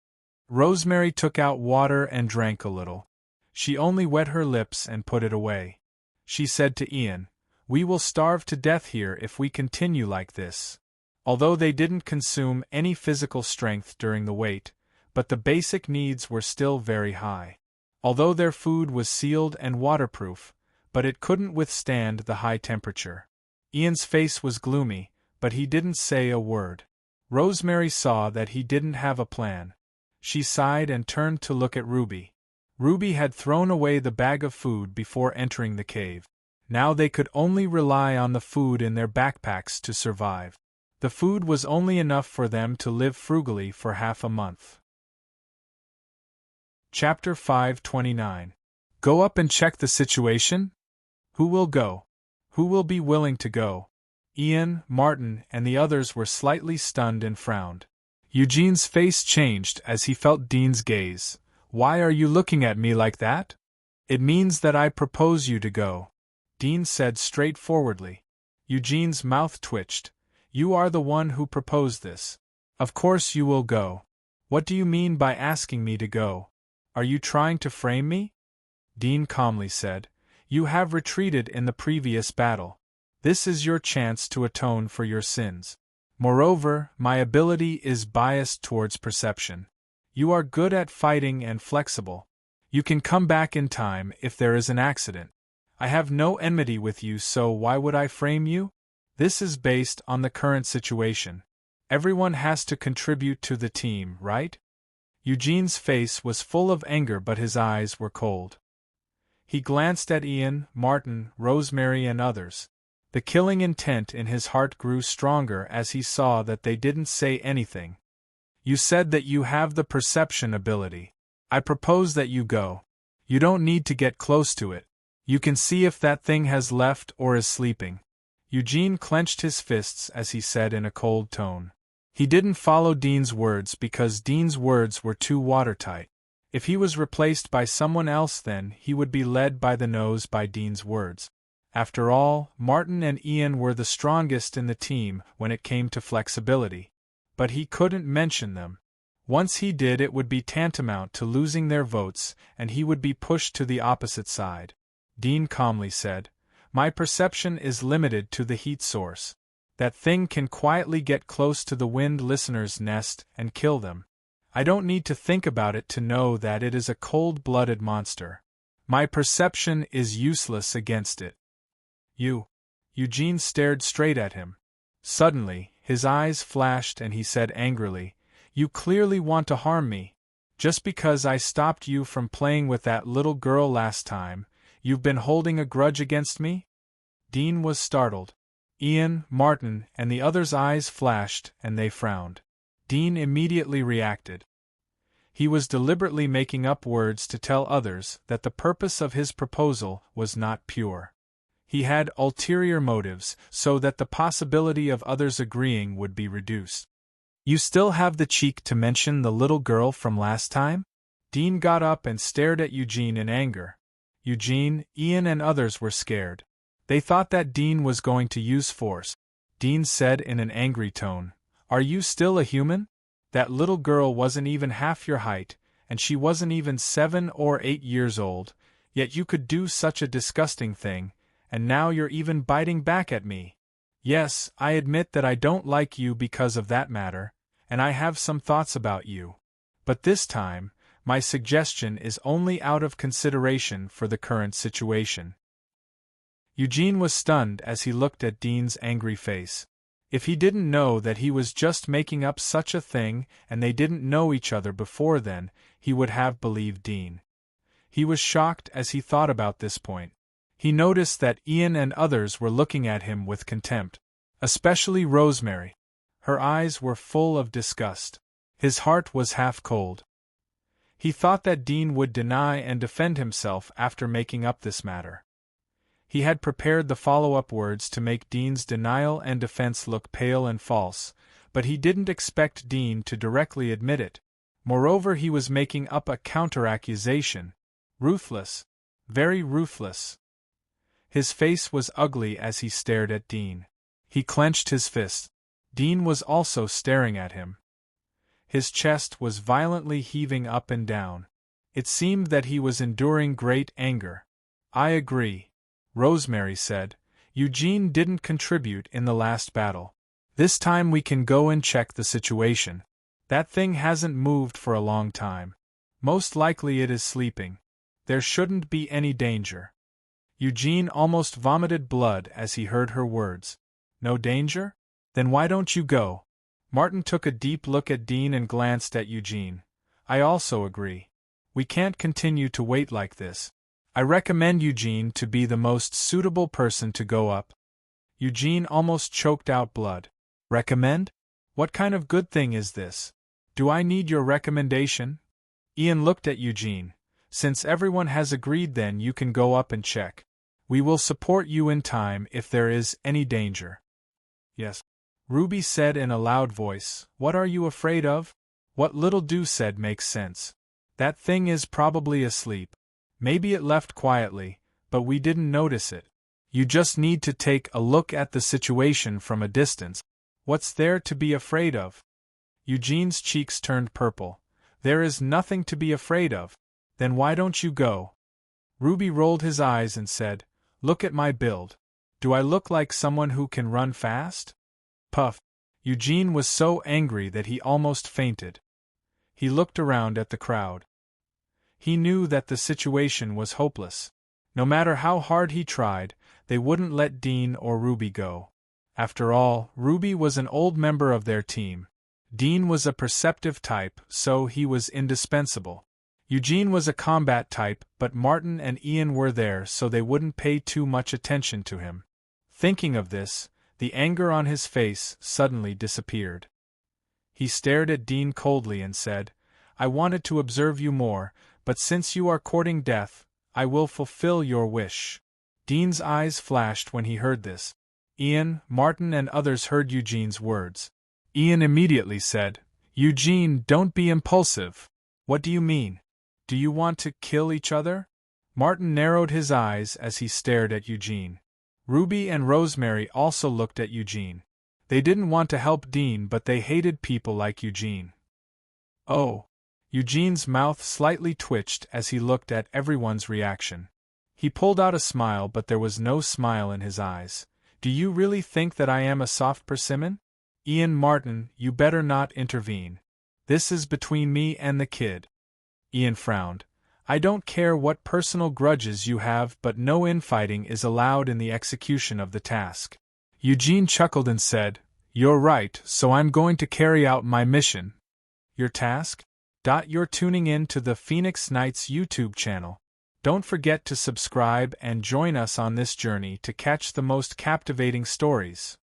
Rosemary took out water and drank a little. She only wet her lips and put it away. She said to Ian, "We will starve to death here if we continue like this." Although they didn't consume any physical strength during the wait, but the basic needs were still very high. Although their food was sealed and waterproof, but it couldn't withstand the high temperature. Ian's face was gloomy, but he didn't say a word. Rosemary saw that he didn't have a plan. She sighed and turned to look at Ruby. Ruby had thrown away the bag of food before entering the cave. Now they could only rely on the food in their backpacks to survive. The food was only enough for them to live frugally for half a month. Chapter 529. Go up and check the situation? Who will go? Who will be willing to go? Ian, Martin, and the others were slightly stunned and frowned. Eugene's face changed as he felt Dean's gaze. "Why are you looking at me like that?" "It means that I propose you to go," Dean said straightforwardly. Eugene's mouth twitched. "You are the one who proposed this. Of course you will go. What do you mean by asking me to go? Are you trying to frame me?" Dean calmly said, "You have retreated in the previous battle. This is your chance to atone for your sins. Moreover, my ability is biased towards perception. You are good at fighting and flexible. You can come back in time if there is an accident. I have no enmity with you, so why would I frame you? This is based on the current situation. Everyone has to contribute to the team, right?" Eugene's face was full of anger, but his eyes were cold. He glanced at Ian, Martin, Rosemary and others. The killing intent in his heart grew stronger as he saw that they didn't say anything. You said that you have the perception ability. I propose that you go. You don't need to get close to it. You can see if that thing has left or is sleeping. Eugene clenched his fists as he said in a cold tone. He didn't follow Dean's words because Dean's words were too watertight. If he was replaced by someone else, then he would be led by the nose by Dean's words. After all, Martin and Ian were the strongest in the team when it came to flexibility. But he couldn't mention them. Once he did, it would be tantamount to losing their votes, and he would be pushed to the opposite side. Dean calmly said, "My perception is limited to the heat source. That thing can quietly get close to the wind listener's nest and kill them. I don't need to think about it to know that it is a cold-blooded monster. My perception is useless against it." Eugene stared straight at him. Suddenly, his eyes flashed and he said angrily, "You clearly want to harm me. Just because I stopped you from playing with that little girl last time, you've been holding a grudge against me?" Dean was startled. Ian, Martin, and the others' eyes flashed and they frowned. Dean immediately reacted. He was deliberately making up words to tell others that the purpose of his proposal was not pure. He had ulterior motives so that the possibility of others agreeing would be reduced. "You still have the cheek to mention the little girl from last time?" Dean got up and stared at Eugene in anger. Eugene, Ian and others were scared. They thought that Dean was going to use force. Dean said in an angry tone, "Are you still a human? That little girl wasn't even half your height, and she wasn't even 7 or 8 years old, yet you could do such a disgusting thing, and now you're even biting back at me. Yes, I admit that I don't like you because of that matter, and I have some thoughts about you. But this time, my suggestion is only out of consideration for the current situation." Eugene was stunned as he looked at Dean's angry face. If he didn't know that he was just making up such a thing and they didn't know each other before then, he would have believed Dean. He was shocked as he thought about this point. He noticed that Ian and others were looking at him with contempt. Especially Rosemary. Her eyes were full of disgust. His heart was half cold. He thought that Dean would deny and defend himself after making up this matter. He had prepared the follow-up words to make Dean's denial and defense look pale and false, but he didn't expect Dean to directly admit it. Moreover, he was making up a counter-accusation. Ruthless. Very ruthless. His face was ugly as he stared at Dean. He clenched his fist. Dean was also staring at him. His chest was violently heaving up and down. It seemed that he was enduring great anger. "I agree," Rosemary said. "Eugene didn't contribute in the last battle. This time we can go and check the situation. That thing hasn't moved for a long time. Most likely it is sleeping. There shouldn't be any danger." Eugene almost vomited blood as he heard her words. "No danger? Then why don't you go?" Martin took a deep look at Dean and glanced at Eugene. "I also agree. We can't continue to wait like this. I recommend Eugene to be the most suitable person to go up." Eugene almost choked out blood. "Recommend? What kind of good thing is this? Do I need your recommendation?" Ian looked at Eugene. "Since everyone has agreed, then you can go up and check. We will support you in time if there is any danger." "Yes," Ruby said in a loud voice. "What are you afraid of? What Little Do said makes sense. That thing is probably asleep. Maybe it left quietly, but we didn't notice it. You just need to take a look at the situation from a distance. What's there to be afraid of?" Eugene's cheeks turned purple. "There is nothing to be afraid of. Then why don't you go?" Ruby rolled his eyes and said, "Look at my build. Do I look like someone who can run fast?" Puff. Eugene was so angry that he almost fainted. He looked around at the crowd. He knew that the situation was hopeless. No matter how hard he tried, they wouldn't let Dean or Ruby go. After all, Ruby was an old member of their team. Dean was a perceptive type, so he was indispensable. Eugene was a combat type, but Martin and Ian were there so they wouldn't pay too much attention to him. Thinking of this, the anger on his face suddenly disappeared. He stared at Dean coldly and said, "I wanted to observe you more, but since you are courting death, I will fulfill your wish." Dean's eyes flashed when he heard this. Ian, Martin and others heard Eugene's words. Ian immediately said, "Eugene, don't be impulsive. What do you mean? Do you want to kill each other?" Martin narrowed his eyes as he stared at Eugene. Ruby and Rosemary also looked at Eugene. They didn't want to help Dean, but they hated people like Eugene. "Oh." Eugene's mouth slightly twitched as he looked at everyone's reaction. He pulled out a smile, but there was no smile in his eyes. "Do you really think that I am a soft persimmon?" "Ian, Martin, you better not intervene. This is between me and the kid." Ian frowned. "I don't care what personal grudges you have, but no infighting is allowed in the execution of the task." Eugene chuckled and said, "You're right, so I'm going to carry out my mission." "Your task?" You're tuning in to the Phoenix Nights YouTube channel. Don't forget to subscribe and join us on this journey to catch the most captivating stories.